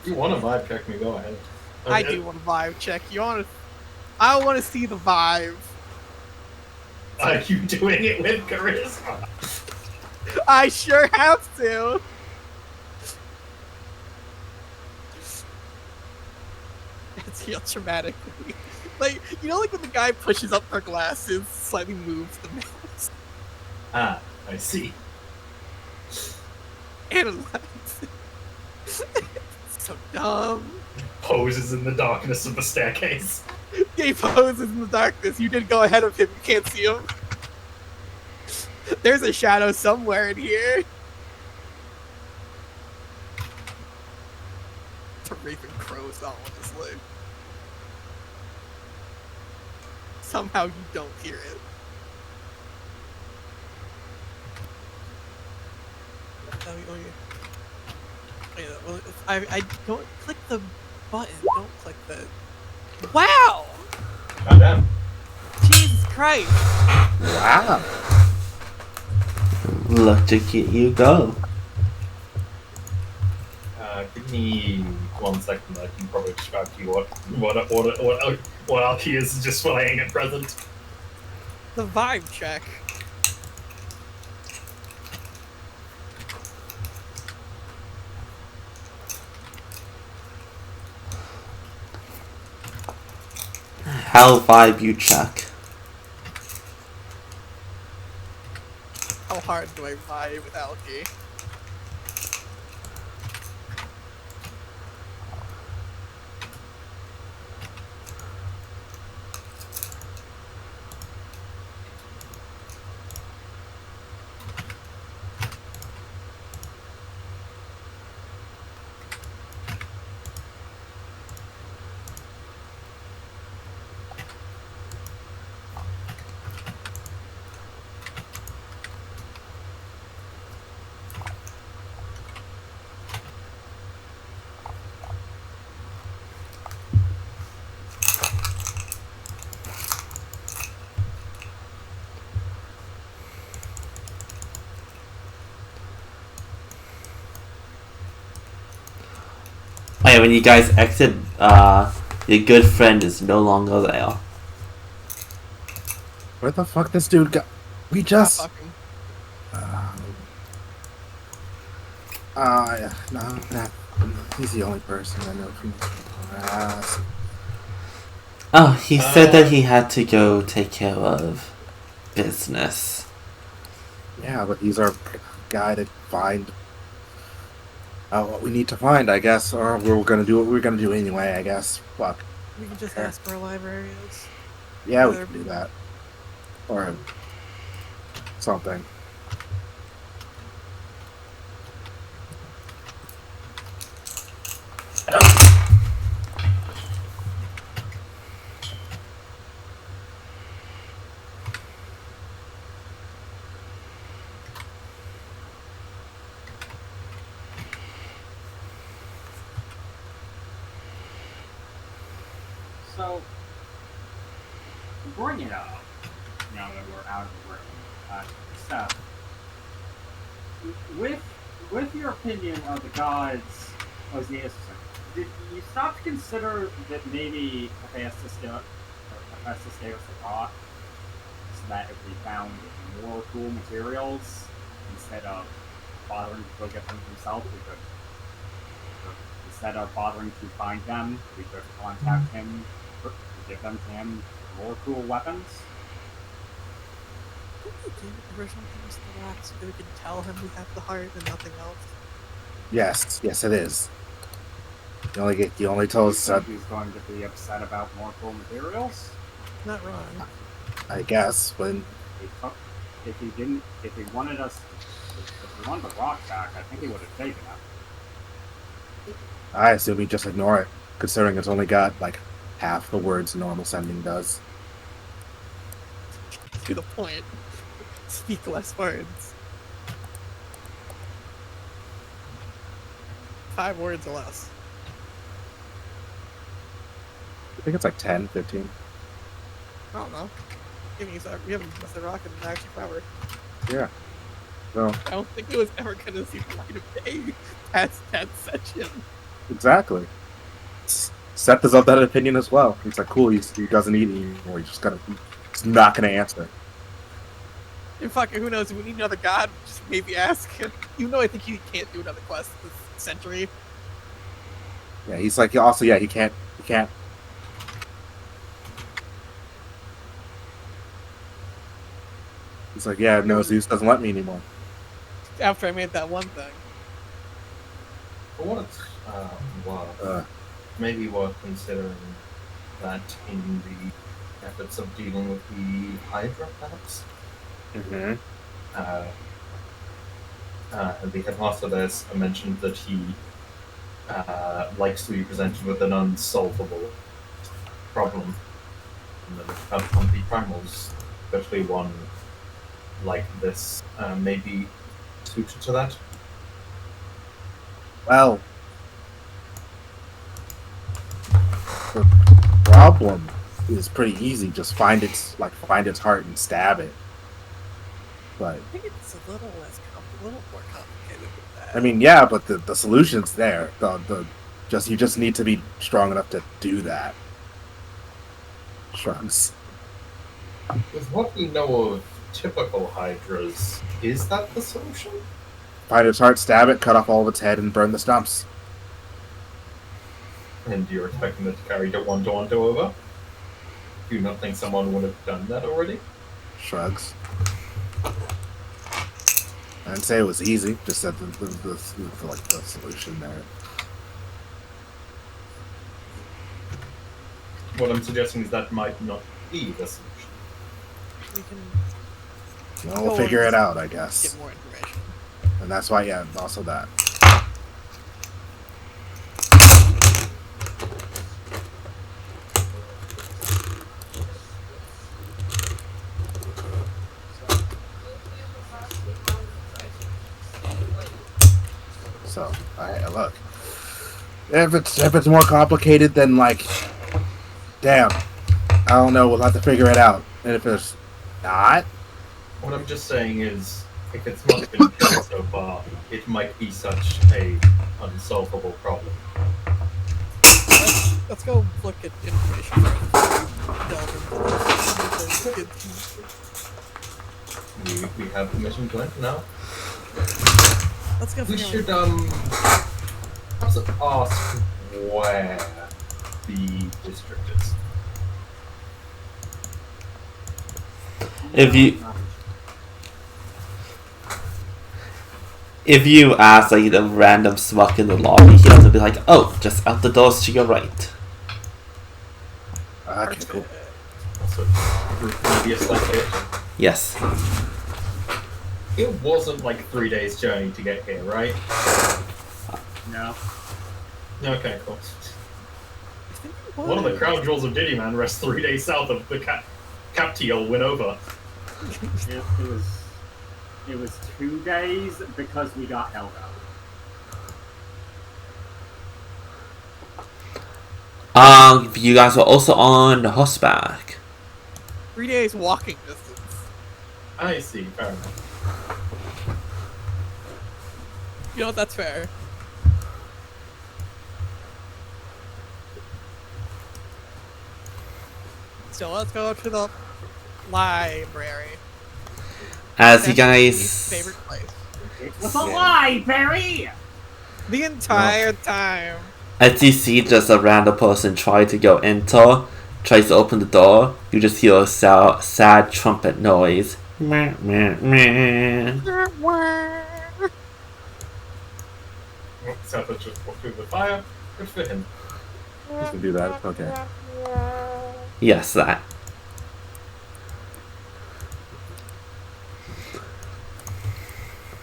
You want to vibe check me? Go ahead. I do want to vibe check. I want to see the vibe. Are you doing it with charisma? I sure have to. It's heal traumatically. Like, you know, like when the guy pushes up her glasses, slightly moves the mouse. Ah, I see. Analyze. So dumb. Poses in the darkness of the staircase. He poses in the darkness. You did go ahead of him. You can't see him. There's a shadow somewhere in here. To Raven Crow's honestly. Somehow you don't hear it. I don't click the button. Don't click the. Wow! God damn. Jesus Christ! Wow. Look at you go. Give me 1 second. I can probably describe to you what Alki is displaying at present. The vibe check. How vibe you check? How hard do I vibe with Alki? Oh yeah, when you guys exit, your good friend is no longer there. Where the fuck this dude got? We Ah, just. fuck him. Yeah, no, he's the only person I know from this class. Oh, he said that he had to go take care of business. Yeah, but he's our guy to find what we need to find, I guess, or we're gonna do what we're gonna do anyway, I guess. Fuck. We can just Sure. ask where library is. Yeah, we Either- can do that. Or something. So, to bring it up, now that we're out of the room, Seth, with your opinion of the gods of the did you stop to consider that maybe Hephaestus gave us a rock so that if we found more cool materials, instead of bothering to go get them himself, we could, instead of bothering to find them, we could contact him, give them to him more cool weapons? Didn't you do the original thing was the rock so that we could tell him we have the heart and nothing else? Yes, it is. You only told us, He's going to be upset about more cool materials? Not wrong. I guess, when If he wanted the rock back, I think he would have taken it. I assume we just ignore it, considering it's only got like half the words normal sending does. To the point. Speak less words. 5 words or less. I think it's like 10, 15. I don't know. We haven't used the rock in actually forever. Yeah. So I don't think it was ever gonna see the light of day past that session. exactly. Seth is of that opinion as well. He's like, cool. He doesn't eat anymore. He's not gonna answer. And fucking who knows? We need another god. Just maybe ask him. You know, I think he can't do another quest this century. Yeah, he's like, also, yeah, he can't. He's like, yeah, no, Zeus doesn't let me anymore. After I made that one thing. For what it's worth, maybe worth considering that in the efforts of dealing with the Hydra, perhaps. Mm-hmm. The headmaster there's mentioned that he likes to be presented with an unsolvable problem. And that from the primals, especially one like this, may be suited to that. Well, the problem is pretty easy. Just find its heart and stab it. But I think it's a little more complicated than that. I mean, yeah, but the solution's there. You just need to be strong enough to do that. Shrugs. With what we know of typical hydras, is that the solution? Find its heart, stab it, cut off all of its head, and burn the stumps. And you're expecting it to carry the one over? Do you not think someone would have done that already? Shrugs. I didn't say it was easy. Just said the solution there. What I'm suggesting is that might not be the solution. We can We'll figure it out, I guess. get more information. And that's why, yeah, also that. So, look. If it's more complicated than, like, damn, I don't know, we'll have to figure it out. And if it's not... What I'm just saying is, if it's not been killed so far, it might be such a unsolvable problem. Let's go look at information. We have permission to enter now. Let's go. We should perhaps ask where the district is. If you ask like a random smuck in the lobby, he'll be like, "Oh, just out the doors to your right." Okay, cool. Also, maybe a slight bit. Yes. It wasn't like 3 days journey to get here, right? No. Okay, cool. One of the crown jewels of Didyman rests 3 days south of the Captiel win over. It was 2 days because we got held up. You guys were also on horseback. 3 days walking distance. I see, fair enough. You know what? That's fair. So let's go to the library. As you guys, Favorite place. It was a library! The entire time. as you see just a random person tries to open the door, you just hear a sad trumpet noise. Meh, meh, meh. South just walked through the fire. Good for him. Just to do that, okay. Yes, that.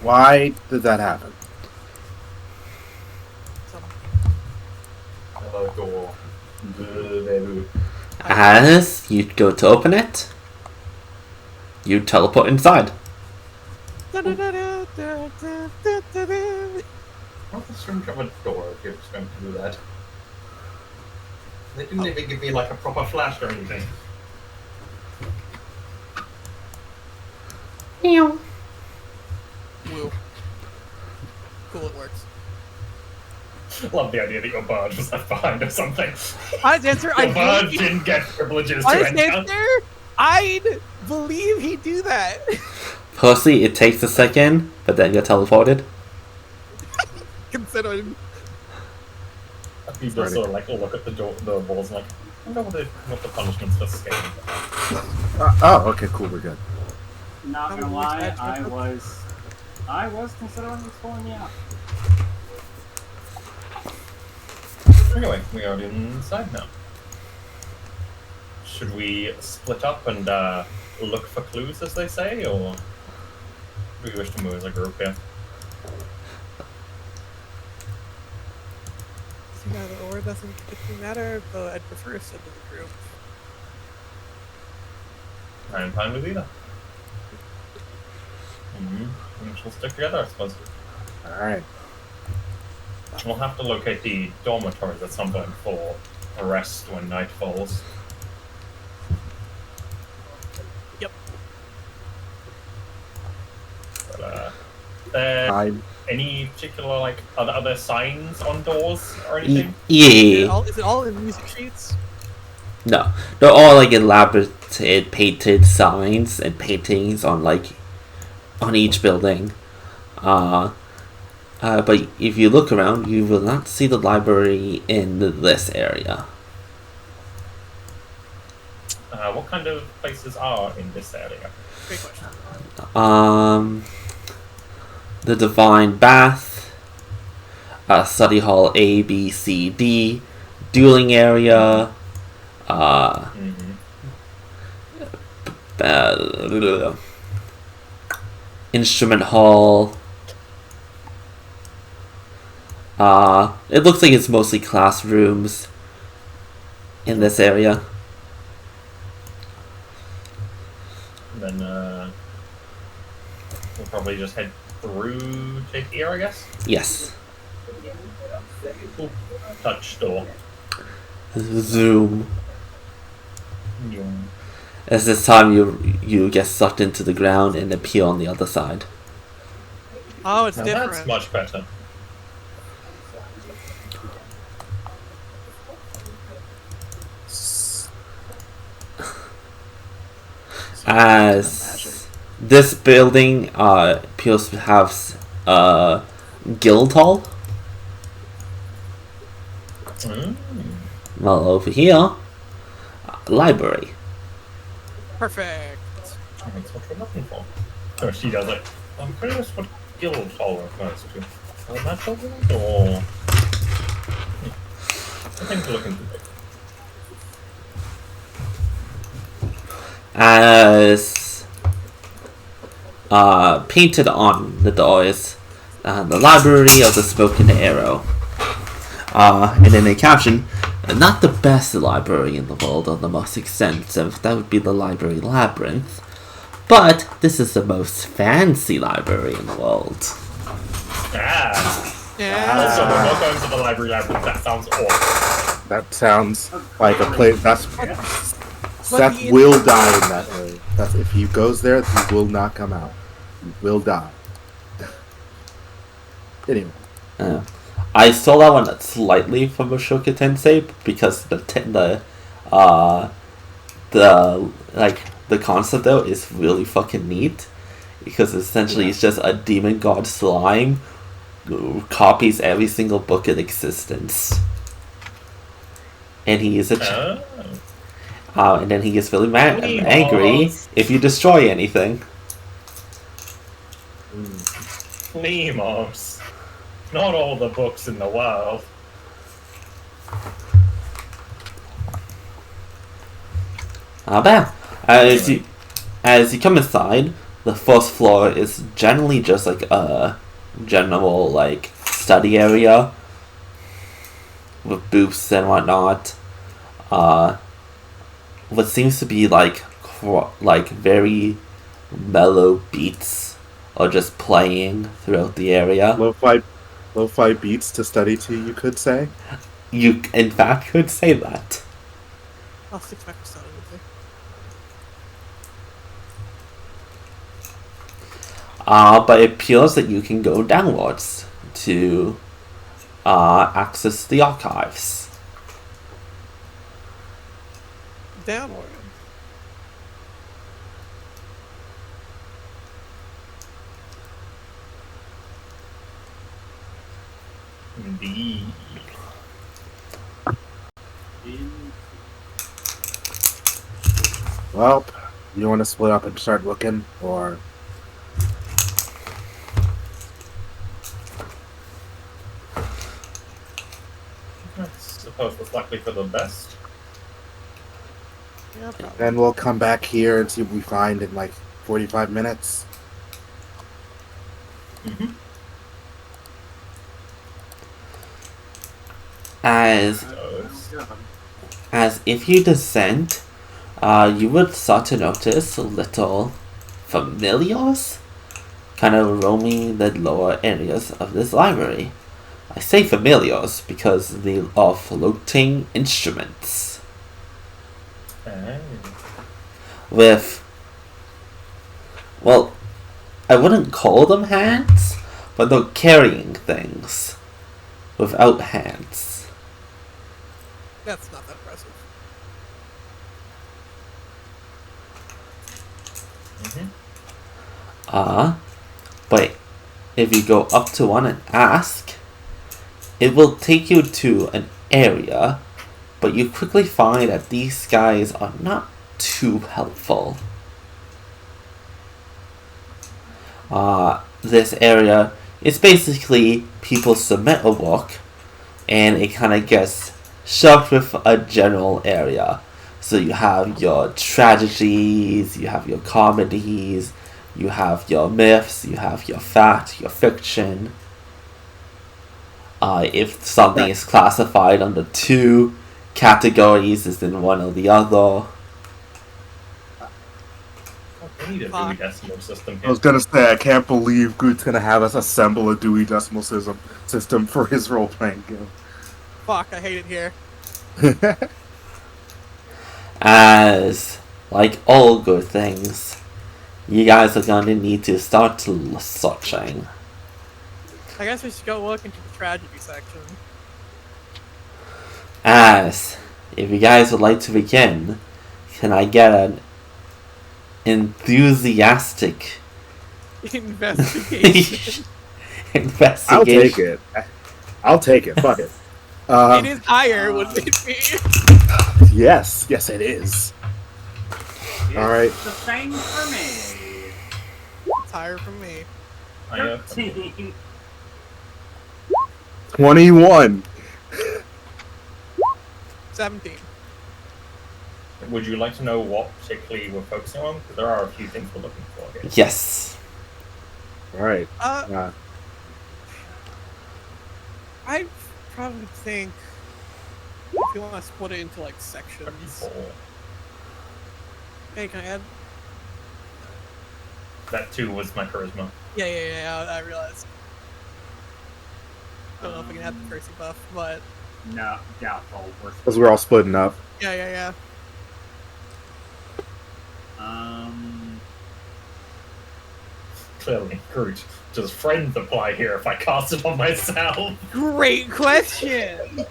Why did that happen? Hello, door. Boo. As you go to open it, you teleport inside. What's the strength of a door if you're just going to do that? They didn't even give me like a proper flash or anything. Woo. Cool, it works. Love the idea that your barge was left behind or something. Honest answer, Your barge didn't get privileges to Honest enter. answer, I'd believe he'd do that. Firstly, it takes a second, but then you're teleported. Considering. You just sort of like look at the walls and like, I wonder what the punishment's for escaping. Okay, cool, we're good. Not gonna lie, I was considering exploring the app. Anyway, we are inside now. Should we split up and look for clues, as they say, or do we wish to move as a group here? Yeah, the order doesn't particularly matter, but I'd prefer to sit with the group. I am fine with either. We shall stick together, I suppose. Alright. We'll have to locate the dormitories at some point for a rest when night falls. Yep. But, they're any particular like are there signs on doors or anything? Yeah. Is it all in music sheets? No, they're all like elaborate painted signs and paintings on each building. But if you look around, you will not see the library in this area. What kind of places are in this area? Great question. The Divine Bath, Study Hall A, B, C, D, Dueling Area, Instrument Hall. It looks like it's mostly classrooms in this area. And then we'll probably just head through to here, I guess. Yes. Ooh, touch door. Zoom. Yum. As this time you get sucked into the ground and appear on the other side. Oh, it's Now different. that's much better. As this building appears to have a guild hall. Well, over here, library. Perfect. That's what we're looking for. So she does it. I'm curious what guild hall refers to. Elemental guild or something to look into. As painted on the doors, the library of the Spoken Arrow. And then a caption, not the best library in the world or the most extensive, that would be the Library Labyrinth, but this is the most fancy library in the world. Yeah. Also, we're not going to the Library Labyrinth. That sounds awful. That sounds like a place. That's Seth the- will die in that area. That's if he goes there, he will not come out. He will die. Anyway, I stole that one slightly from Ashoka Tensei because the concept though is really fucking neat, because essentially it's just a demon god slime who copies every single book in existence, and he is and then he gets really mad and angry if you destroy anything. Nemos. Not all the books in the world. But as you come inside, the first floor is generally just like a general like study area with booths and whatnot. What seems to be like very mellow beats are just playing throughout the area. lo-fi beats to study to, you could say. You in fact could say that. I'll stick back with study with you. But it appears that you can go downwards to access the archives. Downward. Indeed. Well, you want to split up and start looking, or I suppose it's likely for the best. Yeah, probably. then we'll come back here and see what we find in like 45 minutes. Mm-hmm. As if you descend, you would start to notice little familiars kind of roaming the lower areas of this library. I say familiars because they are floating instruments with, well, I wouldn't call them hands, but they're carrying things without hands. That's not that impressive. But if you go up to one and ask, it will take you to an area, but you quickly find that these guys are not too helpful. This area is basically people submit a book, and it kind of gets shoved with a general area. So you have your tragedies, you have your comedies, you have your myths, you have your fact, your fiction. If something is classified under 2 categories, is in one or the other. We need a Dewey Decimal System here. I was gonna say, I can't believe Groot's gonna have us assemble a Dewey Decimal system for his role-playing game. Fuck, I hate it here. As, like all good things, you guys are gonna need to start searching. I guess we should go look into the tragedy section. As, if you guys would like to begin, can I get an enthusiastic Investigation. investigation? I'll take it. Fuck it. It is higher, wouldn't it be? Yes, it is. All right. The same for me. It's higher from me. 13. 21. 17. Would you like to know what particularly we're focusing on? Because there are a few things we're looking for here. Yes. All right. I probably think if you want to split it into like sections. 34. Hey, can I add? That 2 was my charisma. Yeah, I realized. I don't know if I can add the Percy buff, but No, doubtful. Because we're all splitting up. yeah. Clearly, Groot. Does friends apply here if I cast it on myself? Great question!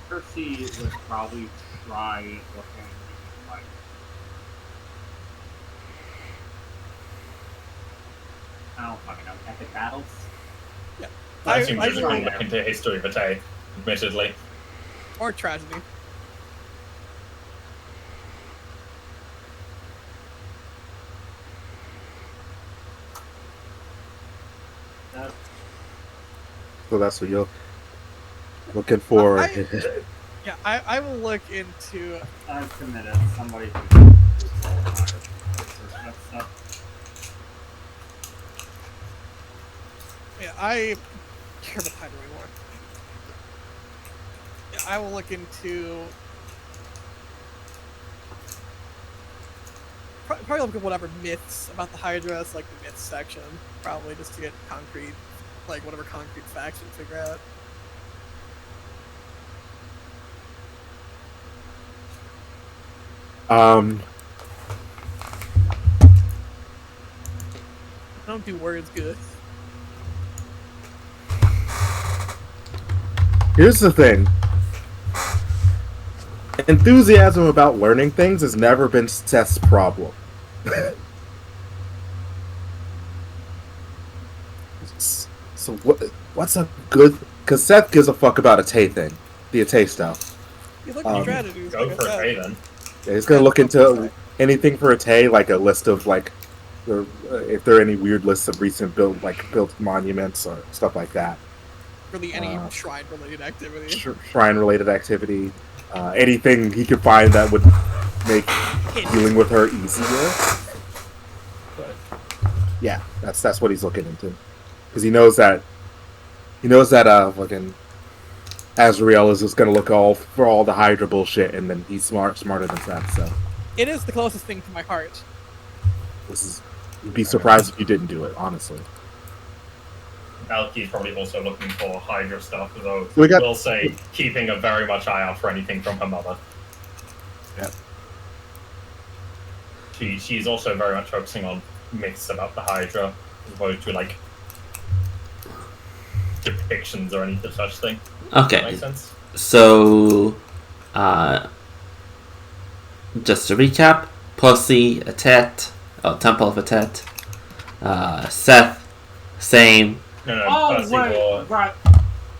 Percy would probably try looking like. I don't fucking know. Epic battles? Yeah. I assume I you're just going to I- look into History of Vitae, admittedly. Or tragedy. So that's what you're looking for. Yeah, I will look into. I've committed. Somebody who Yeah, I care about time way more. Yeah, I will look into. Probably look at whatever myths about the Hydra, like the myths section, probably just to get concrete, like whatever concrete facts we can figure out. I don't do words good. Here's the thing. Enthusiasm about learning things has never been Seth's problem. So what's a good... Because Seth gives a fuck about a Tay thing. The Tay stuff. You look at strategies. Go like for I said. it, then. Yeah, he's gonna look into anything for a Tay, like a list of, like... if there are any weird lists of recent built monuments or stuff like that. Really, any shrine-related activity. Shrine-related activity. Anything he could find that would make dealing with her easier. But yeah, that's what he's looking into, because he knows that fucking Azrael is just gonna look for all the Hydra bullshit, and then he's smarter than that. So It is the closest thing to my heart. You'd be surprised if you didn't do it, honestly. Alki's probably also looking for Hydra stuff, though we'll say keeping a very much eye out for anything from her mother. Yeah. she's also very much focusing on myths about the Hydra, as opposed to like depictions or any such thing. Okay. That makes sense. So, just to recap: Pussy, Atet, Temple of Atet, Seth, same. No, Oh Percy wait, War. right.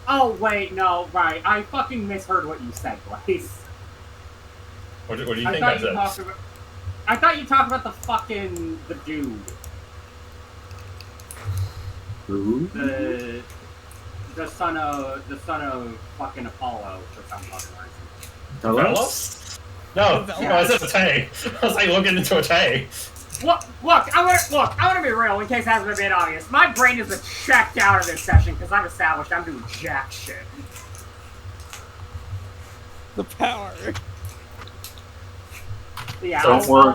Oh wait, no, right. I fucking misheard what you said, Blaze. What do you think I said? I thought you talked about the fucking the dude. Who? The son of fucking Apollo for some fucking reason. Velos? No, Velos. I said a Tay. I was like looking into a Tay. Look, I want to be real in case it hasn't been obvious. My brain is checked out of this session because I've established I'm doing jack shit. The power. Yeah, Don't worry.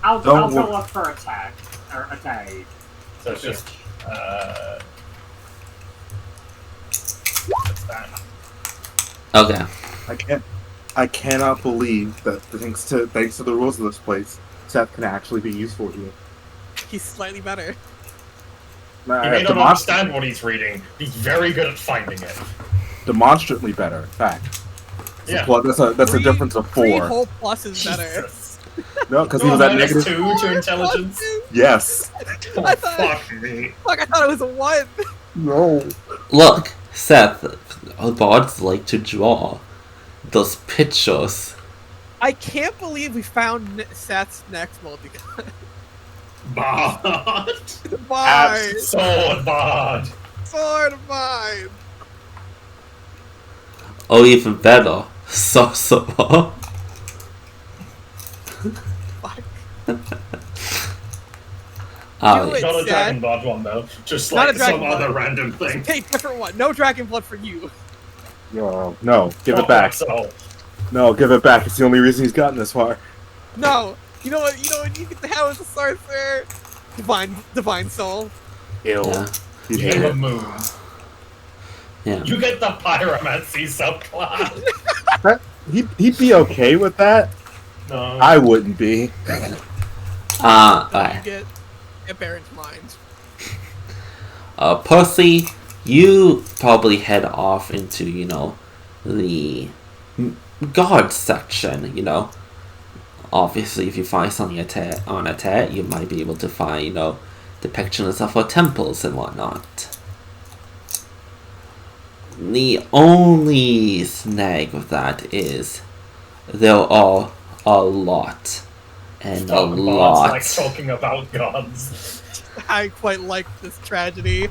I'll Don't go worry. look for a tag or a tag. So it's just what's that? Okay. I cannot believe that thanks to the rules of this place, Seth can actually be useful here. He's slightly better. He may not understand what he's reading. He's very good at finding it. Demonstrably better, in fact. Yeah. That's a difference of 4. 3 whole pluses better. Jesus. No, because he was at -2 negative. to intelligence. Yes. Oh, I thought- fuck me. Fuck, I thought it was a 1. No. Look, Seth, bards like to draw those pictures. I can't believe we found Seth's next multi-gun. Bard. Bard! Sword Bard. Sword of mine! Or even better, sorcerer. Fuck. Oh, Do it. Not a Seth. Dragon Bard one though. Just Not like a Dragon some Bard. other random thing. Hey, different one. No Dragon Blood for you. No, give it back. So, No, give it back. It's the only reason he's gotten this far. No. You know what you get to have as a sorcerer? Divine Soul. Ew. yeah, He'd you hate get a it. moon. yeah. You get the Pyromancy subclass. He'd be okay with that. No. I wouldn't be. Alright. You get a Baron's Mind. Percy, you probably head off into, the guard section, Obviously, if you find something on a tat, you might be able to find, depictions of our temples and whatnot. The only snag with that is there are a lot and a Bards lot. like talking about gods. I quite like this tragedy.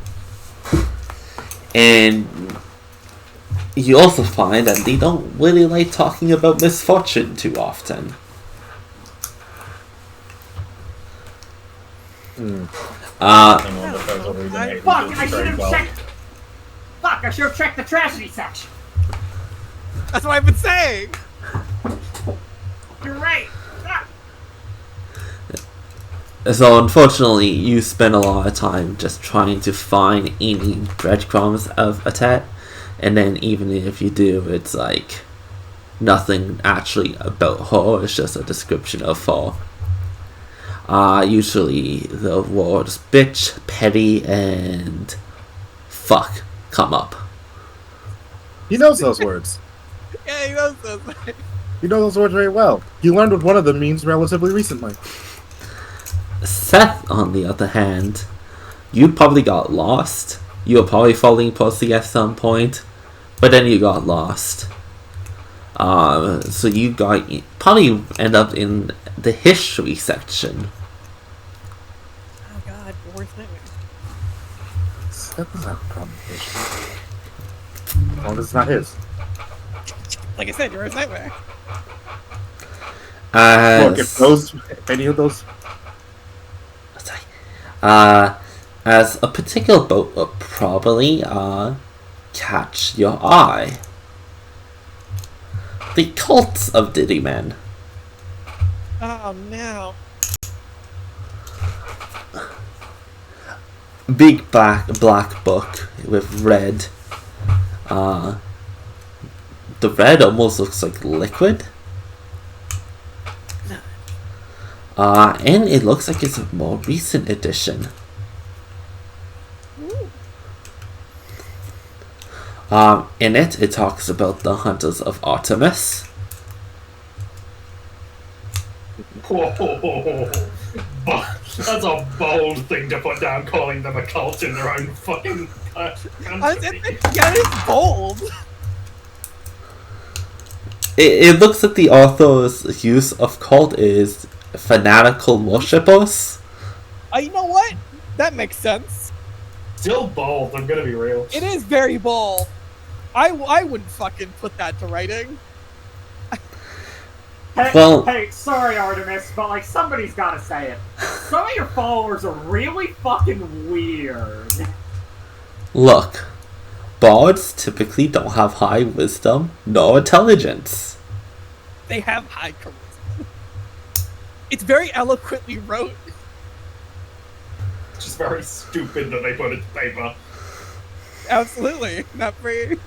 And you also find that they don't really like talking about misfortune too often. I wonder if there's a reason Aiden Fuck! did I should very have well. checked. Fuck! I should have checked the tragedy section. That's what I've been saying! You're right. Fuck. So unfortunately, you spend a lot of time just trying to find any breadcrumbs of a tat, and then even if you do, it's like nothing actually about her, it's just a description of her. Usually the words bitch, petty, and fuck come up. He knows those words. Yeah, he knows those. He knows those words very well. He learned what one of them means relatively recently. Seth, on the other hand, you probably got lost. You were probably following Pussy at some point, but then you got lost. So you probably end up in the history section. Oh god, the worst nightmare. That doesn't have a problem with it. Well, it's not his. Like I said, your worst nightmare. Look, if any of those... As a particular boat will probably catch your eye. The Cult of Diddyman. Oh no. Big black book with red. The red almost looks like liquid. And it looks like it's a more recent edition. In it talks about the Hunters of Artemis. Whoa. That's a bold thing to put down, calling them a cult in their own fucking country. Yeah, it's bold. It looks like the author's use of cult is fanatical worshippers. You know what? That makes sense. Still bold, I'm gonna be real. It is very bold. I wouldn't fucking put that to writing. Hey, sorry, Artemis, but like somebody's gotta say it. Some of your followers are really fucking weird. Look, bards typically don't have high wisdom nor intelligence. They have high charisma. It's very eloquently wrote. It's just very stupid that they put it to paper. Absolutely. Not very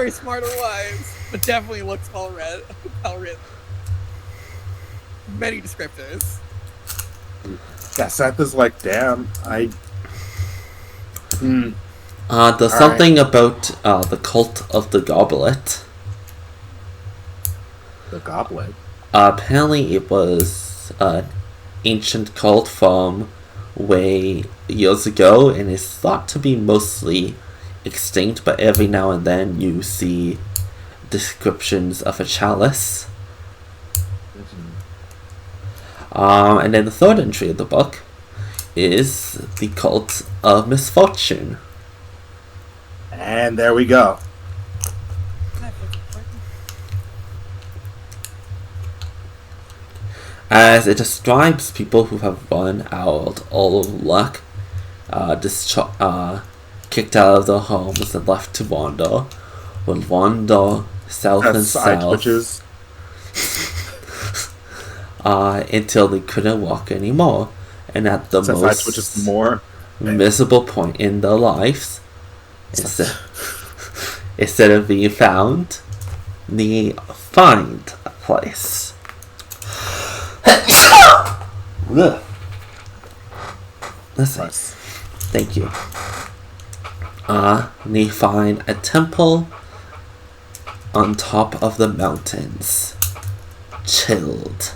smart or wise, but definitely looks well written. Many descriptors. Yeah, Seth is like, damn, There's something about the cult of the goblet. The goblet? Apparently it was an ancient cult from way years ago and is thought to be mostly extinct, but every now and then you see descriptions of a chalice. And then the third entry of the book is the cult of misfortune. And there we go. As it describes people who have run out all luck, kicked out of their homes and left to wander, will wander south That's and side south. twitches. Until they couldn't walk anymore, and at the Which is most more miserable point in their lives, instead of being found, they find a place. Listen, nice. thank you. They find a temple on top of the mountains, chilled.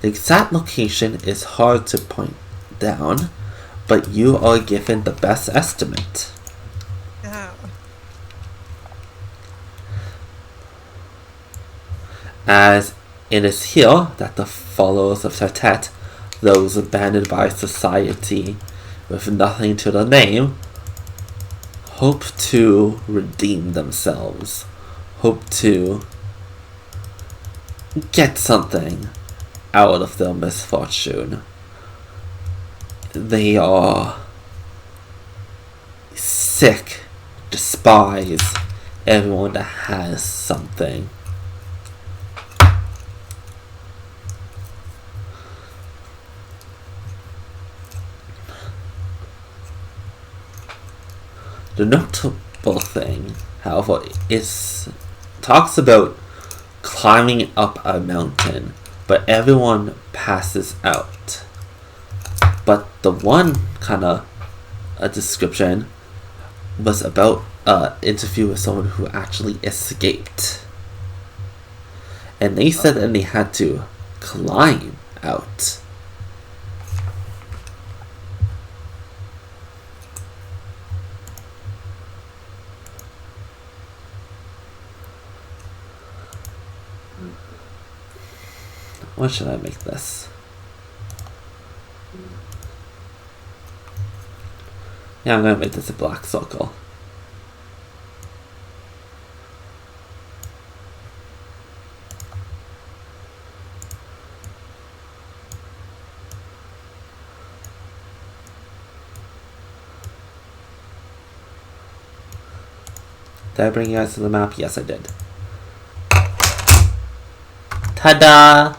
The exact location is hard to point down, but you are given the best estimate. Yeah. As it is here that the followers of Tertet, those abandoned by society with nothing to their name, hope to redeem themselves, hope to get something out of their misfortune. They are sick, despise everyone that has something. The notable thing, however, is talks about climbing up a mountain, but everyone passes out. But the one kind of description was about an interview with someone who actually escaped. And they said that they had to climb out. What should I make this? Yeah, I'm gonna make this a black circle. Did I bring you guys to the map? Yes, I did. Ta-da!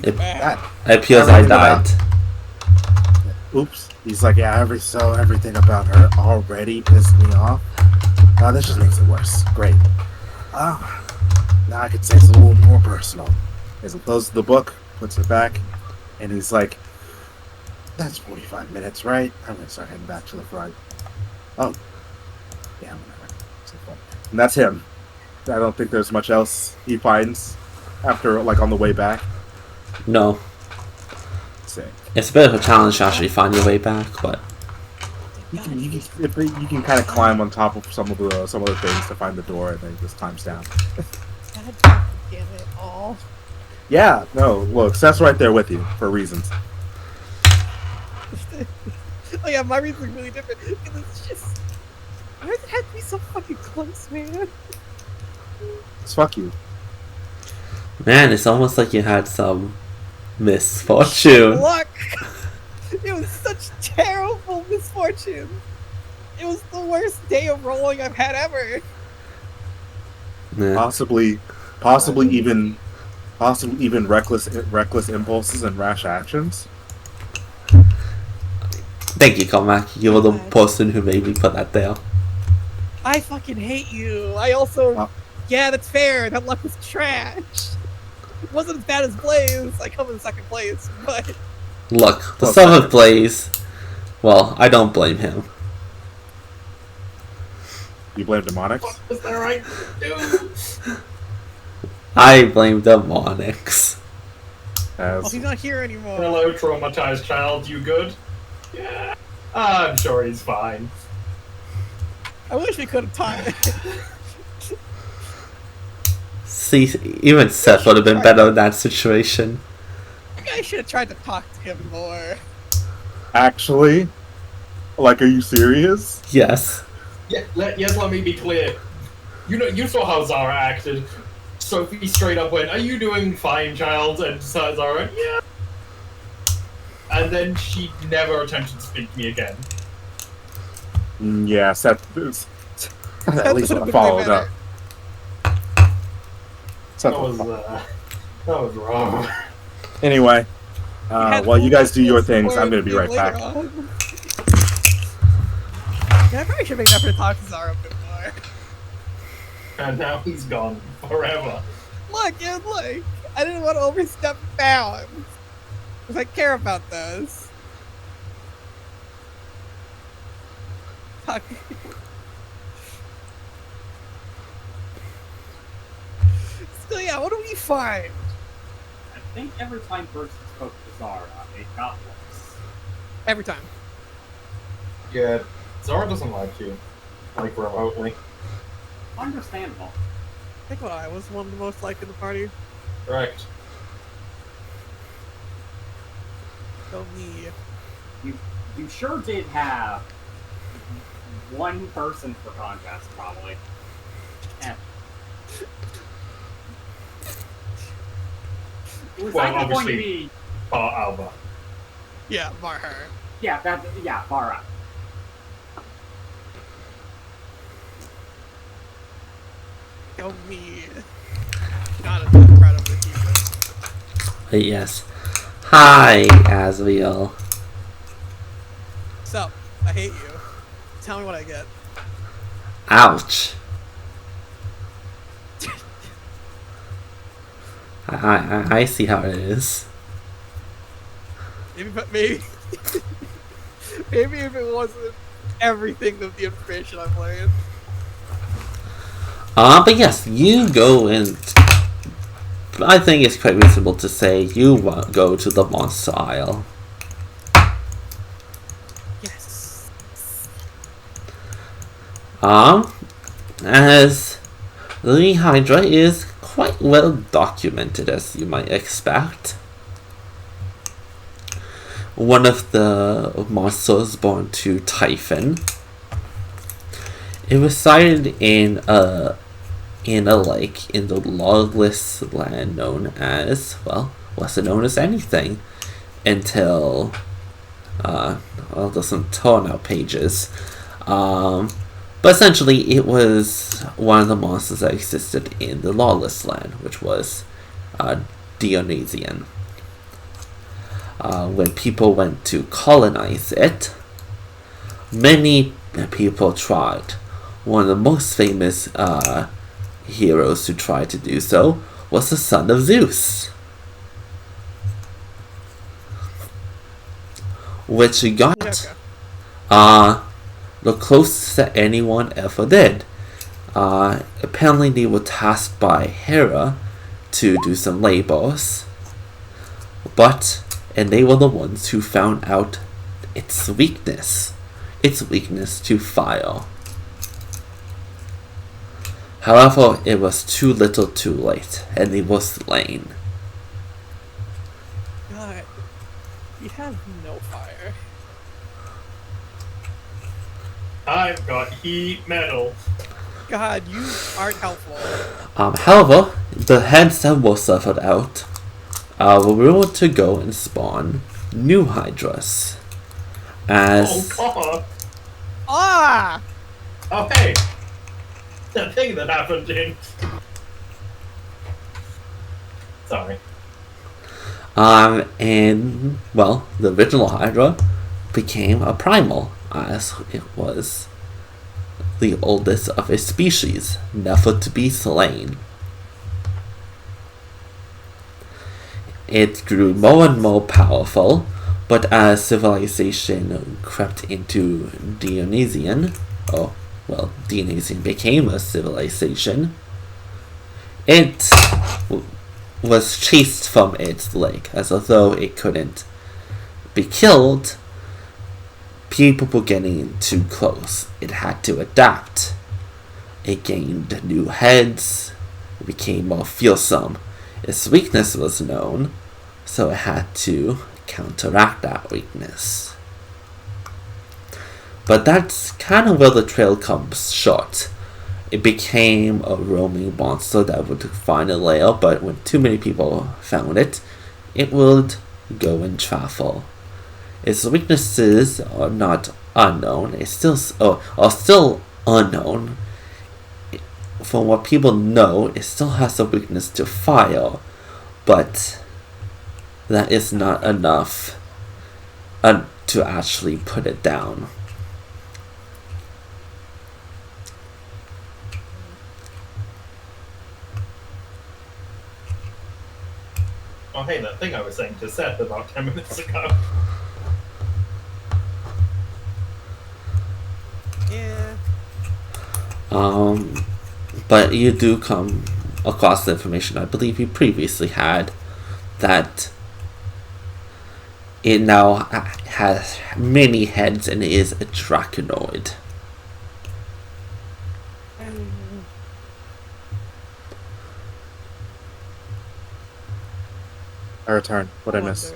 It That, appears I everything died. oops. He's like, yeah, everything about her already pissed me off. This just makes it worse. Great. Now I could say it's a little more personal. As he closes the book, puts it back, and he's like, that's 45 minutes, right? I'm gonna start heading back to the front. Oh. Yeah, whatever. And that's him. I don't think there's much else he finds after, like, on the way back. No. Sick. It's a bit of a challenge to actually find your way back, but You can kind of climb on top of some of the things to find the door, and then it just times down. God damn it all. Yeah, no, look, Seth's right there with you for reasons. Oh yeah, my reason's really different. It's just, why does it have to be so fucking close, man? Just fuck you. man, it's almost like you had some misfortune. Luck. It was such terrible misfortune. It was the worst day of rolling I've had ever. Yeah. Possibly even reckless impulses and rash actions. Thank you, Cormac. You were the person who made me put that there. I fucking hate you. I also, yeah, that's fair. That luck was trash. It wasn't as bad as Blaze. I come in second place, but Look, the son of Blaze. Well, I don't blame him. You blame demonics? What was that right to do? I blame demonics. well, he's not here anymore. Hello, traumatized child. You good? Yeah. I'm sure he's fine. I wish we could have timed. See, even Seth would have been better in that situation. I should have tried to talk to him more. Actually? Like, are you serious? Yes. Yeah, let me be clear. You saw how Zara acted. Sophie straight up went, "Are you doing fine, child?" And Zara went, "Yeah." And then she never attempted to speak to me again. Yeah, Seth at least would have followed up. That was wrong. Anyway, while you guys do your things, I'm gonna be right back. Yeah, I probably should make an effort to talk to Zara a bit more. And now he's gone forever. Look, dude, look. I didn't want to overstep bounds. Because I care about those. Fuck. So yeah, what do we find? I think every time Burst spoke to Zara, it got worse. Every time. Yeah, Zara doesn't like you. Like, remotely. Understandable. I think what I was one of the most liked in the party. Correct. Go me. You sure did have one person for contest, probably. Yeah. It was Well, either going to obviously- be Alba. Yeah, bar her. Bara. Go me. Not an incredible achievement. Yes. Hi, Asriel. So, I hate you. Tell me what I get. Ouch. I see how it is. Maybe maybe if it wasn't everything of the information I'm playing. But yes, you go and I think it's quite reasonable to say you go to the monster aisle. Yes. As the Hydra is quite well documented, as you might expect. One of the monsters born to Typhon. It resided in a lake in the lawless land known as, well, wasn't known as anything until there's some torn out pages. But essentially it was one of the monsters that existed in the lawless land, which was Dionysian. when people went to colonize it, many people tried. One of the most famous heroes who tried to do so was the son of Zeus, which got the closest that anyone ever did. Apparently they were tasked by Hera to do some labors, and they were the ones who found out its weakness to fire. However, it was too little too late, and they were slain. God, you have no fire. I've got heat metal. God, you aren't helpful. However, the heads that were suffered out were able to go and spawn new Hydras. As Oh god! Ah! Oh hey! The thing that happened in... Sorry. and well, the original Hydra became a primal, as it was the oldest of its species, never to be slain. It grew more and more powerful, but as civilization crept into Dionysian became a civilization, it was chased from its lake, as although it couldn't be killed. People were getting too close. It had to adapt. It gained new heads. It became more fearsome. Its weakness was known, so it had to counteract that weakness. But that's kind of where the trail comes short. It became a roaming monster that would find a lair, but when too many people found it, it would go and travel. Its weaknesses are not unknown. Are still unknown. From what people know, it still has a weakness to fire, but that is not enough to actually put it down. Oh hey, that thing I was saying to Seth about 10 minutes ago. Yeah. But you do come across the information I believe you previously had, that it now has many heads and is a Draconoid. I return. What I miss?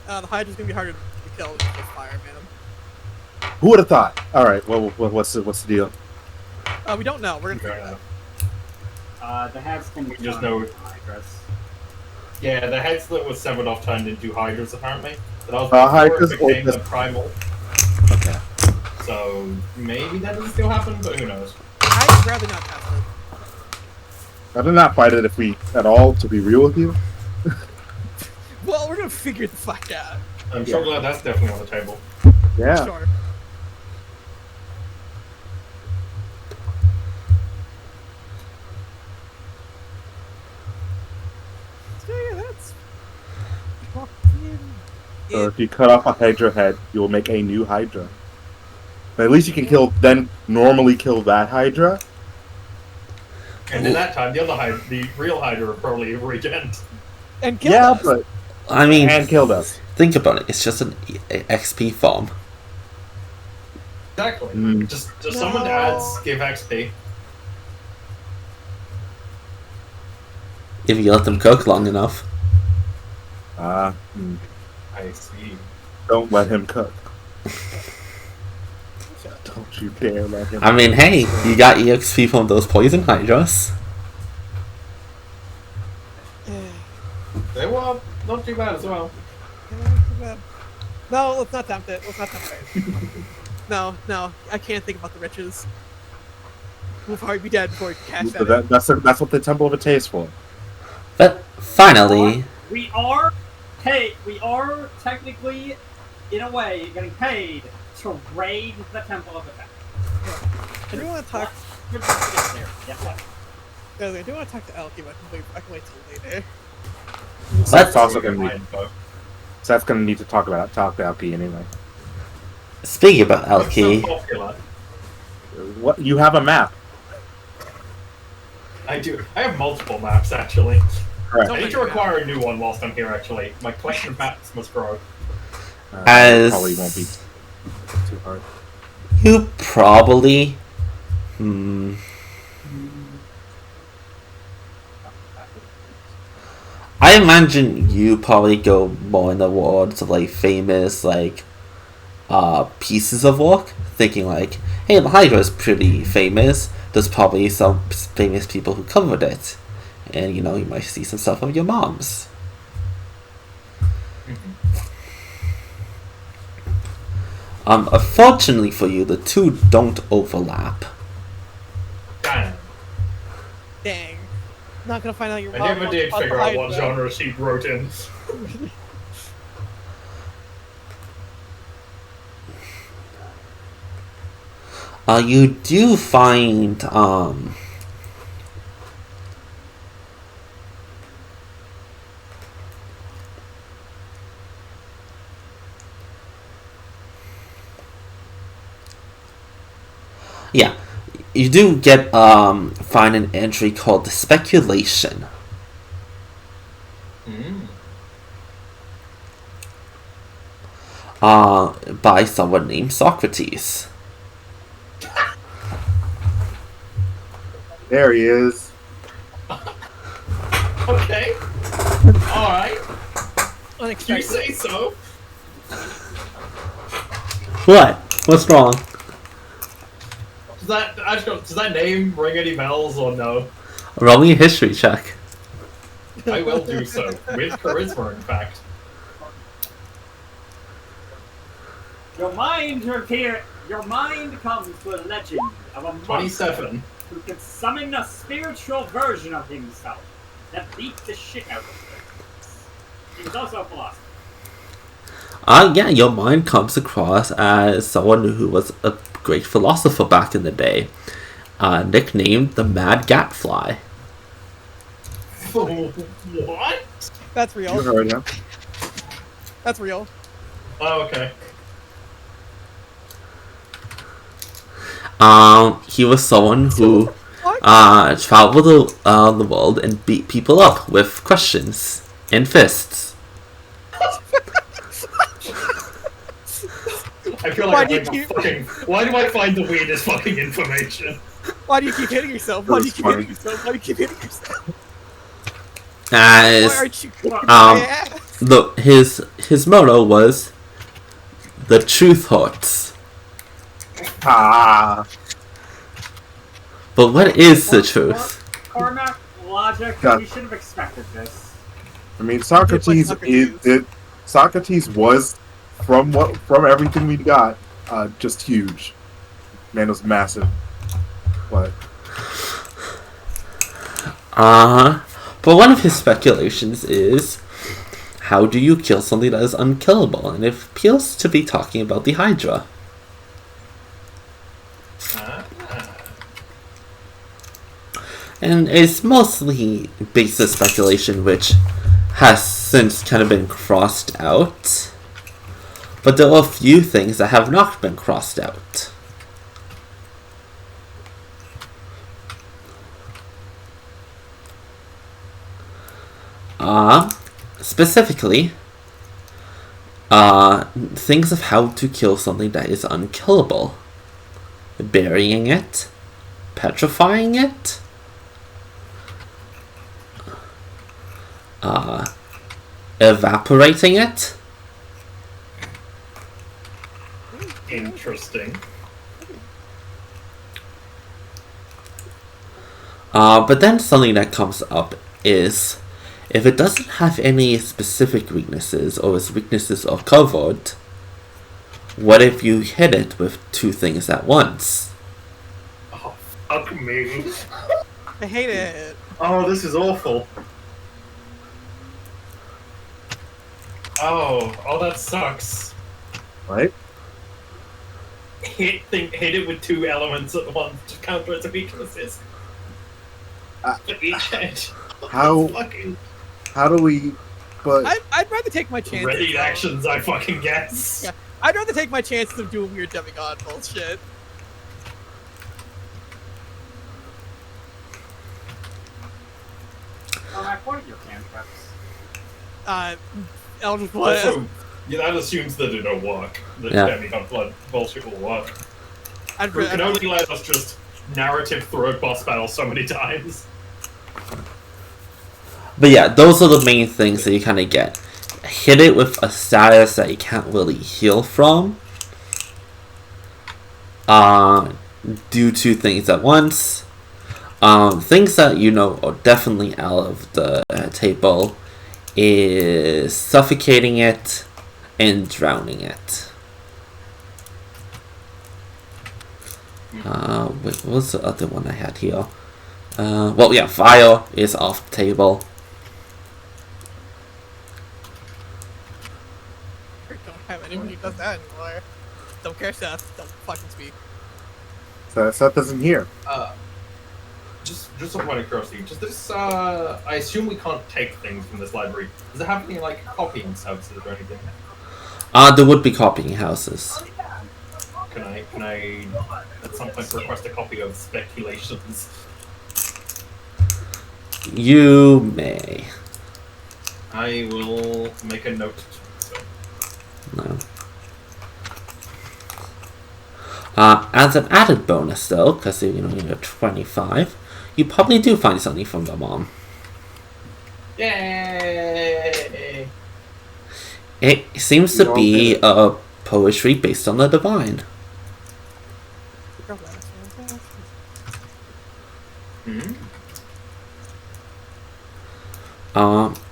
The Hydra's gonna be harder to kill with fire, man. Who would have thought? All right. Well, what's the deal? We don't know. We're gonna figure it out. The heads can be just turned know- into Hydras. Yeah, the heads that was severed off turned into Hydras apparently. But also Hydras before it became or the primal. Okay. So maybe that doesn't still happen, but who knows? I'd rather not test it. I did not fight it if we at all. To be real with you. Well, we're gonna figure the fuck out. I'm sure glad that's definitely on the table. Yeah. Sure. So yeah, that's fucking. So if you cut off a Hydra head, you will make a new Hydra. But at least you can normally kill that Hydra. And in that time, the real Hydra would probably regen. And kill Yeah, us. but I mean, and killed us. think about it. It's just an XP farm. Exactly. Mm. Just someone adds, give XP. If you let them cook long enough. I see. Don't let him cook. Don't you dare let him. I mean, hey, you got EXP from those poison hydras. They were not too bad as well. No, let's not tempt it. Let's not tempt it. No, I can't think about the riches. We'll probably be dead before we can cash that. That's what the Temple of Ate is for. But finally, We are paid. We are technically, in a way, getting paid to raid the Temple of Effect. I do want to talk. Yeah, what? I do want to talk to Elkie, but I can wait till later. Seth's also going to need. Seth's going to need to talk to Alki anyway. Speaking about I'm so Alki, popular. What? You have a map. I do. I have multiple maps, actually. Correct. I need to acquire a new one whilst I'm here, actually. My collection of maps must grow. as Probably won't be too hard. you probably, I imagine you probably go more in the world of like famous pieces of work, thinking like, hey, the Hydra is pretty famous. There's probably some famous people who covered it, and you might see some stuff of your mom's. Unfortunately for you, the two don't overlap. Damn. Dang. Not gonna find out your I mom never did wants figure out what Hydra. genre she wrote in. You do find yeah, you do get find an entry called speculation. By someone named Socrates. There he is. Okay. Alright. You Unexpected. say so. What? What's wrong? Does that name ring any bells or no? Roll me a history check. I will do so. With charisma, in fact. Your mind comes to a legend of a monk 27. who can summon a spiritual version of himself that beats the shit out of things. He was also a philosopher. Yeah, your mind comes across as someone who was a great philosopher back in the day, nicknamed the Mad Gadfly. What? That's You real. heard him. That's real. Oh, okay. He was someone who traveled around the world and beat people up with questions and fists. I feel like why do I find the weirdest fucking information? Why do you keep hitting yourself? Why do you keep hitting yourself? Why do you keep hitting yourself? Why As aren't you kicking my ass? his motto was, "The truth hurts." Ah. But what is the truth? Cormac, logic, Yeah. we should have expected this. I mean, Socrates Socrates was from everything we got, just huge. Man was massive. But But one of his speculations is, how do you kill something that is unkillable? And it appeals to be talking about the Hydra. And it's mostly basis speculation, which has since kind of been crossed out. But there are a few things that have not been crossed out. Specifically, things of how to kill something that is unkillable. Burying it, petrifying it, evaporating it. Interesting. But then something that comes up is, if it doesn't have any specific weaknesses, or its weaknesses are covered, what if you hit it with two things at once? Oh, fuck me. I hate it. Oh, this is awful. Oh, that sucks. Right? Hit it with 2 elements at once to counter its weaknesses. For each head. How do we? But I'd rather take my chances. Ready actions, I fucking guess. Yeah, I'd rather take my chances of doing weird demigod bullshit. Mac, what are your cantrips? Eldritch Blast. Also, yeah, that assumes that it'll work. That demigod blood bullshit will work. We can only let us just narrative throw boss battles so many times. But yeah, those are the main things that you kind of get. Hit it with a status that you can't really heal from. Do 2 things at once. Things that you know are definitely out of the table is suffocating it and drowning it. What was the other one I had here? Well, yeah, fire is off the table. I don't have anyone who does that anymore. Don't care, Seth. Don't fucking speak. Seth isn't here. Just a point of curiosity. Does this? I assume we can't take things from this library. Does it have any like copying services or anything? There would be copying houses. Can I at some point request a copy of Speculations? You may. I will make a note. So. No. As an added bonus, though, because you're 25, you probably do find something from your mom. Yay! It seems to be a poetry based on the divine.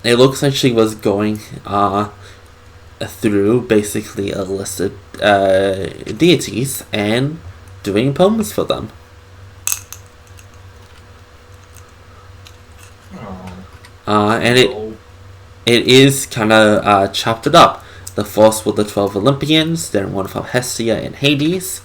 It looks like she was going through basically a list of deities and doing poems for them. And it is kind of chopped it up. The first were the 12 Olympians, then one from Hestia and Hades.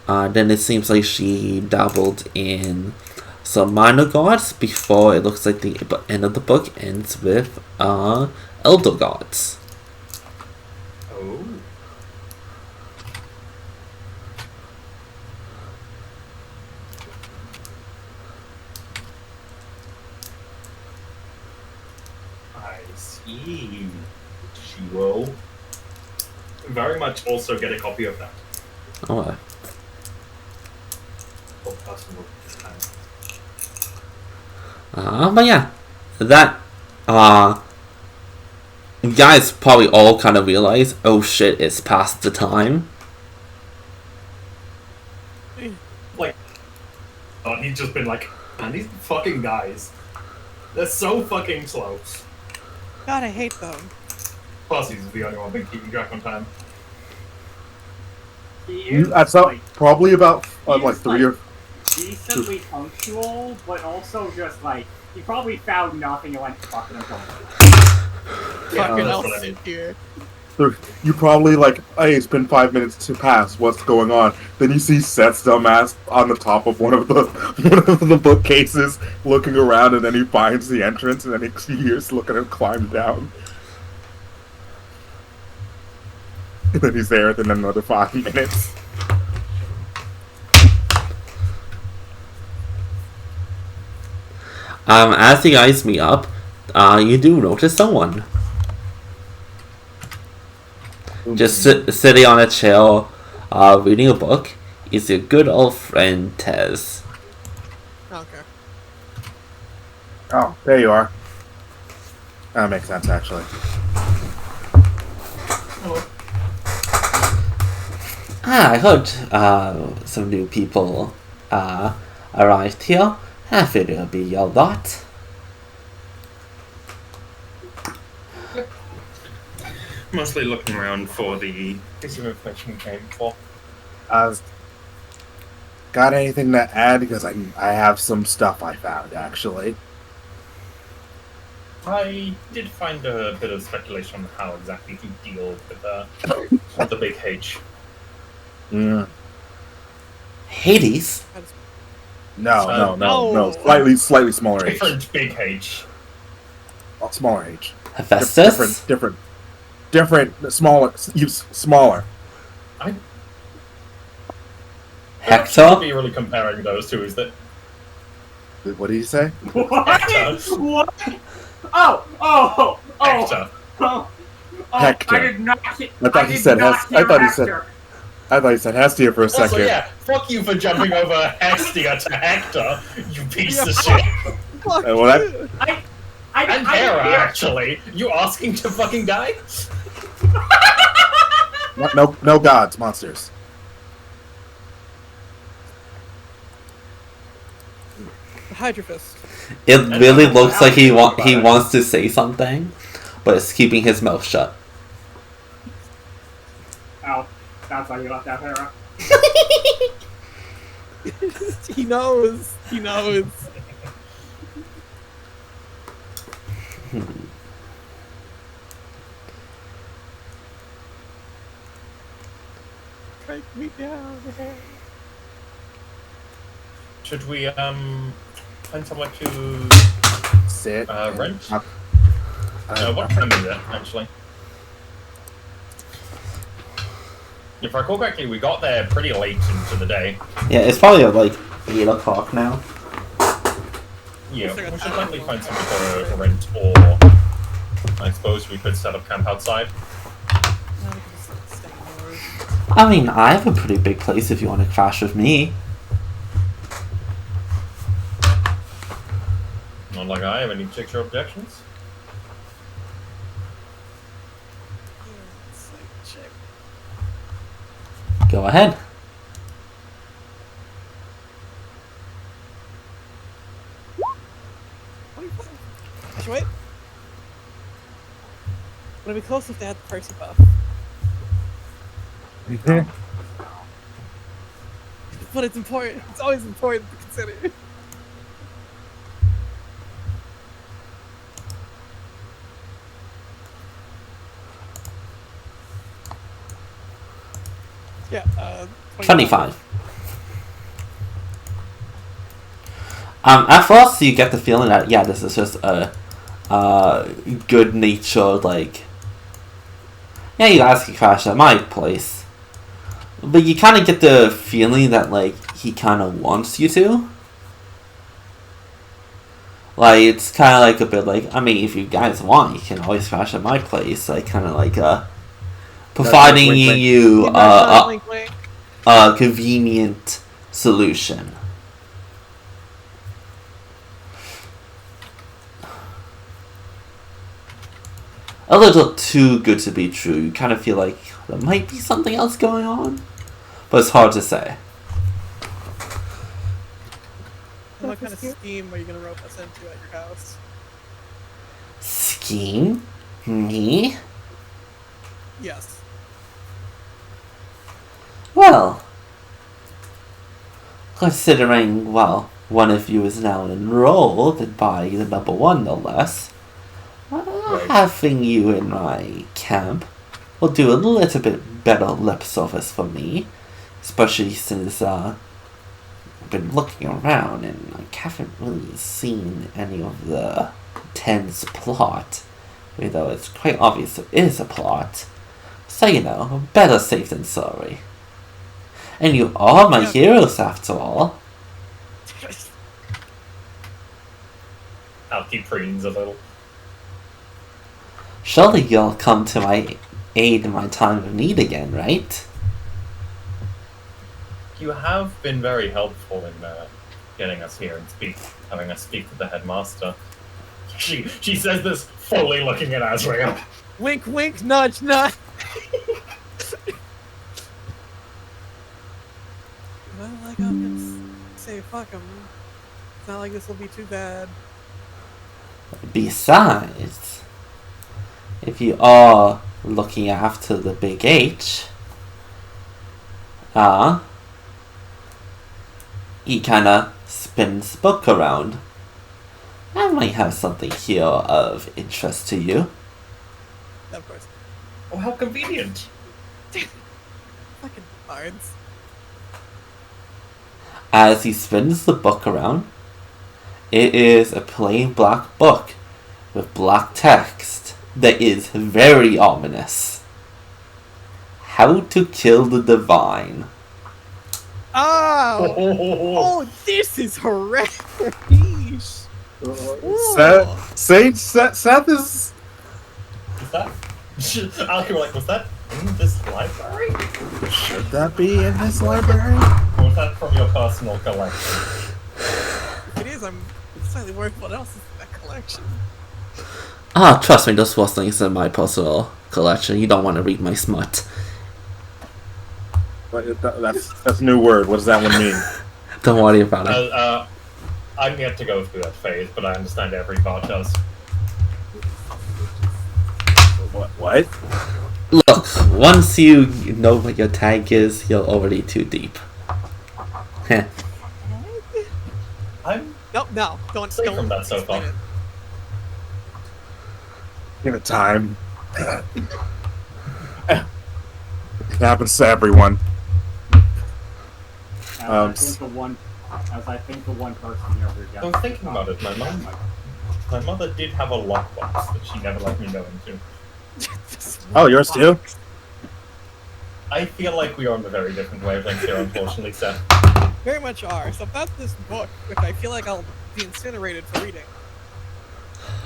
Then it seems like she dabbled in some minor gods before it looks like the end of the book ends with elder gods. Oh. I see. She will very much also get a copy of that. Oh, For personal time. but yeah, that you guys probably all kind of realize, oh shit, it's past the time. Like, he's just been like, man, these fucking guys, they're so fucking slow. God, I hate them. Plus, he's the only one been keeping track on time. That's probably about like 3 or decently punctual, but also just like he probably found nothing and went fucking until. Fucking I'll sit here. You probably like, hey, it's been 5 minutes to pass. What's going on? Then you see Seth's dumbass on the top of one of the bookcases, looking around, and then he finds the entrance, and then he hears looking at him climb down. And then he's there within another 5 minutes. As you guys meet up, you do notice someone. Just sitting on a chair, reading a book, is your good old friend Tez. Okay. Oh, there you are. That makes sense, actually. I heard some new people arrived here. I figured it would be your lot. Mostly looking around for the piece of information we came for. Got anything to add? Because I have some stuff I found, actually. I did find a bit of speculation on how exactly to deal with the big H. Mm. Hades? No. Slightly smaller H. Different big H. Smaller H. Hephaestus? Different, smaller. Hector? Shouldn't be really comparing those two, is that? What did you say? What? Hector. What? Oh! Hector. Hector. I did not. I thought he said Hector. I thought he said Hestia for a second. Also, yeah, fuck you for jumping over Hestia to Hector, you piece of shit. Fuck And what you. And Hera, actually. You asking to fucking die? No gods, monsters. Hydra Fist. It really looks like he wants to say something, but is keeping his mouth shut. Oh, that's why you left out Hera. He knows. He knows. Break me down. Should we, find somewhere to Sit. rent? What time is it, actually? If I recall correctly, we got there pretty late into the day. Yeah, it's probably like 8 o'clock now. Yeah, we should likely find somewhere to rent, or I suppose we could set up camp outside. I mean, I have a pretty big place if you want to crash with me. Not like I have any particular objections. Go ahead. Actually, wait. Would it be close if they had the Percy buff? But it's important. It's always important to consider. Yeah, 25. At first, you get the feeling that, yeah, this is just a good-natured, like, yeah, you guys can crash at my place. But you kind of get the feeling that, like, he kind of wants you to. Like, it's kind of like a bit like, I mean, if you guys want, you can always crash at my place. Like, kind of like, providing wink, wink. you Link, link. a convenient solution. A little too good to be true. You kind of feel like there might be something else going on, but it's hard to say. What kind of scheme are you gonna rope us into at your house? Scheme? Me? Yes. Well, considering, well, one of you is now enrolled by the number one, no less, having you in my camp will do a little bit better lip service for me, especially since I've been looking around and I haven't really seen any of the tense plot, although it's quite obvious there is a plot. So, you know, better safe than sorry. And you are my heroes, after all. Alki preens a little. Surely you'll come to my aid in my time of need again, right? You have been very helpful in getting us here and having us speak with the headmaster. She says this fully looking at Azrael. Wink, wink, nudge, nudge. Well, like I'm gonna say, fuck him. It's not like this will be too bad. Besides, if you are looking after the big H, he kinda spins the book around. I might have something here of interest to you. Of course. Oh, how convenient. Fucking bards. As he spins the book around, it is a plain black book with black text that is very ominous. How to Kill the Divine. Oh! Oh, this is horrendous! Seth is. Is that? Alki were like, was that in this library? Should that be in this library? Or was that from your personal collection? If it is, I'm slightly worried what else is in that collection. Trust me, those was things in my personal collection. You don't want to read my smut. That's a new word. What does that one mean? Don't worry about it. I'm yet to go through that phase, but I understand every part does. What? Look, once you know what your tag is, you're already too deep. Heh. I'm No, don't from that so explain far. it. Give it time. It happens to everyone. As I think the one person here who gets. I'm thinking about it. My mother did have a lockbox that she never let me go into. Oh, yours too? I feel like we are on a very different wavelength here, unfortunately, Seth. Very much are. So about this book, which I feel like I'll be incinerated for reading.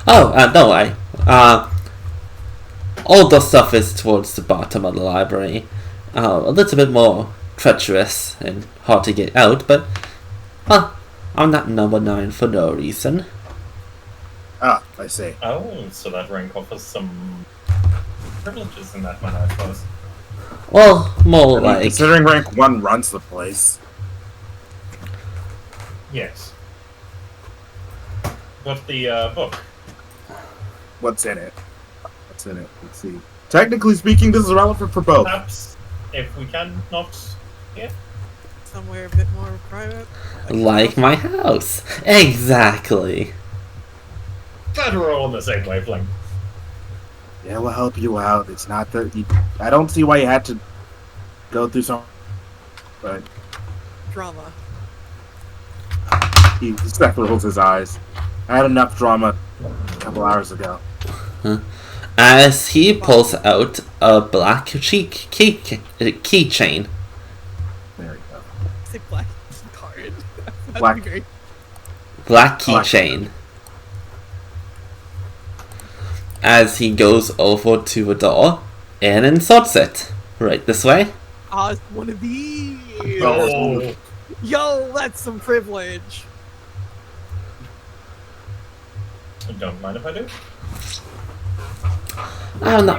No, all the stuff is towards the bottom of the library. A little bit more treacherous and hard to get out, but I'm not number 9 for no reason. Ah, I see. Oh, so that rank offers some privileges in that manner, I suppose. Well, more like... Considering rank 1 runs the place. Yes. But the book. What's in it? Let's see. Technically speaking, this is relevant for both. Perhaps, if we can not... Yeah. Somewhere a bit more private. Like my house. Exactly. Glad we're all on the same wavelength. Yeah, we'll help you out. It's not that I don't see why you had to go through some. But Drama. Seth rolls his eyes. I had enough drama a couple hours ago. As he pulls out a black keychain. There we go. Say black card. That'd Black. be great. Black keychain. As he goes over to a door and inserts it. Right this way. It's one of these. Oh. Yo, that's some privilege. Don't mind if I do. I don't know.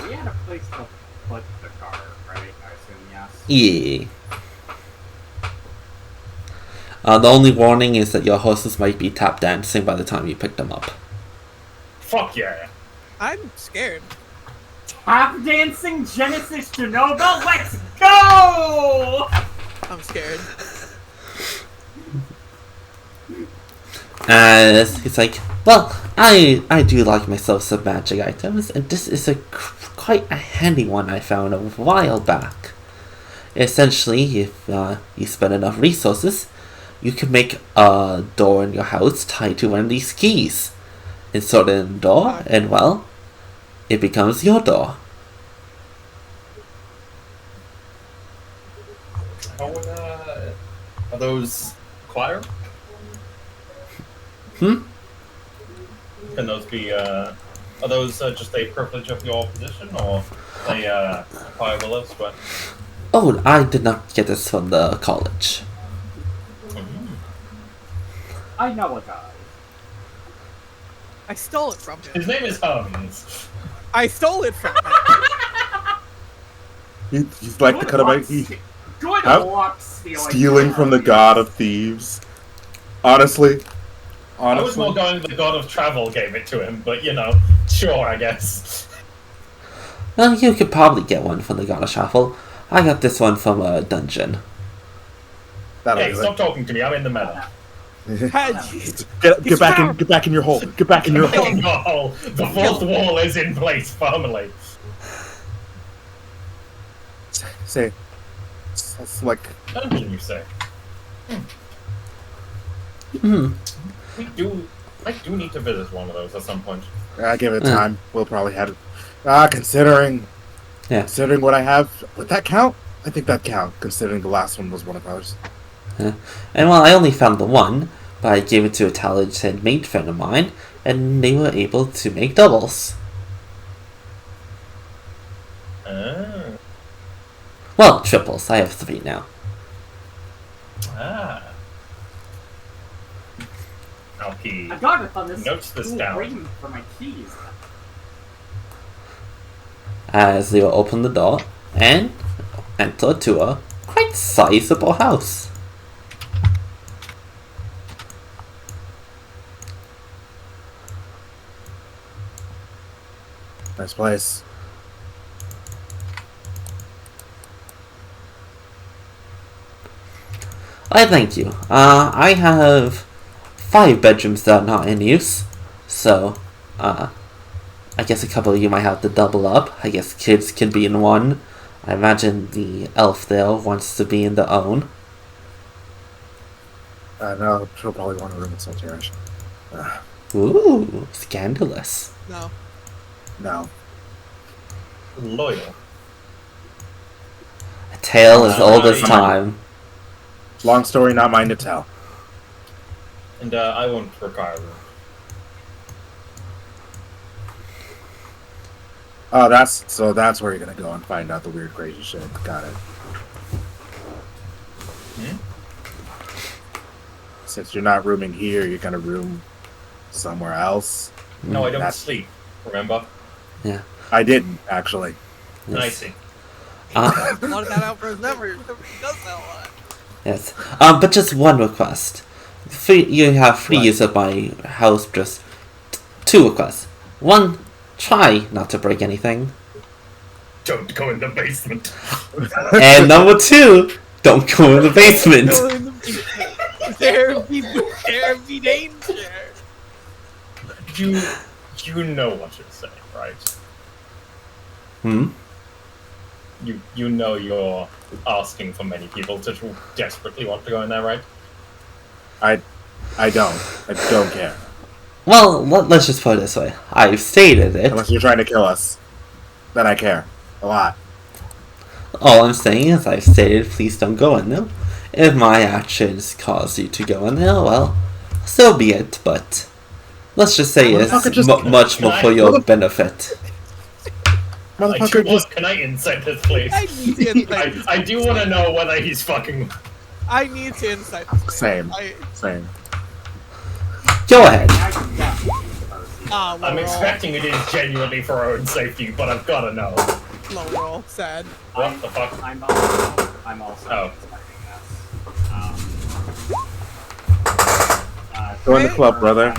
We had a place to put the car, right? I assume yes. Yeah. The only warning is that your horses might be tap dancing by the time you pick them up. Fuck yeah. I'm scared. Tap dancing Genesis Chernobyl, let's go! I'm scared. As he's like, well, I do like myself some magic items, and this is quite a handy one I found a while back. Essentially, if you spend enough resources, you can make a door in your house tied to one of these keys. Insert it in the door, and well, it becomes your door. How would, are those choir? Can those be, are those just a privilege of your position, or they, choir willows, but... Oh, I did not get this from the college. I know a guy. I stole it from him. His name is Holmes. I stole it from him. He's like the kind of Good How? luck stealing from the god of thieves. Honestly. I was more going the god of travel gave it to him, but you know, sure, I guess. Well, you could probably get one from the God of Shuffle. I got this one from a dungeon. That'll Hey, do stop it. talking to me, I'm in the meta. Get back in your hole. Get back in your hole. No, the fourth wall is in place firmly. Say, it's like Dungeon, you say? I do need to visit one of those at some point. I give it time. We'll probably have it. Considering what I have, would that count? I think that count, considering the last one was one of ours. And well, I only found the one, but I gave it to a talented mate friend of mine, and they were able to make doubles. Well, triples. I have 3 now. Okay. I got it on this. Notes this down. Waiting for my keys. As they will open the door and enter to a quite sizable house. Nice place. I thank you. I have 5 bedrooms that are not in use, so I guess a couple of you might have to double up. I guess kids can be in one. I imagine the elf there wants to be in their own. No, she'll probably want a room with some cherish. Ooh, scandalous. No. Loyal. A tale as old as time. Long story, not mine to tell. And I won't require a room. Oh, that's where you're gonna go and find out the weird, crazy shit. Got it. Since you're not rooming here, you're gonna room somewhere else. No, I don't sleep. Remember? Yeah. I didn't actually. Yes. I see. Wanted that out for his memory. He does that a lot. Yes. But just one request. You have 3 use of my house, just 2 requests. 1, try not to break anything. Don't go in the basement. And number 2, don't go in the basement. There be danger. You know what you're saying, right? You know you're asking for many people to desperately want to go in there, right? I don't. I don't care. Well, let's just put it this way. I've stated it. Unless you're trying to kill us, then I care a lot. All I'm saying is I've stated please don't go in there. If my actions cause you to go in there, well, so be it, but let's just say it's much more for your benefit. Motherfucker, Can I insight this, please? I need to insight. I do want to know whether he's fucking... I need to insight this. Same. Go ahead. I'm expecting it is genuinely for our own safety, but I've got to know. Low roll. Sad. What the fuck? I'm also expecting this. Join the club, brother.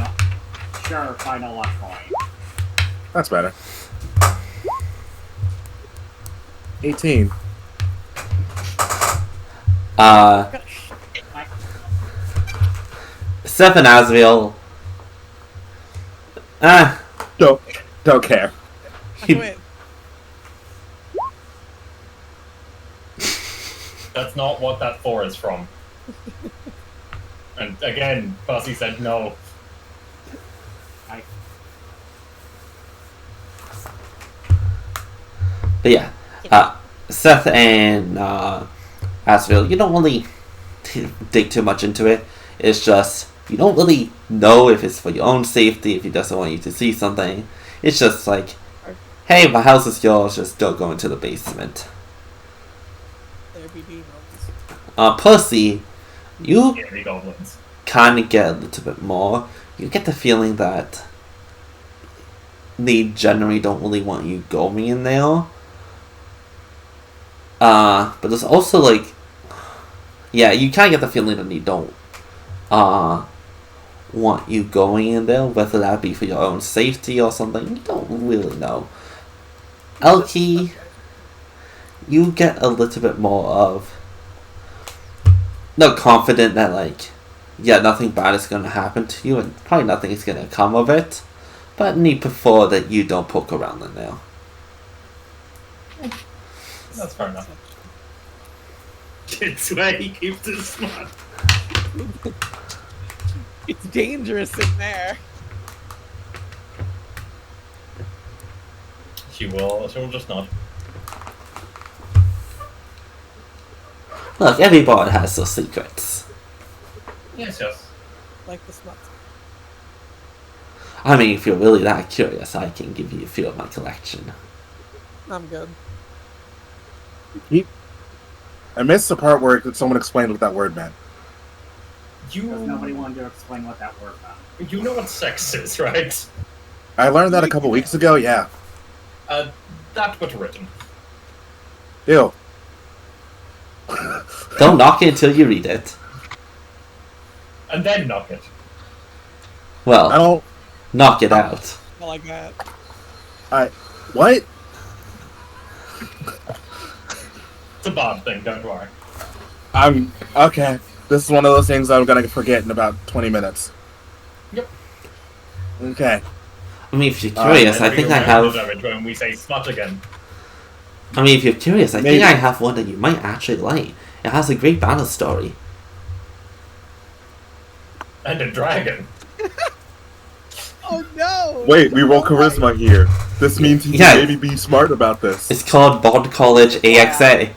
Final luck point. That's better. 18. Seth and Asriel. Don't care. Wait. That's not what that 4 is from. And again, Bussy said no. But yeah, Seth and Asriel, you don't really dig too much into it. It's just, you don't really know if it's for your own safety, if he doesn't want you to see something. It's just like, hey, my house is yours, just don't go into the basement. There be demons. Percy, you Yeah, the goblins. kind of get a little bit more. You get the feeling that they generally don't really want you going in there. But there's also like, yeah, you kind of get the feeling that they don't want you going in there, whether that be for your own safety or something. You don't really know. Elkie, you get a little bit more of not confident that like yeah, nothing bad is gonna happen to you, and probably nothing is gonna come of it. But need prefer that you don't poke around the nail. That's fair enough. It's where he keeps it smart. It's dangerous in there. She will just nod. Look, everybody has their secrets. Yes, yes. Like the smuts. I mean, if you're really that curious, I can give you a few of my collection. I'm good. I missed the part where someone explained what that word meant. Because nobody wanted to explain what that word meant. You know what sex is, right? I learned that a couple weeks ago, yeah. That was written. Ew. Don't knock it until you read it. And then knock it. Well, I don't... knock it out. I like that. What? It's a bad thing, don't worry. Okay. This is one of those things I'm gonna forget in about 20 minutes. Yep. Okay. I mean, if you're curious, I think I have... When we say smut again. I mean, if you're curious, I Maybe. think I have one that you might actually like. It has a great battle story. And a dragon. Oh no! Wait, we roll charisma here. This means he Yeah. can maybe be smart about this. It's called Bond College AXA.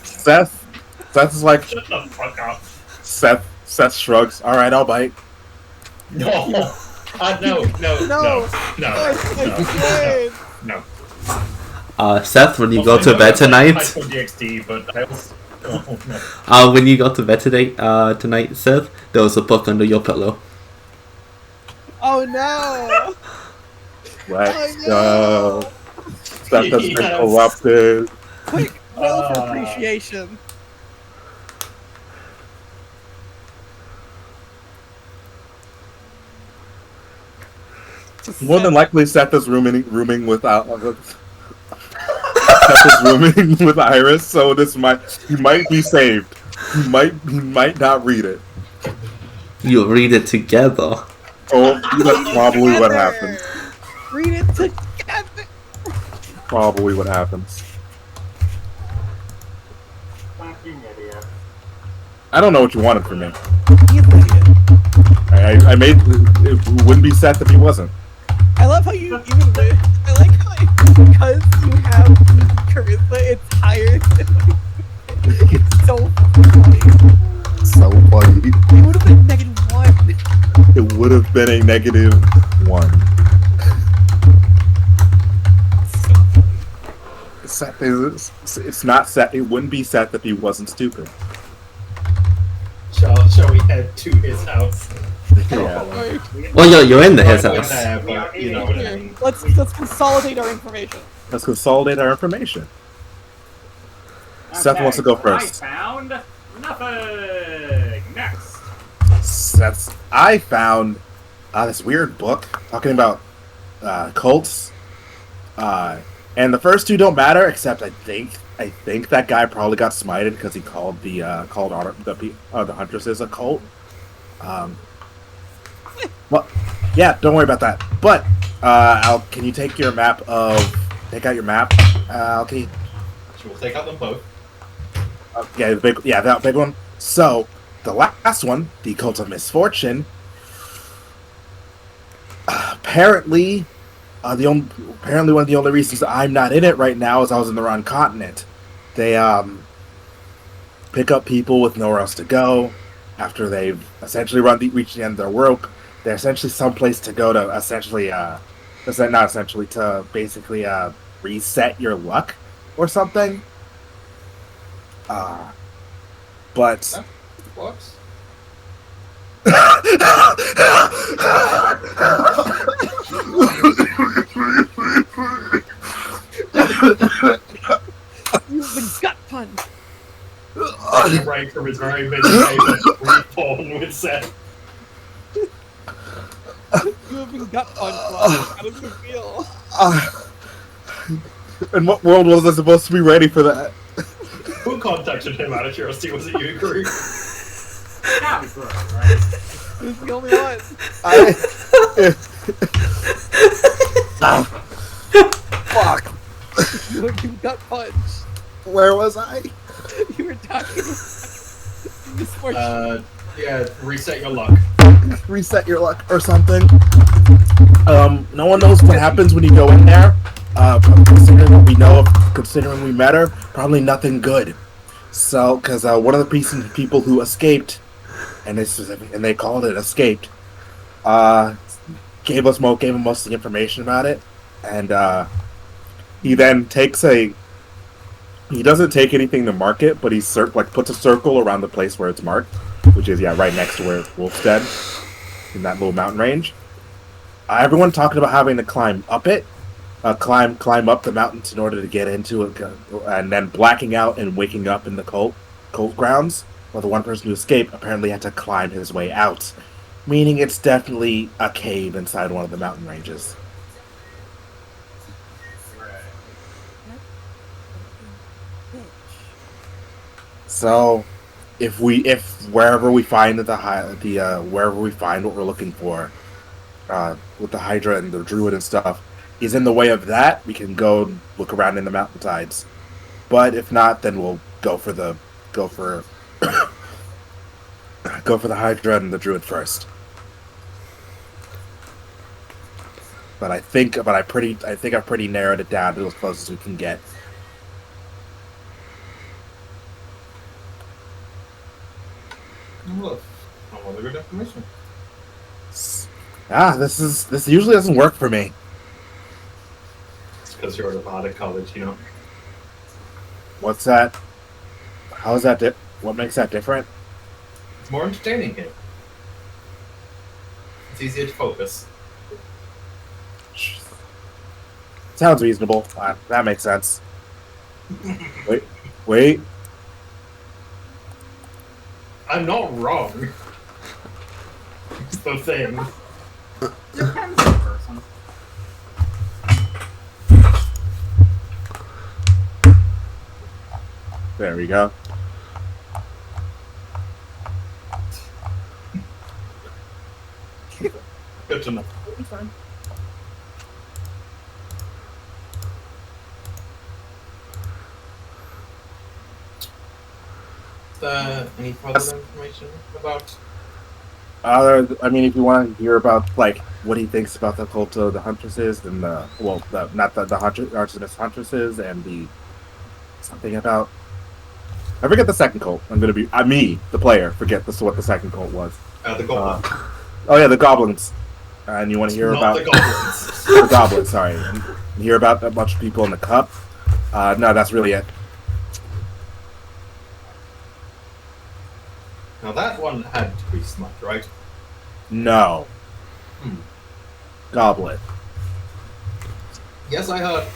Seth is like... Shut the fuck up. Seth shrugs. Alright, I'll bite. No. No. Seth, when you go to bed tonight... DXD, but I was... when you go to bed tonight, Seth, there was a book under your pillow. Oh no! Let's Oh, go. Seth has been Yes. corrupted. Quick, roll for appreciation. More than likely, Seth is rooming with Seth is rooming with Iris, so he might be saved. He might not read it. You read it together. Oh, that's probably what happens. Read it together. Probably what happens. Fucking idiot. I don't know what you wanted from me. He's an idiot. I made it wouldn't be Seth if he wasn't. I love how you even. I like how because you have charisma, it's higher. It's so funny. So funny. It would have been -1. It would have been a -1. Seth is. It's not Seth. It wouldn't be Seth if he wasn't stupid. Shall we head to his house? Yeah. Well, you're in his Right house. there, but you know what I Here, mean. let's consolidate our information. Let's consolidate our information. Seth wants to go first. I found nothing. Next. I found this weird book talking about cults, and the first two don't matter. Except I think that guy probably got smited because he called the Huntresses a cult. Well, yeah, don't worry about that. But can you take your map take out your map? Can you? We'll take out them both. That big one. So the last one, the Cult of Misfortune. Apparently, apparently one of the only reasons I'm not in it right now is I was in the wrong continent. They pick up people with nowhere else to go after they've essentially reached the end of their work. They're essentially someplace to go to to basically reset your luck or something. But Works. Use the gut punch. Right from his very busy face, reborn with Seth. You have been gut punched. How does it feel? In what world was I supposed to be ready for that? Who contacted him out of curiosity? Was it you, Greek? Gotta be gross, right? This is the only one. Fuck. You got punched. Where was I? You were talking about misfortune. Yeah, reset your luck. Reset your luck or something. No one knows what happens when you go in there. Considering what we know, considering we met her, probably nothing good. So, because one of the people who escaped, and they called it escaped, gave him most of the information about it, and he then he doesn't take anything to mark it, but he puts a circle around the place where it's marked, which is right next to where Wolf's dead, in that little mountain range. Everyone talking about having to climb up it, climb up the mountains in order to get into it, and then blacking out and waking up in the cult grounds. Well, the one person who escaped apparently had to climb his way out, meaning it's definitely a cave inside one of the mountain ranges. So, if wherever we find wherever we find what we're looking for, with the Hydra and the Druid and stuff, is in the way of that, we can go look around in the mountainsides. But if not, then we'll go for the Hydra and the Druid first. But I think I've pretty narrowed it down to as close as we can get. Well, a good information. This usually doesn't work for me. It's because you're bad at college, you know. What's that? How is that? What makes that different? It's more entertaining here. It's easier to focus. Sounds reasonable. That makes sense. Wait. I'm not wrong. It's the thing. Depends on the person. There we go. Good to know. Any further information about? I mean, if you want to hear about what he thinks about the cult of the Huntresses, and not the Artemis Huntresses, and the something about. I forget the second cult. I'm gonna be me, the player. Forget what the second cult was. The goblins. Oh yeah, the goblins. And you want to hear about the goblins? The goblins. Sorry, and hear about a bunch of people in the cup. No, that's really it. Now that one had to be smart, right? No. Goblet. Yes, I heard.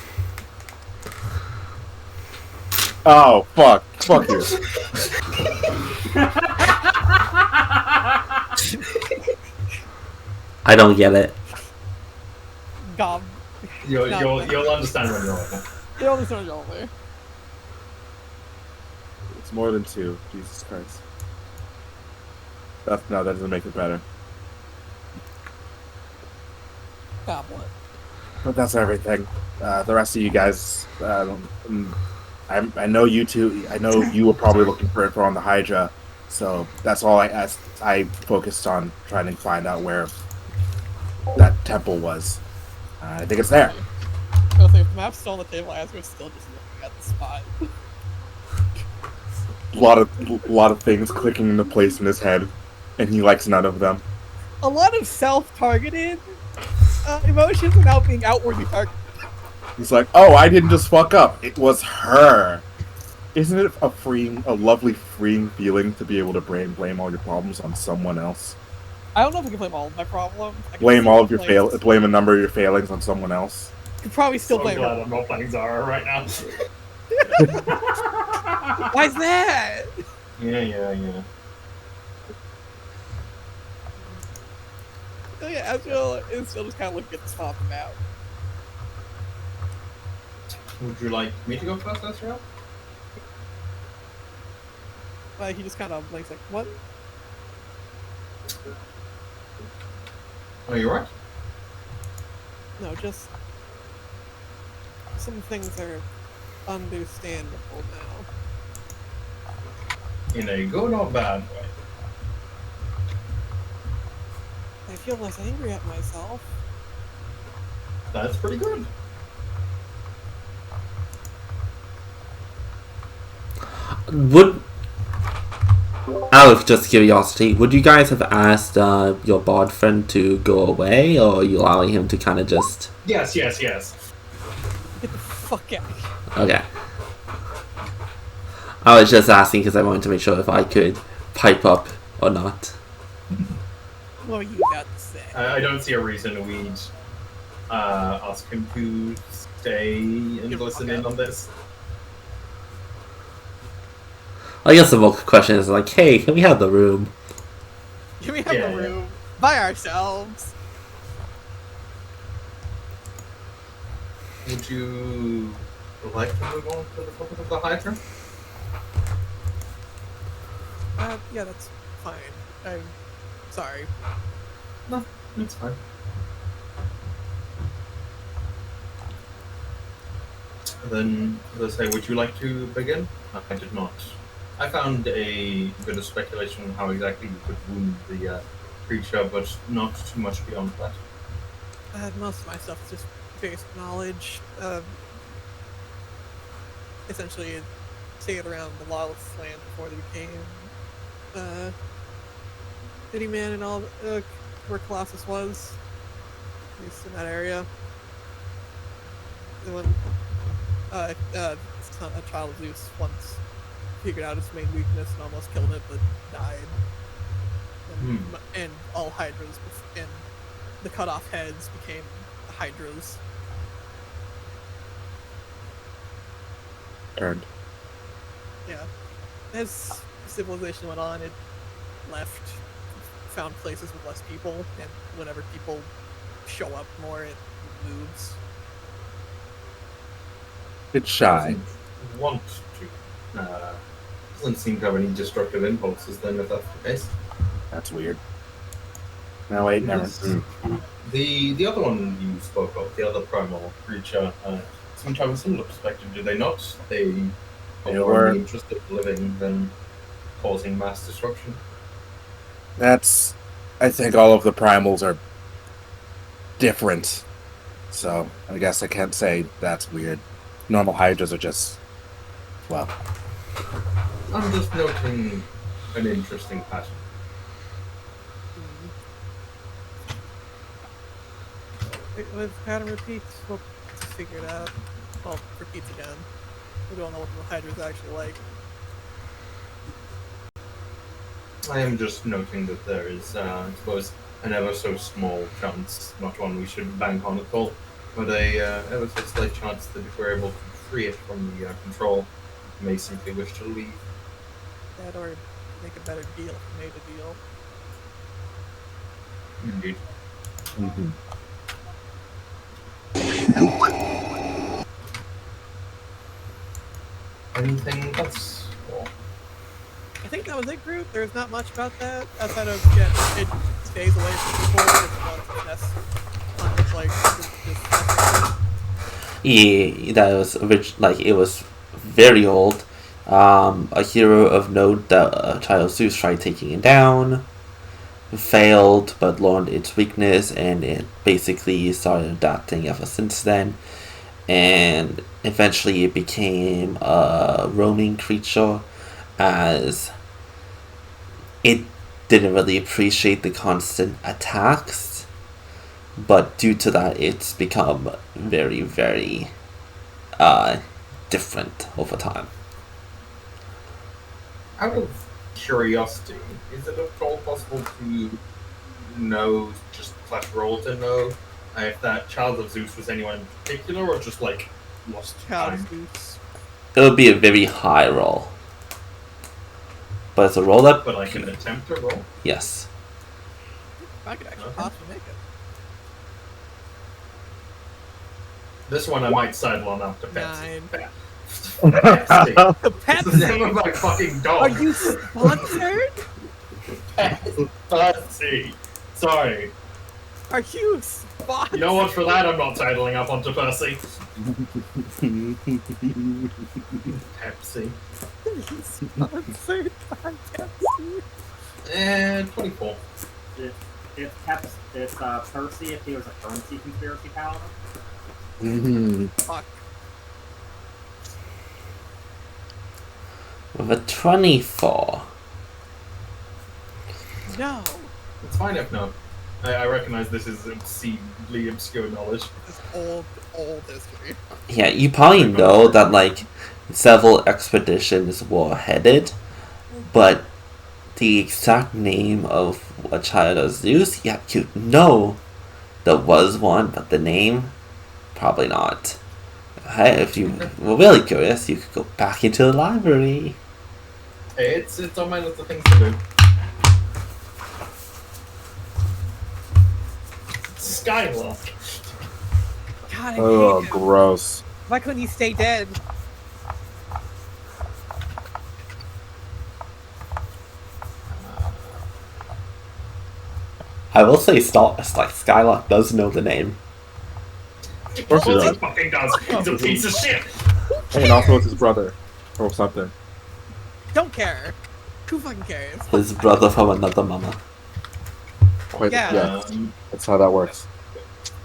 Oh, fuck. Fuck you. I don't get it. Gob. You'll understand when you're older. You'll understand when you're older. It's more than two. Jesus Christ. That doesn't make it better. Goblet. But that's everything. The rest of you guys, I know you two. I know you were probably looking for info on the Hydra, so that's all I focused on trying to find out where that temple was. I think it's there. I was like, if the map's still on the table, Asgard's still just looking at the spot. A lot of things clicking into place in his head, and he likes none of them. A lot of self-targeted emotions without being outwardly targeted. He's like, "Oh, I didn't just fuck up. It was her." Isn't it a lovely freeing feeling to be able to blame all your problems on someone else? I don't know if I can blame all of my problems. Blame all of your blame a number of your failings on someone else. You could probably still blame glad her. I'm not playing Zara right now. Why's that? Yeah. So yeah, Azrael is still just kind of looking at the spot on the map. Would you like me to go first, Azrael? Like he just kind of blinks, like, what? Are you right? No, just some things are understandable now. In a good or bad way? I feel less angry at myself. That's pretty good. Would, out of just curiosity, would you guys have asked your bard friend to go away, or are you allowing him to kind of just... Yes. Get the fuck out of here. Okay. I was just asking because I wanted to make sure if I could pipe up or not. What were you about to say? I don't see a reason we'd ask him to stay and listen in on this. I guess the real question is like, hey, can we have the room? Can we have a room by ourselves? Would you like to move on to the topic of the Hydra? Yeah, that's fine. I'm sorry. No, it's fine. Then, as I say, would you like to begin? I did not. I found a bit of speculation on how exactly you could wound the creature, but not too much beyond that. Most of my stuff is just basic knowledge. Essentially, it stayed around the lawless land before they became City Man and all where Colossus was, at least in that area. And when a child of Zeus once figured out its main weakness and almost killed it, but died. And all Hydras and the cut off heads became Hydras. Earned. Yeah. As civilization went on, it left, found places with less people, and whenever people show up more, it moves. It's shy. Doesn't want to. Doesn't seem to have any destructive impulses then, if that's the case. That's weird. No, wait, never. The other one you spoke of, the other primal creature, seemed to have a similar perspective, did they not? They They were were. more interested in living than causing mass destruction. That's. I think all of the primals are different. So, I guess I can't say that's weird. Normal hydras are just. Well. I'm just noting an interesting pattern. If the pattern repeats, we'll figure it out. Well, repeats again. We don't know what the Hydra's actually like. I am just noting that there is, I suppose, an ever so small chance, not one we should bank on at all, but a ever so slight chance that if we're able to free it from the control, it may simply wish to leave. That or make a better deal if we made a deal. Indeed. Mm-hmm. Anything else? Or... I think that was it, Groot. There's not much about that outside of it stays away from people. It's like Yeah, that was it was very old. A hero of note that Child of Zeus tried taking it down, failed, but learned its weakness, and it basically started adapting ever since then. And eventually it became a roaming creature, as it didn't really appreciate the constant attacks, but due to that it's become very, very different over time. Out of curiosity, is it at all possible to know, just flat roll to know, if that Child of Zeus was anyone in particular, or just like lost Child time? of Zeus. It would be a very high roll, but it's a roll up. But I can attempt to roll? Yes. I could actually Okay. possibly make it. This one I might sidle on after Pepsi. 9. Pepsi. The It's the name of Pepsi! my fucking dog. Are you sponsored? Percy. Sorry. Are you spot? You know what? For that, I'm not titling up onto Percy. Pepsi. Sponsored by Pepsi. 24. It's Percy if he was a currency conspiracy paladin. Fuck. With a 24. No. It's fine if not. I recognize this is obscenely obscure knowledge. This old history. Yeah, you probably know that, like, several expeditions were headed, but the exact name of a child of Zeus, yeah, you know there was one, but the name, probably not. Hey, if you were really curious, you could go back into the library. It's on my list of things to do. Skylark. God, I Oh, hate him. gross. Why couldn't he stay dead? I will say, Skylark does know the name. Of course he Of course does. he fucking does. He's a piece of shit. And also it's his brother. Or something. Don't care. Who fucking cares? His brother from another mama. Quite, Yeah. yeah, that's how that works.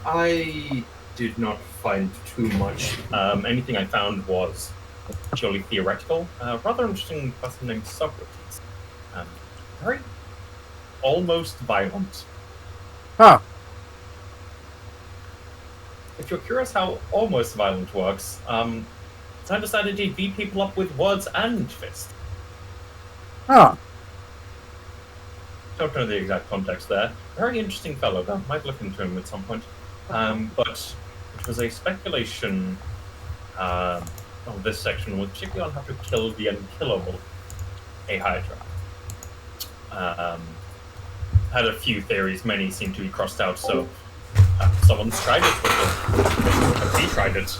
I did not find too much. Anything I found was purely theoretical. Rather interesting person named Socrates. Very almost violent. Huh. If you're curious how almost violent works, it's I decided to beat people up with words and fists. Huh. Don't know the exact context there. Very interesting fellow, though. Might look into him at some point. But it was a speculation of this section, was particularly on how to kill the unkillable, a Hydra. Had a few theories, many seem to be crossed out, so someone's tried it before. He tried it.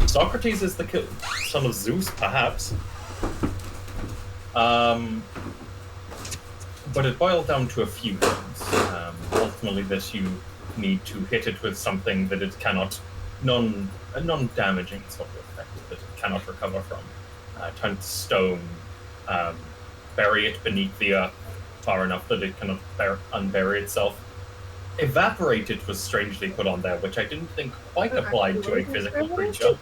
Socrates is the son of Zeus, perhaps. But it boiled down to a few things. Ultimately, this you need to hit it with something that it cannot, a non-damaging sort of effect that it cannot recover from. Turn it to stone, bury it beneath the earth far enough that it cannot unbury itself. Evaporate it was strangely put on there, which I didn't think quite applied to a physical creature.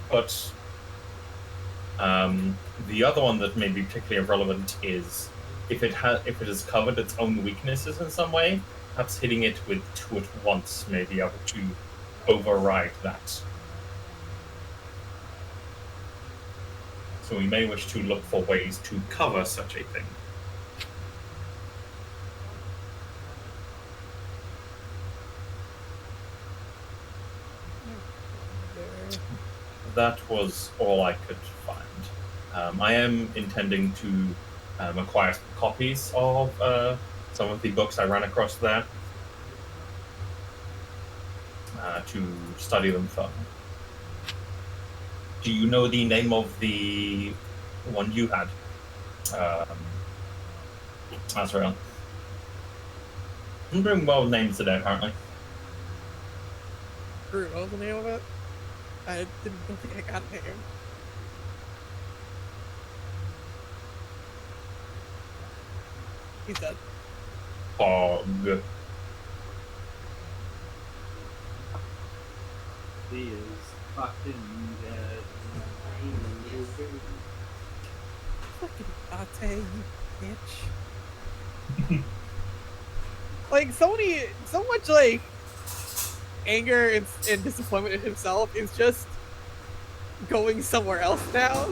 But the other one that may be particularly relevant is if it has covered its own weaknesses in some way, perhaps hitting it with two at once may be able to override that. So we may wish to look for ways to cover such a thing. That was all I could find. I am intending to acquire some copies of some of the books I ran across there to study them further. Do you know the name of the one you had, Azrael? I'm doing well with names today, apparently. What was the name of it? I don't think I got a name. He's dead. Fog. He is fucking dead. Fucking Ate, you bitch. Like, so much, like, anger and disappointment in himself is just going somewhere else now.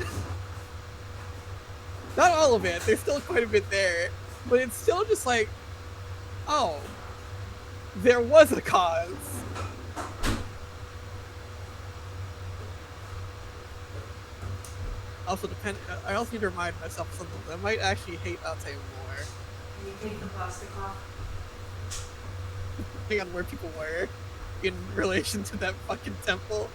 Not all of it, there's still quite a bit there, but it's still just like, oh, there was a cause. Also I also need to remind myself of something. I might actually hate Ate more. Can you take the plastic off? Depending on where people were in relation to that fucking temple.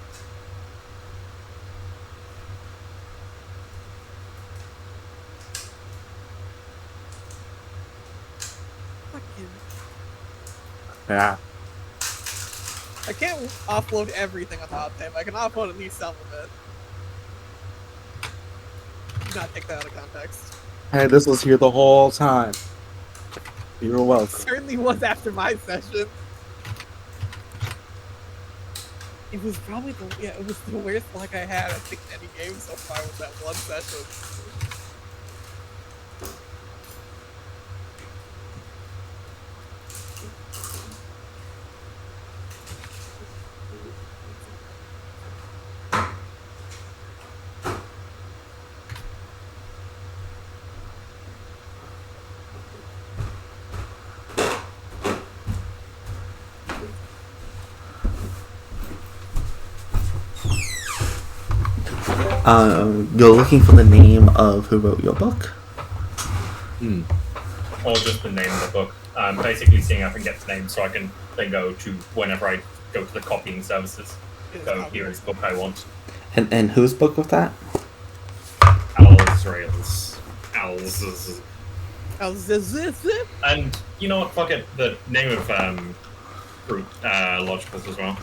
Yeah. I can't offload everything on Hot Tape. I can offload at least some of it. Do not take that out of context. Hey, this was here the whole time. You're It welcome. certainly was after my session. It was probably it was the worst luck I had, I think, in any game so far with that one session. You're looking for the name of who wrote your book? Or just the name of the book. Basically seeing if I can get the name so I can then go to whenever I go to the copying services. Go, here is the book I want. And whose book was that? Alzrael's. And you know what? Fuck it. The name of group Logicals as well.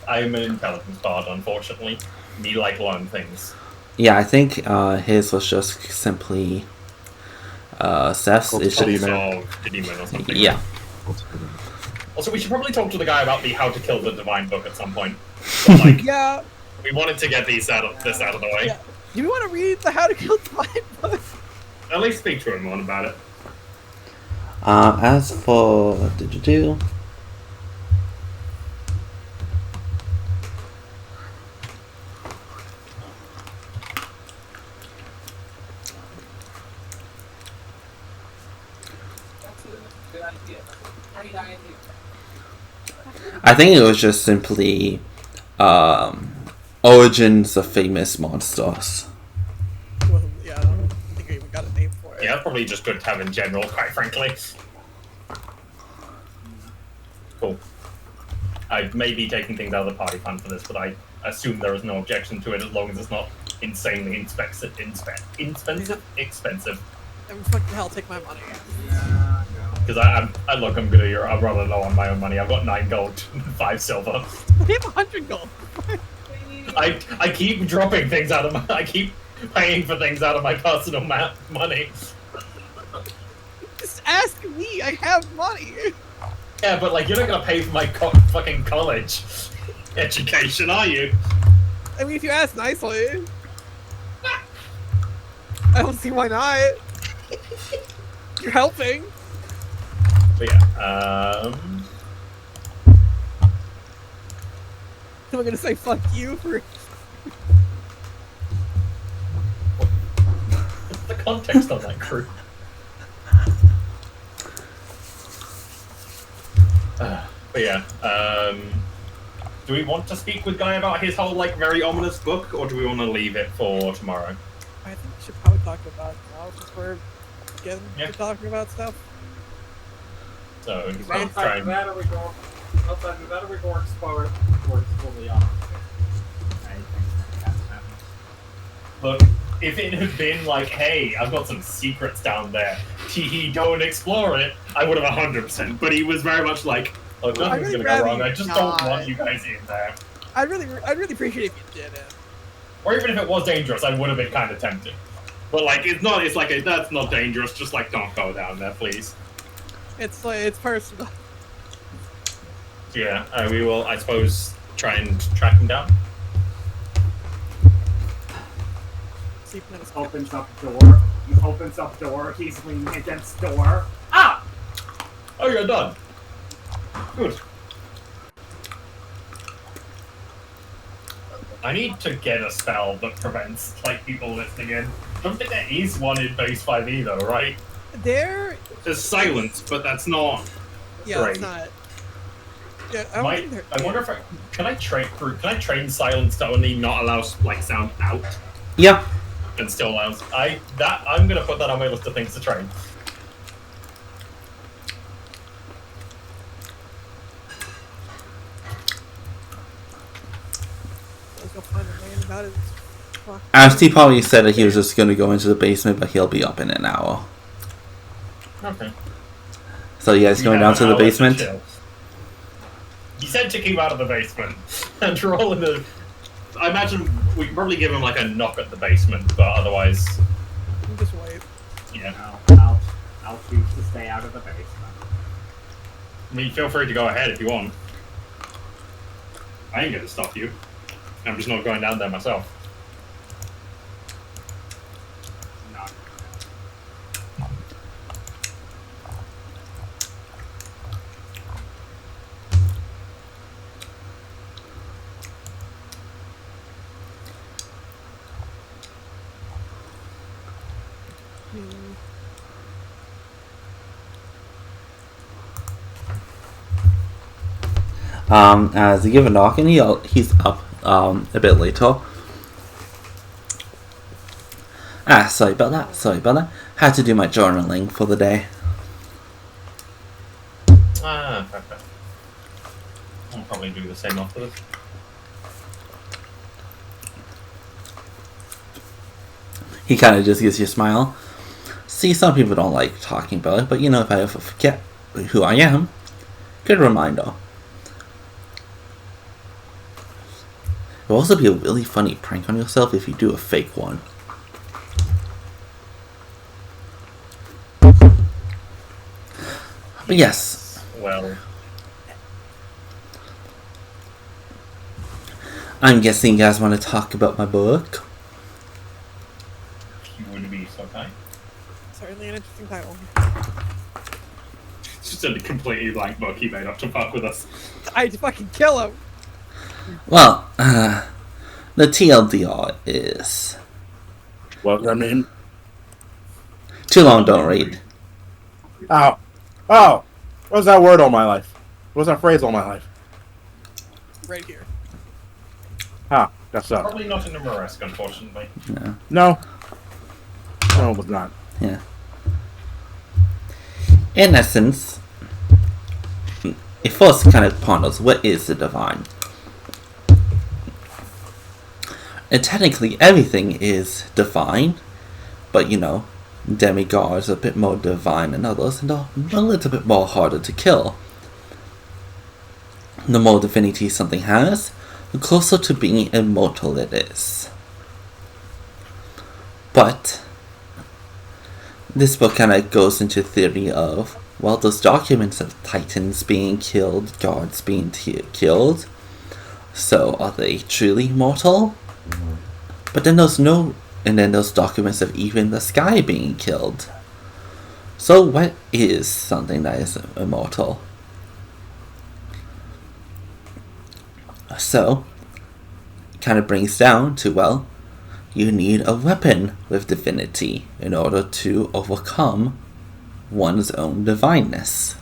I'm an intelligence bard, unfortunately. Me like learn things. Yeah, I think his was just simply Seth's. It should, Demon or something. yeah. Also, we should probably talk to the guy about the How to Kill the Divine book at some point. But, like, Yeah. we wanted to get this out of the way. Yeah. Do you want to read the How to Kill Divine book? At least speak to him on about it. As for I think it was just simply origins of famous monsters. Yeah, I don't think I even got a name for it. Yeah, that's probably just good to have in general, quite frankly. Cool. I may be taking things out of the party plan for this, but I assume there is no objection to it as long as it's not insanely expensive. And fuck the hell, take my money. Because I'm rather low on my own money. I've got 9 gold and 5 silver. I have 100 gold. I keep dropping things out of my. I keep paying for things out of my personal money. Just ask me. I have money. Yeah, but like you're not gonna pay for my fucking college education, are you? I mean, if you ask nicely, I don't see why not. You're helping. But yeah, Am I gonna say fuck you for? What's the context on that crew? But yeah, do we want to speak with Guy about his whole like very ominous book, or do we want to leave it for tomorrow? I think we should probably talk about it now since we're getting to talking about stuff. So Outside the battle we go explore fully on. Look, if it had been like, hey, I've got some secrets down there, teehee, don't explore it, I would have 100%. But he was very much like, look, nothing's gonna go wrong. I just don't want you guys in there. I'd really appreciate if you did it. Or even if it was dangerous, I would have been kind of tempted. But like, it's not. It's like that's not dangerous. Just like, don't go down there, please. It's like it's personal. Yeah, we will. I suppose try and track him down. Opens up door. He opens up door. He's leaning against door. Ah! Oh, you're done. Good. I need to get a spell that prevents like people listening in. I don't think there is one in base 5e though, right? There's silence, but that's not. Yeah, great. it's not. Yeah, I wonder if can I train silence to only not allow like sound out? Yeah. And still allows. I'm gonna put that on my list of things to train. Let's go find a man about it. Asty probably said that he was just going to go into the basement, but he'll be up in an hour. Okay. So you guys going down to the basement? He said to keep out of the basement. And roll in the... I imagine we can probably give him like a knock at the basement, but otherwise... Just wait. Yeah. I'll choose to stay out of the basement. I mean, feel free to go ahead if you want. I ain't gonna stop you. I'm just not going down there myself. As you give a knock, and he's up a bit later. Sorry about that. Had to do my journaling for the day. Okay. I'll probably do the same after this. He kind of just gives you a smile. See, some people don't like talking about it, but you know, if I ever forget who I am, good reminder. It will also be a really funny prank on yourself if you do a fake one. But yes. Well, I'm guessing you guys want to talk about my book. you would be so kind. Certainly an interesting title. It's just a completely blank book he made up to fuck with us. I'd fucking kill him. Well, the TLDR is What's that mean? too long, don't read. Oh! What's that word all my life? What's that phrase all my life? Right here. That's up. Probably not in the Moresque, unfortunately. No, it was not. Yeah. In essence, it first kind of ponders what is the divine. And technically everything is divine, but you know, demigods are a bit more divine than others and are a little bit more harder to kill. The more divinity something has, the closer to being immortal it is. But this book kind of goes into theory of, well, there's documents of titans being killed, gods being killed, so are they truly mortal? But then there's documents of even the sky being killed. So what is something that is immortal? So, it kind of brings down to, well, you need a weapon with divinity in order to overcome one's own divineness.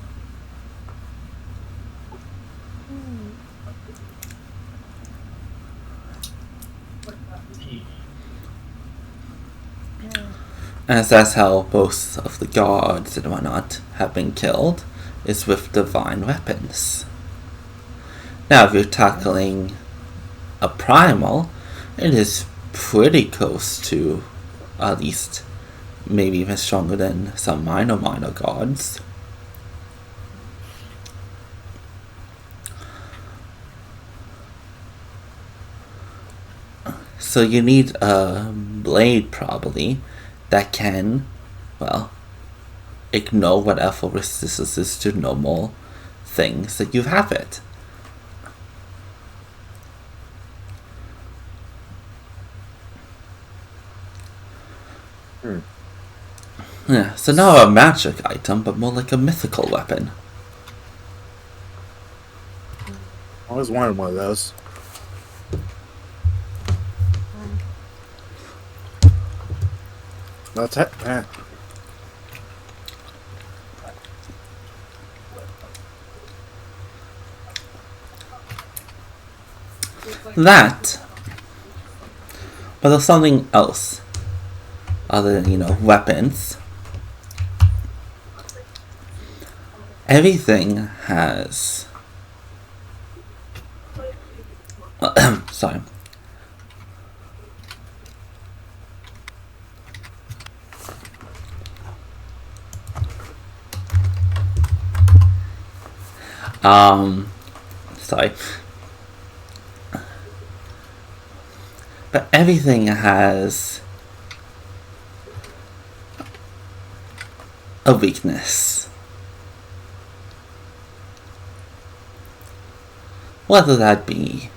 As that's how most of the gods and whatnot have been killed, is with divine weapons. Now, if you're tackling a primal, it is pretty close to, at least, maybe even stronger than some minor gods. So you need a blade, probably, that can, well, ignore whatever resistances to normal things that you have it. Yeah, so not a magic item, but more like a mythical weapon. I always wanted one of those. That's it. Yeah. That, but there's something else other than, you know, weapons. Everything has sorry. Sorry. But everything has a weakness. Whether that be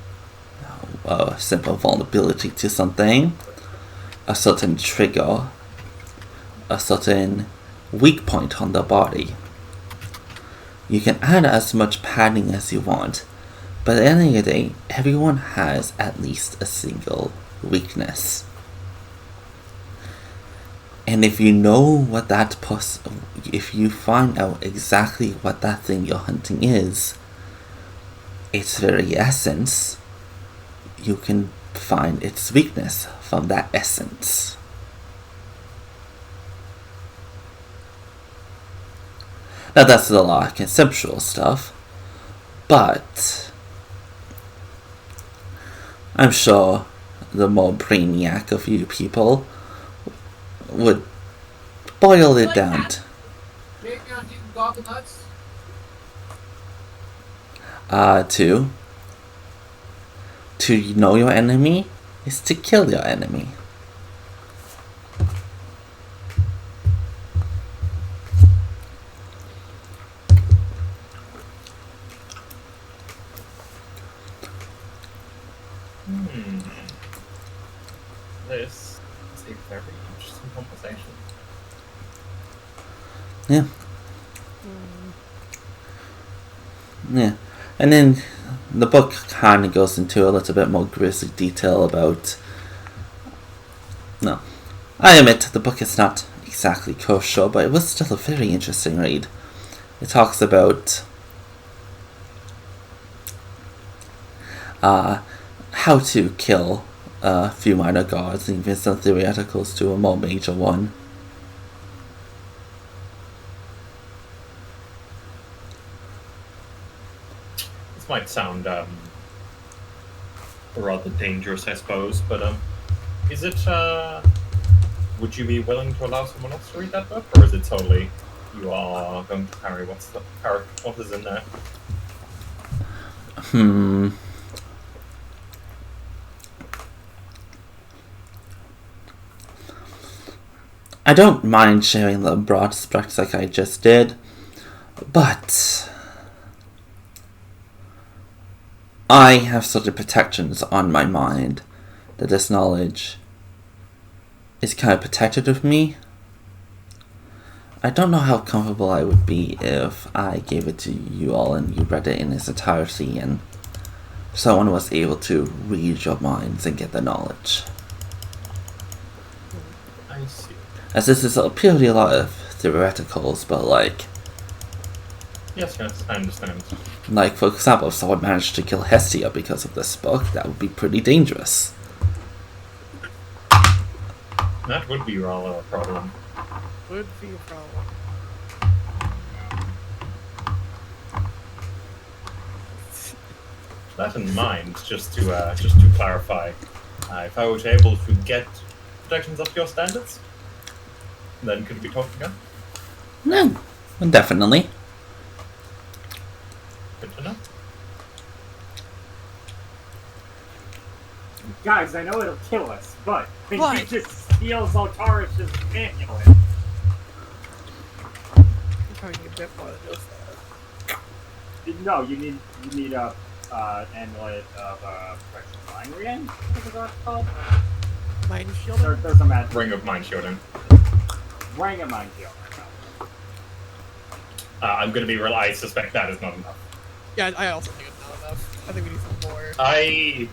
a simple vulnerability to something, a certain trigger, a certain weak point on the body. You can add as much padding as you want, but at the end of the day, everyone has at least a single weakness. And if you know what that if you find out exactly what that thing you're hunting is, its very essence, you can find its weakness from that essence. Now that's a lot of conceptual stuff, but I'm sure the more brainiac of you people would boil it down to know your enemy is to kill your enemy. This is a very interesting conversation. Yeah. Yeah. And then the book kind of goes into a little bit more grisly detail about... No. I admit, the book is not exactly kosher, but it was still a very interesting read. It talks about how to kill a few minor gods, and even some theoreticals to a more major one. This might sound rather dangerous, I suppose, but is it? Would you be willing to allow someone else to read that book, or is it totally you are going to carry what is in there? I don't mind sharing the broad aspects like I just did, but I have certain protections on my mind that this knowledge is kind of protected of me. I don't know how comfortable I would be if I gave it to you all and you read it in its entirety and someone was able to read your minds and get the knowledge. I see. As this is purely a lot of theoreticals, but like... Yes, I understand. Like, for example, if someone managed to kill Hestia because of this book, that would be pretty dangerous. That would be rather a problem. Would be a problem. That in mind, just to clarify, if I were able to get protections up to your standards, then could we talk again? No, definitely. Good to know. Guys, I know it'll kill us, but he What? just steals Altarish's amulet. I'm trying to get a bit more than just that. No, you need a amulet of protection flying ring. What is that called? Mind shield? There's a magic Ring of Mind Shielding. ring of mind shield. I'm going to be real. I suspect that is not enough. Yeah, I also think it's not enough. I think we need some more. I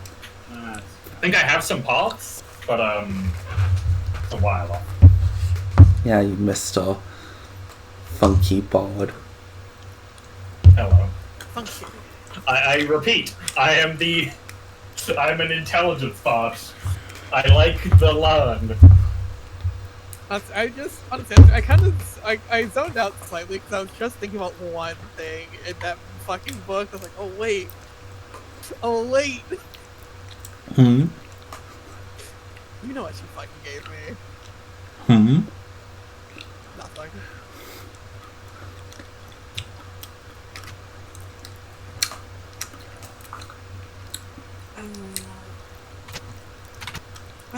think I have some parts, but it's a while off. Yeah, you missed a funky bard. Hello. Funky. I repeat, I'm an intelligence bot. I like the learn. I just, honestly, I zoned out slightly because I was just thinking about one thing in that fucking book. I was like, oh wait. Hmm? You know what she fucking gave me. Hmm? Nothing.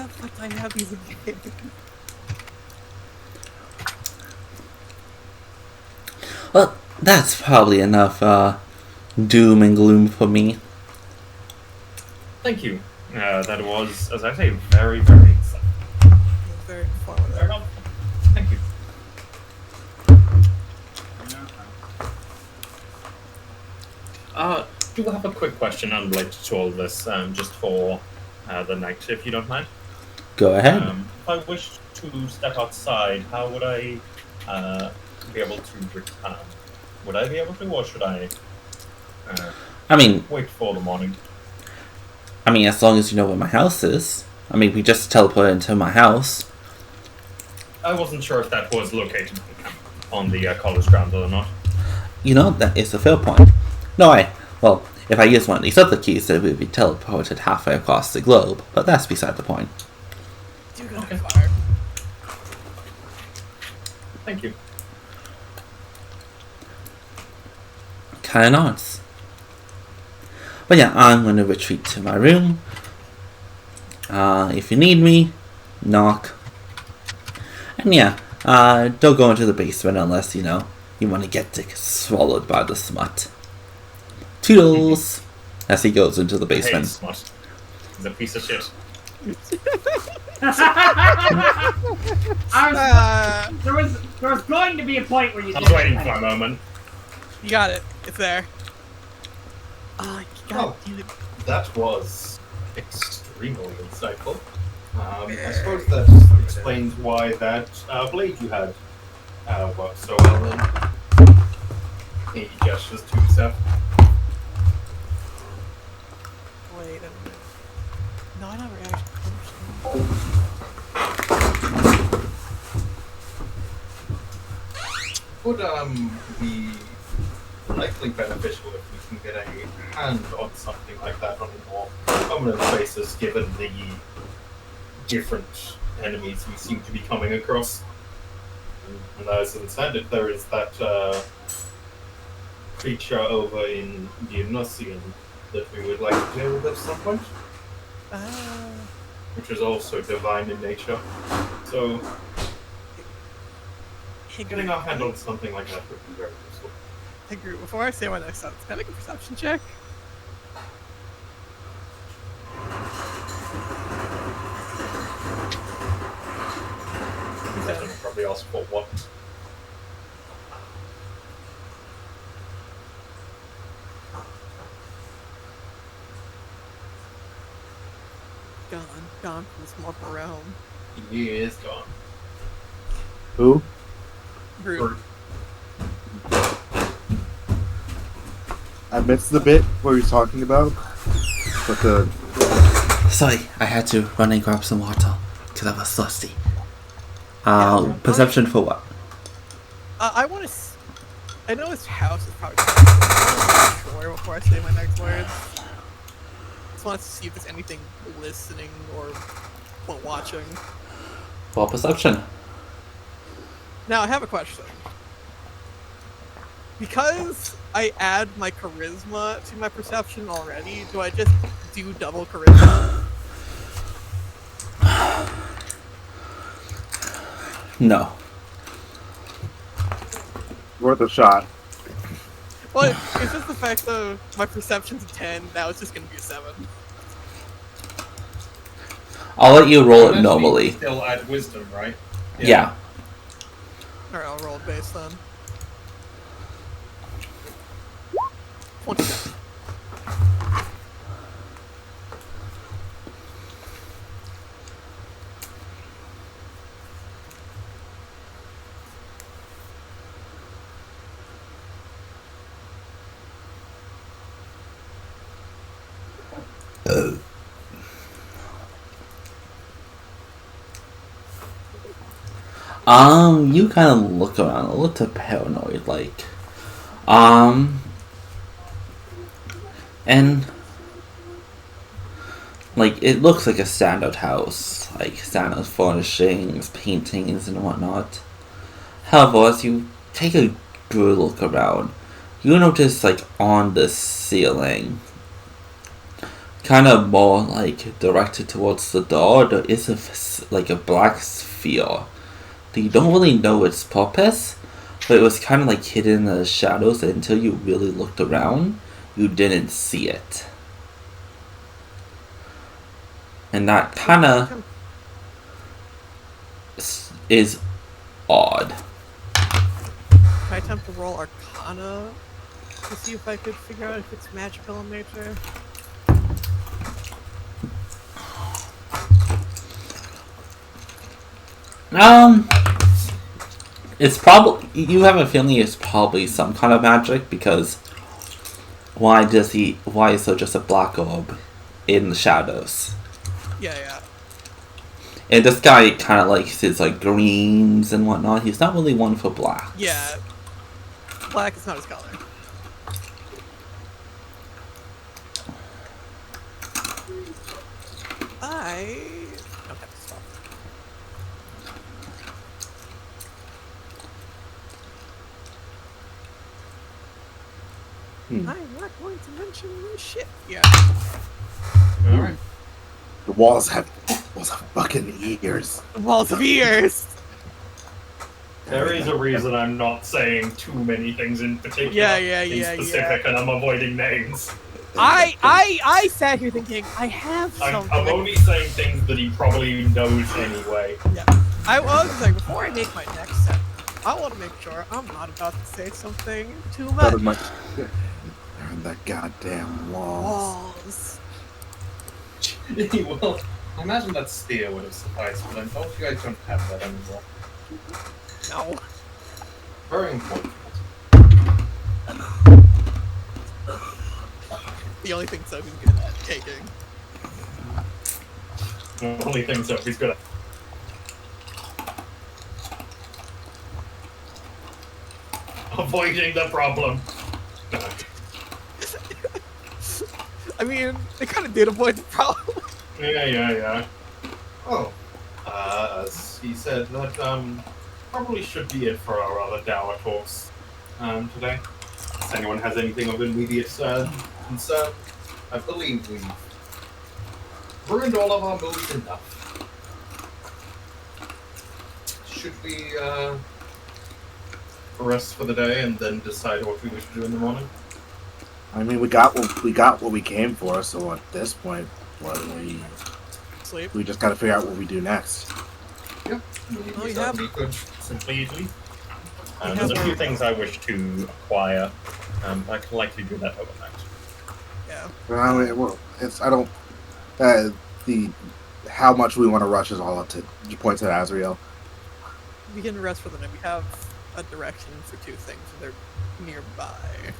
Why the fuck do I have these again? Well, that's probably enough doom and gloom for me. Thank you. That was, as I say, very, very exciting. Very informative. Very helpful. Thank you. Do have a quick question unrelated to all this, just for the night, if you don't mind. Go ahead. If I wished to step outside, how would I be able to return? Would I be able to, or should I I mean, wait for the morning? as long as you know where my house is. We just teleported into my house. I wasn't sure if that was located on the college grounds or not. That is a fair point. No, well, if I use one of these other keys, it would be teleported halfway across the globe, but that's beside the point. You're gonna fire. Thank you. Kinda nice. But yeah, I'm going to retreat to my room. If you need me, knock. And yeah, don't go into the basement unless, you want to get swallowed by the smut. Toodles! As he goes into the basement. Smut. He's a piece of shit. There was going to be a point where you. I was waiting for a moment. You got it. It's there. Oh, you got it. That was extremely insightful. I suppose that explains why that blade you had worked so well. And he gestures to himself. Wait a minute. No, I never actually Would be likely beneficial if we can get a hand on something like that on a more permanent basis, given the different enemies we seem to be coming across. And as intended, there is that creature over in the Olympien that we would like to deal with at some point, which is also divine in nature. So, getting our hand on something like that would be very useful. Hey, Groot, before I say my next thoughts, can I make a perception check? Then I'll probably ask for what. Gone from this mortal realm. He is gone. Who? Groot. I missed the bit where you're talking about, but the. Sorry, I had to run and grab some water because I was thirsty. Perception for what? I want to. I know his house is probably. I'm not sure before I say my next words. Just want to see if there's anything listening or watching. For perception. Now I have a question. Because I add my charisma to my perception already, do I just do double charisma? No. Worth a shot. Well, it's just the fact that my perception's a 10, now it's just gonna be a 7. I'll let you roll it normally. Still add wisdom, right? Yeah. Alright, I'll roll it base then. 27. You kind of look around a little paranoid, like, and, like, it looks like a standard house, like, standard furnishings, paintings, and whatnot. However, as you take a good look around, you notice, like, on the ceiling, kind of more like directed towards the door. There is like a black sphere. You don't really know its purpose, but it was kind of like hidden in the shadows, and until you really looked around, you didn't see it. And that kind of is odd. Can I attempt to roll Arcana to see if I could figure out if it's magical in nature? It's probably, you have a feeling it's probably some kind of magic, because why is there just a black orb in the shadows? Yeah. And this guy kind of likes his like greens and whatnot. He's not really one for black. Yeah. Black is not his color. I don't have to stop. I'm not going to mention this shit. Yeah. Alright. The walls have fucking ears. Walls of ears. There is a reason I'm not saying too many things in particular. Yeah. Specific, and I'm avoiding names. I sat here thinking I have something. I'm only saying things that he probably knows anyway. Yeah. I was like, before I make my next set, I want to make sure I'm not about to say something too much. They're in the goddamn walls. Well, I imagine that spear would have sufficed, but I hope you guys don't have that anymore. No. Very important. The only thing Sophie's good at taking. The only thing Sophie's good at. Avoiding the problem. I mean, they kind of did avoid the problem. Yeah. Oh. As he said, that probably should be it for our other Dower talks today. If anyone has anything of immediate concern, I believe we've ruined all of our moves enough. Should we rest for the day and then decide what we wish to do in the morning? I mean, we got what we came for. So at this point, Sleep. we just got to figure out what we do next. Yep. Oh, you have- We could simply leave. There's a few things I wish to acquire. I can likely do that overnight. Yeah. I mean, well, how much we want to rush is all up to you point to Azrael. We can rest for the night. We have a direction for two things, and they're nearby.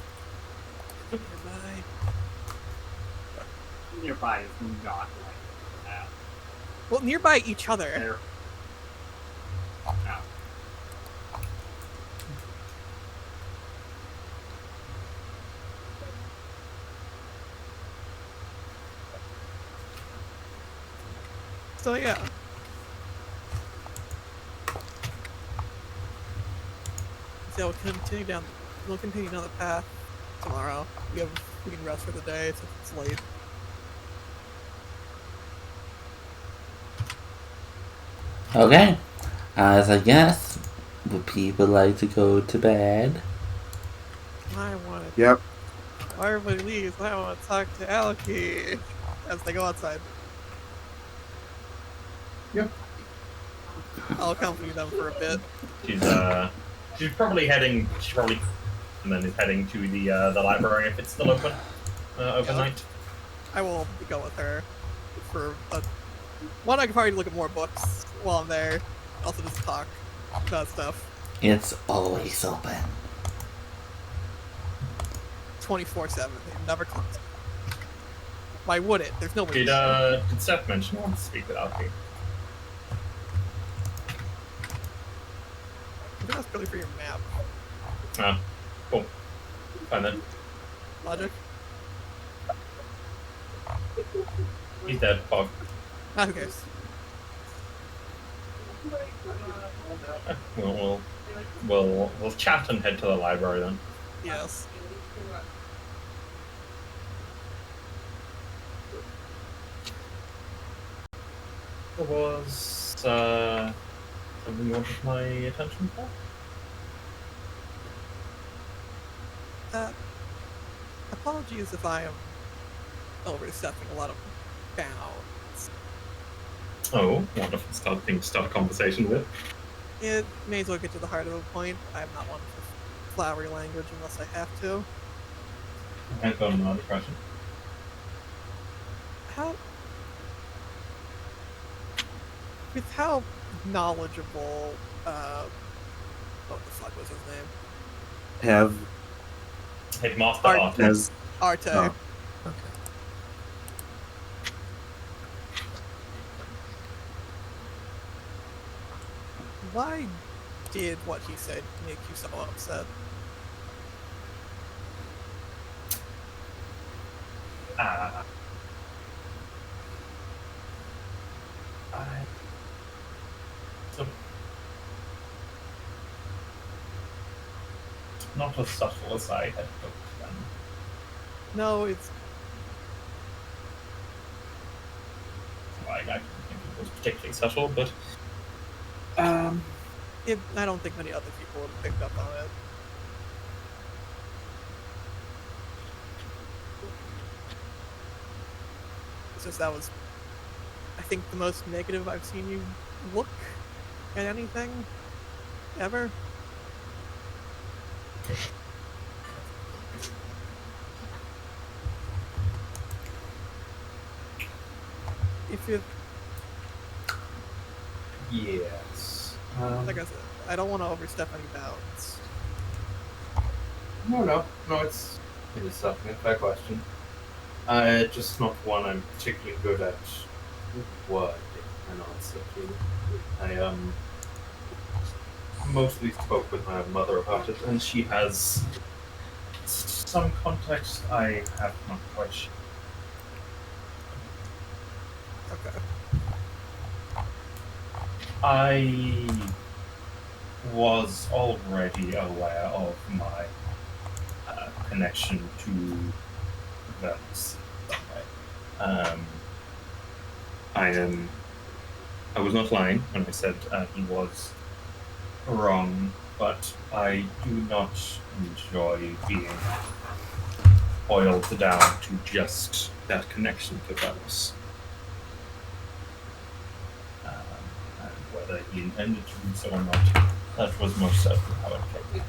Nearby is not like that. Well, nearby each other. There. No. So yeah. So we'll continue down the path tomorrow. We can rest for the day since it's late. Okay. As I guess, would people like to go to bed? I want to. Yep. While everybody leaves, I want to talk to Alki as they go outside. Yep. I'll accompany them for a bit. She's probably and then is heading to the library if it's still open overnight. I will go with her for one. I can probably look at more books while I'm there. Also, just talk about stuff. It's always open. 24/7. They never close. Why would it? There's nobody. Did Seth mention he wants to speak with Alki? I think that's really for your map. Ah, cool. Fine then. Logic? He's dead, Bob. Ah, who cares? We'll chat and head to the library then. Yes. There was something you wanted my attention for? Apologies if I am overstepping a lot of bounds. Oh, wonderful thing to start a conversation with. It may as well get to the heart of the point. I'm not one for flowery language unless I have to. I've got another question. With how knowledgeable, what the fuck was his name? Headmaster Arte. Artis. Arte. Oh. Okay. Why did what he said make you so upset? Not as subtle as I had hoped then. No, it's I didn't think it was particularly subtle, but I don't think many other people would have picked up on it. It's just that was, I think, the most negative I've seen you look at anything ever. If you, yes. like I said, I don't want to overstep any bounds. No, it is definitely a fair question. Just not one I'm particularly good at wording an answer to. I mostly spoke with my mother about it, and she has some context I have not quite sure. Okay. I was already aware of my connection to Venus. I was not lying when I said he was wrong, but I do not enjoy being boiled down to just that connection to Venus. And whether he intended to do so or not, that was most certainly how it came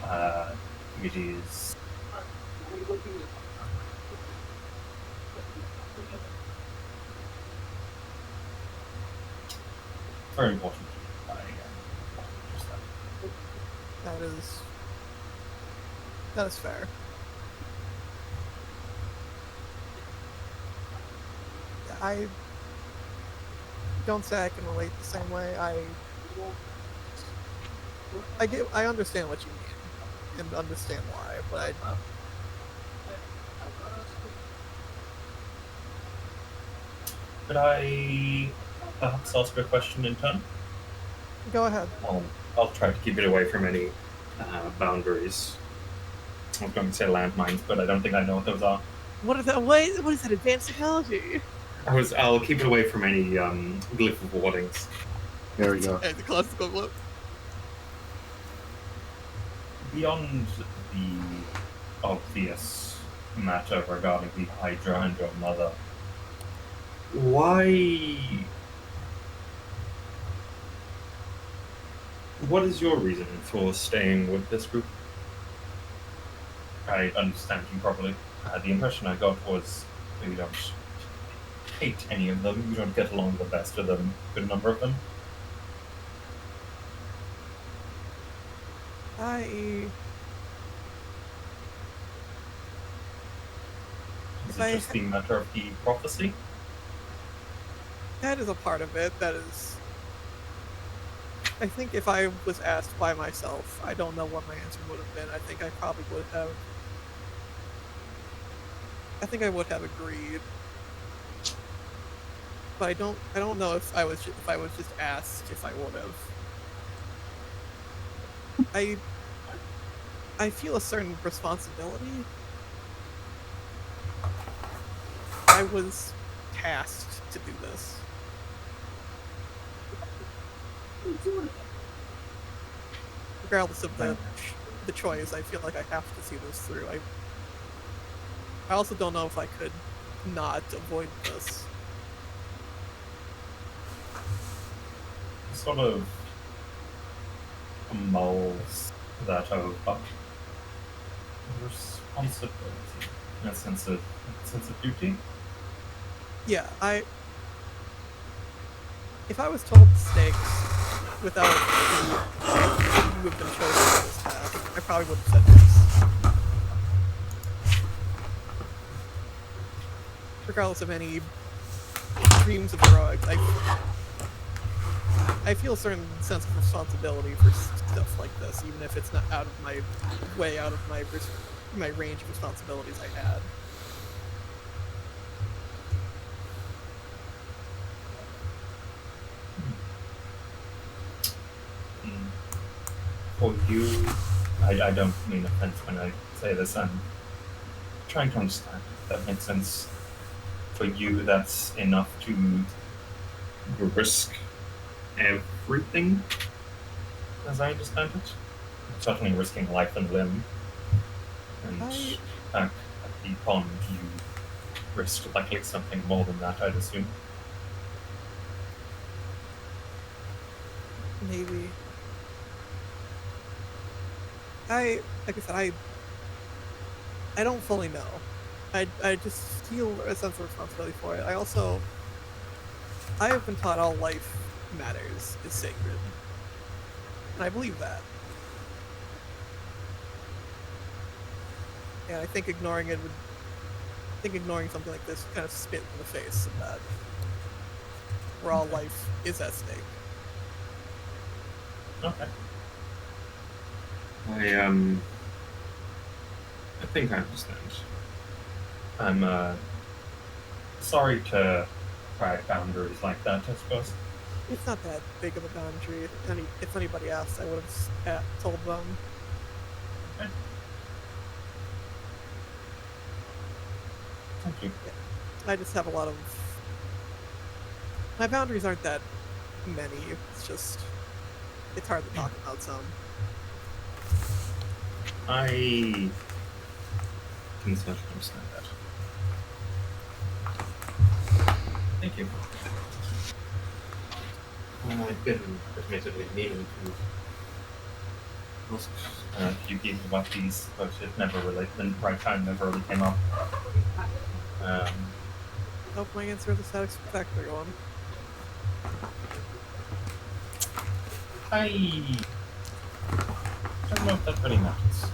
out. It is very important. That is fair. I don't say I can relate the same way. I understand what you mean and understand why, but Could I perhaps ask a question in turn? Go ahead. I'll try to keep it away from any boundaries. I was going to say landmines, but I don't think I know what those are. What is that? What is that? Advanced technology? I'll keep it away from any glyph of wardings. There we go. Hey, the closest equivalent. Beyond the obvious matter regarding the Hydra and your mother, what is your reason for staying with this group? I understand you properly. The impression I got was that you don't hate any of them, you don't get along the best with them, a good number of them. Is it just the matter of the prophecy? That is a part of it. That is. I think if I was asked by myself, I don't know what my answer would have been. I think I probably would have. I think I would have agreed, but I don't know if I was just asked if I would have. I feel a certain responsibility I was tasked to do this. Regardless of the choice, I feel like I have to see this through. I also don't know if I could not avoid this. Sort of mulls that over responsibility, in a sense of duty. Yeah, if I was told the stakes without you have been chosen for this path, I probably would have said yes. Regardless of any dreams of heroics, I feel a certain sense of responsibility for stuff like this, even if it's not out of my range of responsibilities I had. For you, I don't mean offense when I say this. I'm trying to understand if that makes sense. For you, that's enough to risk everything, as I understand it. Certainly risking life and limb. And back at the pond, you risked likely something more than that, I'd assume. Maybe. Like I said, I don't fully know. I just feel a sense of responsibility for it. I have been taught all life matters is sacred. And I believe that. And I think ignoring something like this would kind of spit in the face of that. Where all life is at stake. Okay. I think I understand. I'm sorry to crack boundaries like that, I suppose. It's not that big of a boundary. If anybody asked, I would have told them. Okay. Thank you. Yeah. I just have a lot of... My boundaries aren't that many. It's just... It's hard to talk about some. I can certainly understand that. Thank you. I've been admittedly needing to ask a few people about these, but the right time never really came up. Hope my answer is a satisfactory one. I don't know if that really matters.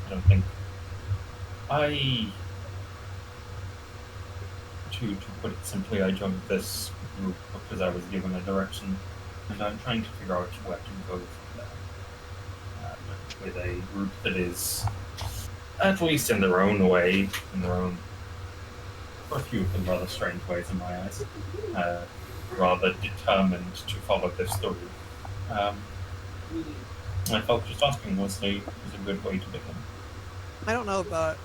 I don't think. To put it simply, I joined this group because I was given a direction, and I'm trying to figure out where to go from there. With a group that is, at least in their own way, for a few of them rather strange ways in my eyes, rather determined to follow this through. I felt just asking was a good way to begin. I don't know about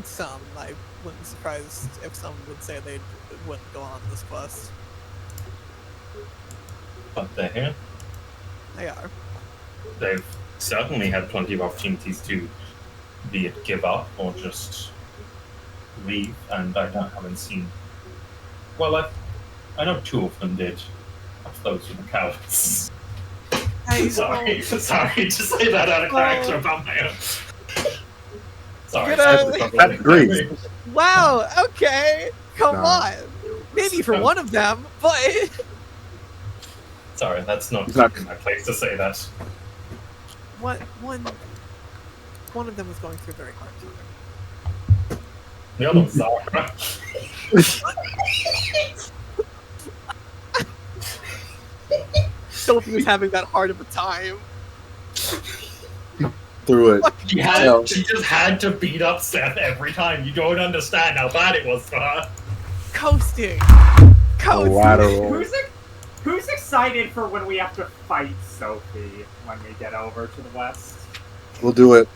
some. I wouldn't be surprised if some would say they wouldn't go on this quest. But they're here. They are. They've certainly had plenty of opportunities to be it give up or just leave, and I haven't seen. Well, I know two of them did. Perhaps those were the cowards. Sorry to say that out of character about my own. Sorry. That's great. Wow, okay. Come on. Maybe for one of them, but... Sorry, that's not my place to say that. One of them was going through a very hard time. The other was Zara. Sophie was having that hard of a time. Through it. She just had to beat up Seth every time. You don't understand how bad it was for her. Coasting. Collateral. Who's excited for when we have to fight Sophie when we get over to the west? We'll do it.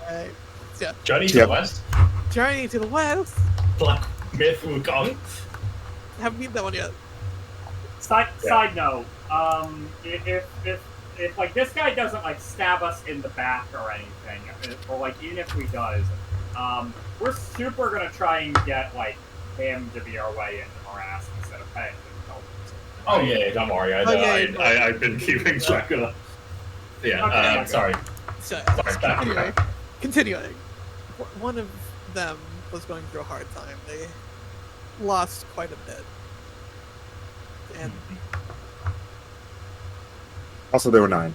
Journey to the west? Journey to the west? Myth Wukong. Haven't beat that one yet. Side note, if like this guy doesn't like stab us in the back or anything, or like even if he does, we're super gonna try and get like him to be our way into morass instead of paying him. Oh yeah, don't worry. I've been keeping track of that. Yeah. Okay. Sorry. So, Sorry. continuing. One of them was going through a hard time. They lost quite a bit. And Also, there were 9.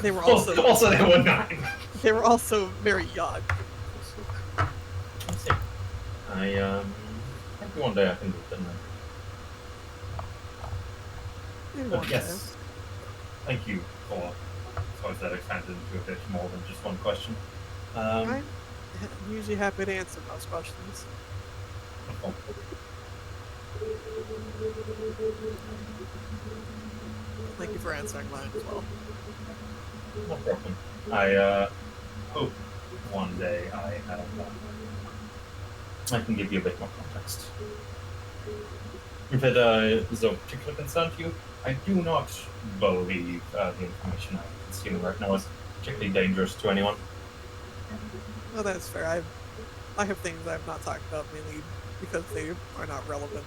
they were also they were 9. they were also very young. Let's see. Maybe one day I can do it. But yes, thank you for that expanded into a bit more than just one question. I'm usually happy to answer most questions. Thank you for answering mine as well. No problem. I hope one day I can give you a bit more context. If it is of particular concern to you, I do not believe the information I'm consuming right now is particularly dangerous to anyone. Well, that's fair. I have things I've not talked about mainly because they are not relevant.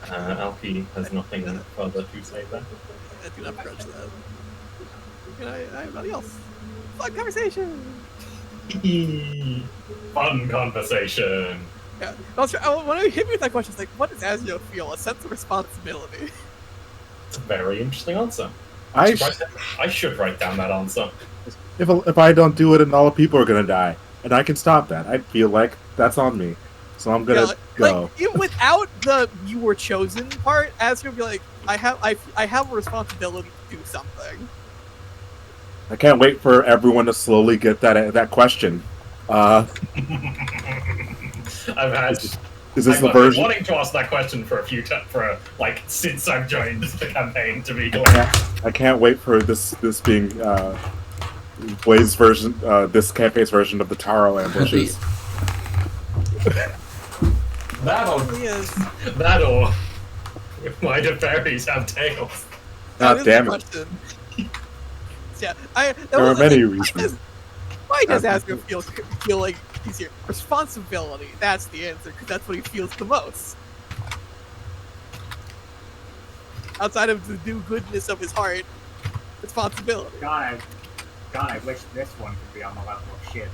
Alfie has nothing further to say then. I do not begrudge that. Can I anybody else? Fun conversation! Fun conversation. Yeah. When I hit me with that question, it's like, what does Azio feel? A sense of responsibility. It's a very interesting answer. I should write down that answer. If I don't do it and all the people are gonna die, and I can stop that, I feel like that's on me. So I'm gonna go. Like, even without the "you were chosen" part, Azio would be like, I have a responsibility to do something. I can't wait for everyone to slowly get that question. I've had. Is this I've the been version? wanting to ask that question for since I've joined the campaign. To be clear, I can't wait for this being Blaze's version, this campaign's version of the Taro ambushes. That'll. Why do fairies have tails? God damn it! Yeah, There are many reasons. Why does Asgard feel like he's here? Responsibility. That's the answer, because that's what he feels the most. Outside of the do-goodness of his heart, responsibility. God, I wish this one could be on the level of shit.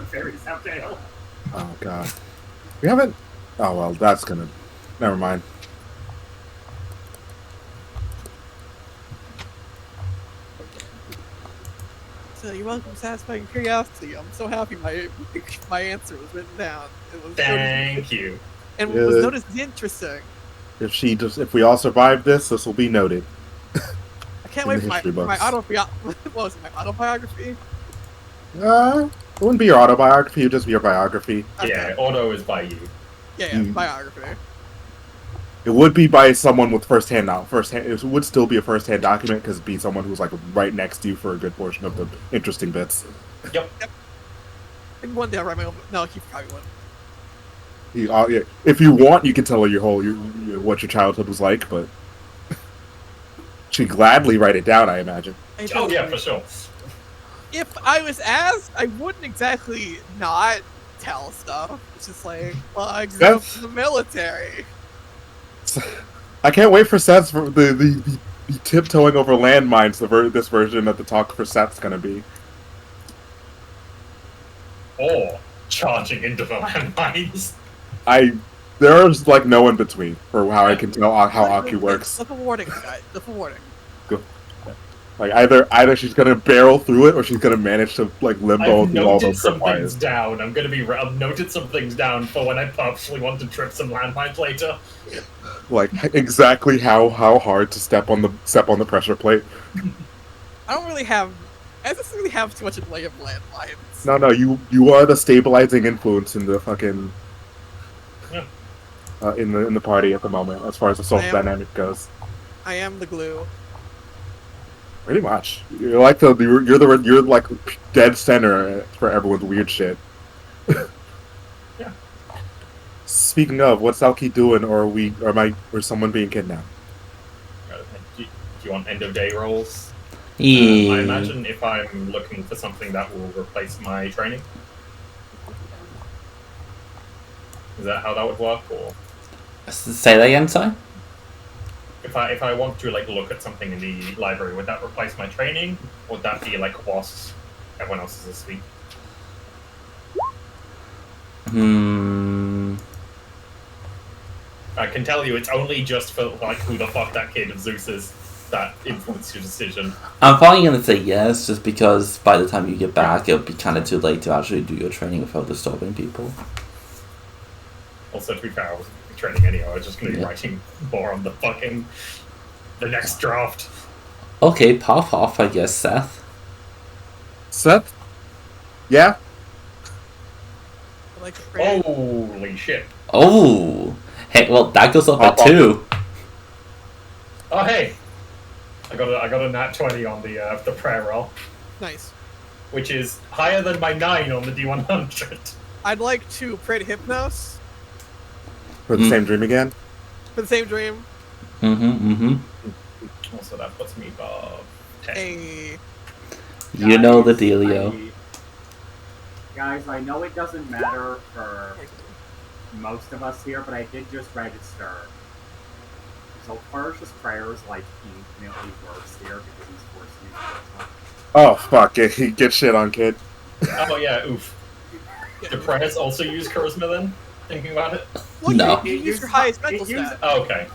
Fairies have tail. Oh god, we haven't. Oh well, that's gonna. Never mind. So you're welcome to satisfying curiosity. I'm so happy my answer was written down. It was Thank you. And what was noticed as interesting. If we all survive this will be noted. I can't wait for my autobiography. What was it, my autobiography? It wouldn't be your autobiography, it would just be your biography. Okay. Yeah, auto is by you. Yeah, biography. It would be by someone with firsthand knowledge. It would still be a first-hand document because it'd be someone who's like right next to you for a good portion of the interesting bits. Yep. Maybe one day I'll write my own. No, he probably wouldn't. Yeah. If you want, you can tell her what your childhood was like, but she'd gladly write it down, I imagine. Oh yeah, for sure. If I was asked, I wouldn't exactly not tell stuff. It's just like, well, I grew up in the military. I can't wait for Seth's for the tiptoeing over landmines. This version of the talk for Seth's gonna be. Or charging into the landmines. There's like no in between for how I can tell how Aki works. Look a warning, guys. Look a warning. Like either she's gonna barrel through it or she's gonna manage to like limbo through all those some things down. I've noted some things down for when I purposely want to trip some landmines later. Like exactly how hard to step on the pressure plate. I don't really have too much in the way of landmines. No, you are the stabilizing influence in the fucking in the party at the moment as far as the social dynamic goes. I am the glue. Pretty much. You're like you're like dead center for everyone's weird shit. Yeah. Speaking of, what's Alki doing, or or someone being kidnapped? Do you want end of day rolls? Yeah. I imagine if I'm looking for something that will replace my training. Is that how that would work, or Say that again, sorry? if I want to like look at something in the library, would that replace my training? Would that be like whilst everyone else is asleep? I can tell you, it's only just for like who the fuck that kid of Zeus is that influenced your decision. I'm probably gonna say yes, just because by the time you get back, it'll be kind of too late to actually do your training without disturbing people. Also, to be fair, I wasn't training anyway. I was just going to be writing more on the next draft. Okay, pop off, I guess, Seth. Seth? Yeah? I like to pray. Holy shit. Oh! Hey, well, that goes up at Pop off. 2. Oh, hey! I got a nat 20 on the prayer roll, Nice. which is higher than my 9 on the D100. I'd like to pray to Hypnos For the same dream again? for the same dream. Also, that puts me above 10. A You know the dealio. Guys, I know it doesn't matter for most of us here, but I did just register. So Parsh's prayer is like infinitely worse here because he's forced to use charisma. Oh, fuck. Get shit on, kid. Oh, yeah, oof. Do prayers also use charisma then? Thinking about it? Well, No. you use your highest mental stat. Oh, okay.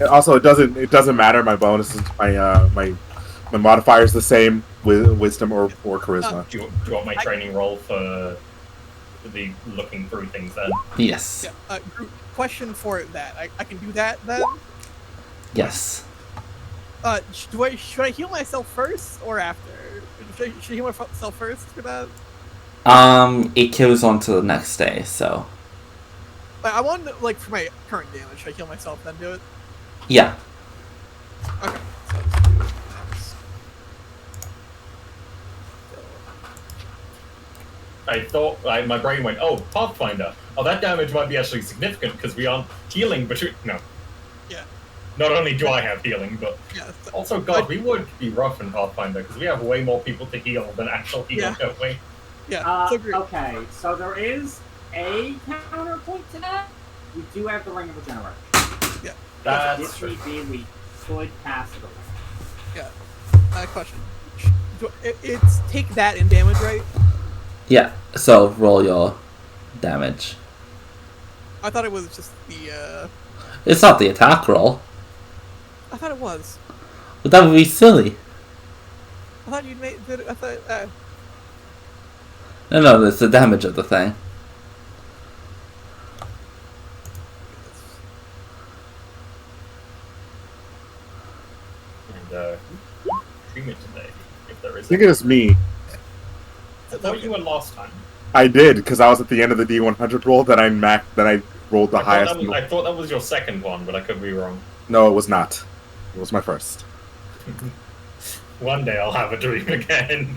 Also, it doesn't matter. My bonus is my modifier is the same with wisdom or charisma. Do you want my training roll for the looking through things then? Yes. Yeah, question for that. I can do that then? Yes. Should I heal myself first or after? Should I heal myself first for that? It kills on to the next day, so. I want to, like, for my current damage, should I heal myself then do it? Yeah. Okay. So let's do that. I thought, my brain went, oh, Pathfinder. Oh, that damage might be actually significant because we aren't healing between... No. Yeah. Not only do I have healing, but Yeah. also, God, we would be rough in Pathfinder because we have way more people to heal than actual heal, don't we? Yeah. So great. Okay, so there is a counterpoint to that. We do have the Ring of Regeneration. Yeah. That's If true. need be, we could pass it away. Yeah. Question. It's take that in damage, right? Yeah, so roll your damage. I thought it was just the, It's not the attack roll. I thought it was. But that would be silly. I thought you'd made... I thought... No, it's the damage of the thing. And, treatment today, if there is. I think it was me. I thought you were last time. I did, because I was at the end of the D100 roll, then I rolled the highest. I thought that was your second one, but I could be wrong. No, it was not. It was my first. One day I'll have a dream again.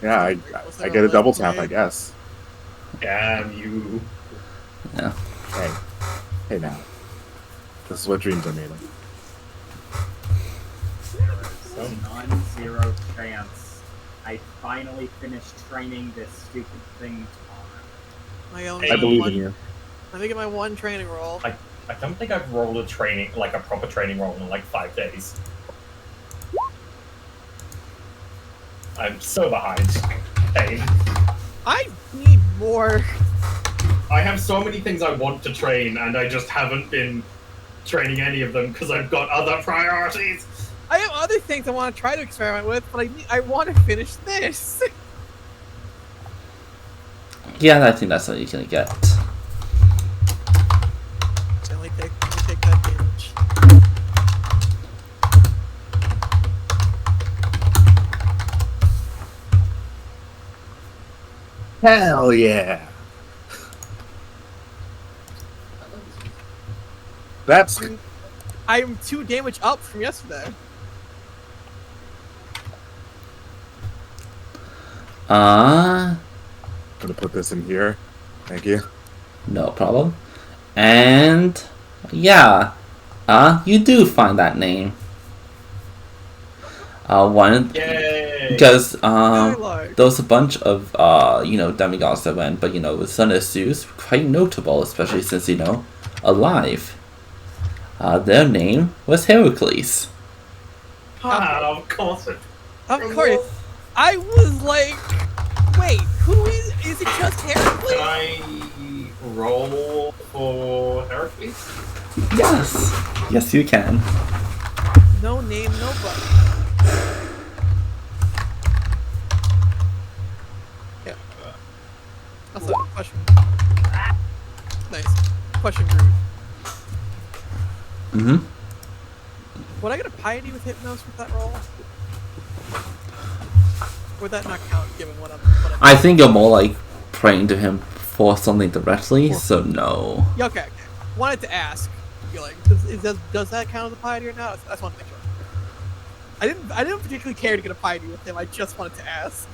Yeah, I get a double tap, I guess. Damn you. Yeah. Hey now. This is what dreams are made of. There is non-zero chance I finally finished training this stupid thing tomorrow. I believe in you. Let me get my one training roll. I don't think I've rolled a training, like a proper training roll in like 5 days. I'm so behind. Hey. I need more. I have so many things I want to train, and I just haven't been training any of them because I've got other priorities. I have other things I want to try to experiment with, but I want to finish this. Yeah, I think that's what you're gonna get. Let me take that damage. Hell yeah! I'm 2 damage up from yesterday. I'm gonna put this in here. Thank you. No problem. And yeah, you do find that name. One Yay! because I like. there was a bunch of demigods that went, but the son of Zeus, quite notable, especially since alive. Their name was Heracles. Of course it. Of course. I was like, wait, who is it just Heracles? Can I roll for Heracles? Yes, you can. No name, no button. Yeah. Also, question. Nice. Question, Groot. Mm-hmm. Would I get a piety with Hypnos with that roll? Or would that not count given what I'm I think you're more like praying to him for something directly, so no. Yeah, okay. Wanted to ask. You're like, does that count as a piety or not? I just want to make sure. I didn't particularly care to get a piety with him. I just wanted to ask.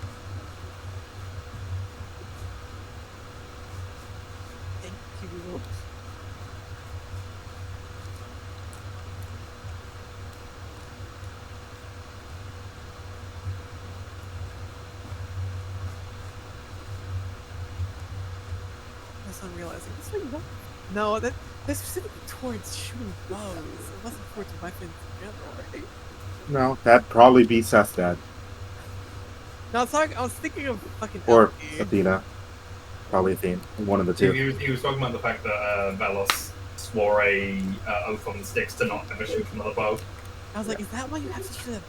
Thank you. I'm realizing this one. No, that's specifically towards shooting bows. It wasn't towards weapons in general, right? No, that'd probably be Seth's dad. No, I was thinking of fucking Or LP. Athena. Probably Athena. One of the two. He was talking about the fact that Velos swore a oath on the sticks to not ever shoot another bow. I was like, is that why you have to shoot a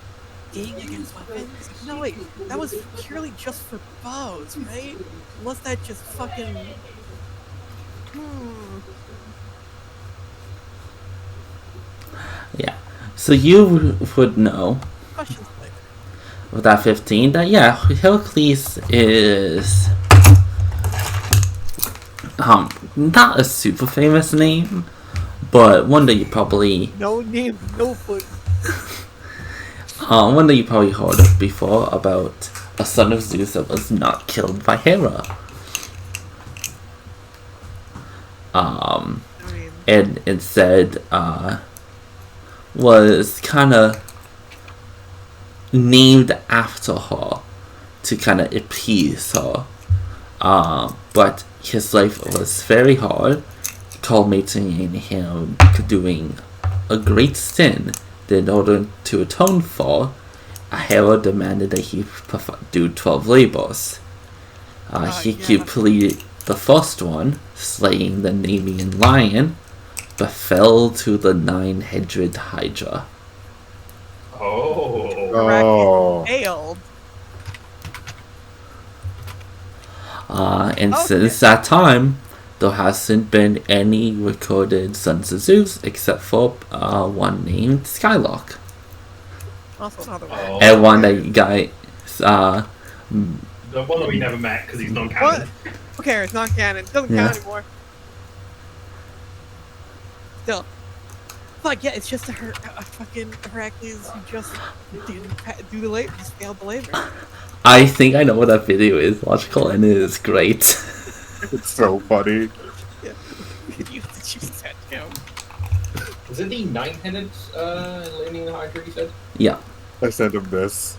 ding against weapons? No, wait, that was purely just for bows, right? Unless that just fucking... Yeah. So you would know Questions later. with that 15 that Heracles is not a super famous name, but one that you probably No name, no foot. one that you probably heard of before about a son of Zeus that was not killed by Hera. And instead was kind of named after her to kind of appease her. But his life was very hard, culminating in him doing a great sin that in order to atone for, Hera demanded that he do 12 labors. He completed the first one, slaying the Nemean lion, but fell to the 9-headed Hydra. Oh. Failed. And since that time, there hasn't been any recorded sons of Zeus except for one named Skylark. Also another one. And one that guy. The one that we never met because he's not canon. What? Who cares? Not canon. Doesn't count anymore. Still. Fuck yeah, it's just a fucking Heracles who just didn't do the labor, just failed the labor. I think I know what that video is, logical, and it is great. It's so funny. Yeah. You choose that down. Was it the 9-headed Landing Hydra you said? Yeah. I sent him this.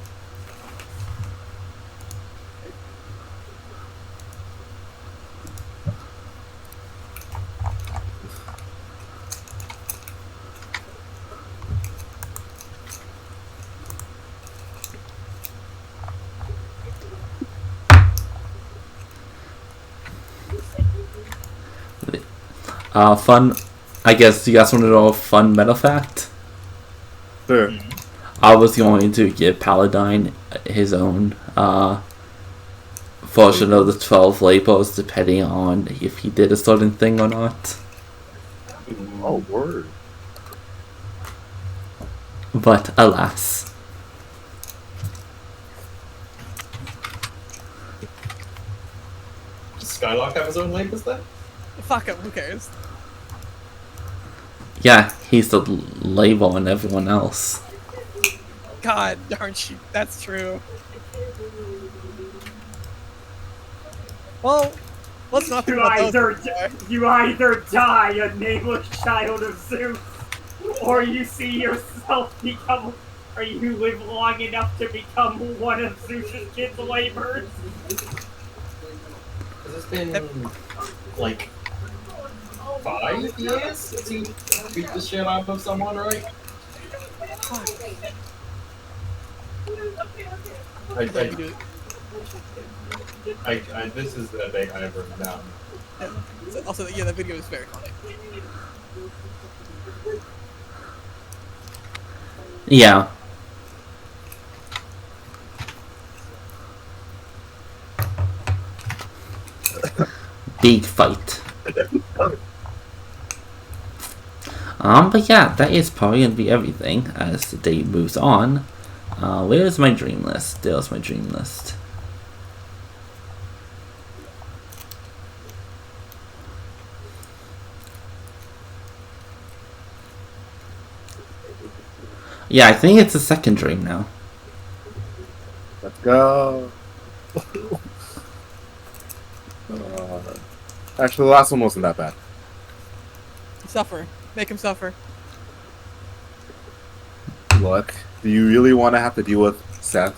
Fun. I guess you guys want to know a fun meta fact? Sure. I was going to give Paladine his own version of the 12 labels, depending on if he did a certain thing or not. Oh, word. But alas. Does Skylark have his own labels there? Fuck him, who cares? Yeah, he's the label and everyone else. God darn she, that's true. Well, let's not think about those. You either die a nameless child of Zeus, or you see yourself become, or you live long enough to become one of Zeus's kids' laborers. Has this been like 5 years since he beat the shit out of someone, right? This is the big I've ever done. Yeah. Also, yeah, the video is very funny. Yeah. Big fight. But yeah, that is probably gonna be everything as the day moves on. Where's my dream list? There's my dream list. Yeah, I think it's the second dream now. Let's go. Actually, the last one wasn't that bad. Suffer. Make him suffer. Look, do you really want to have to deal with Seth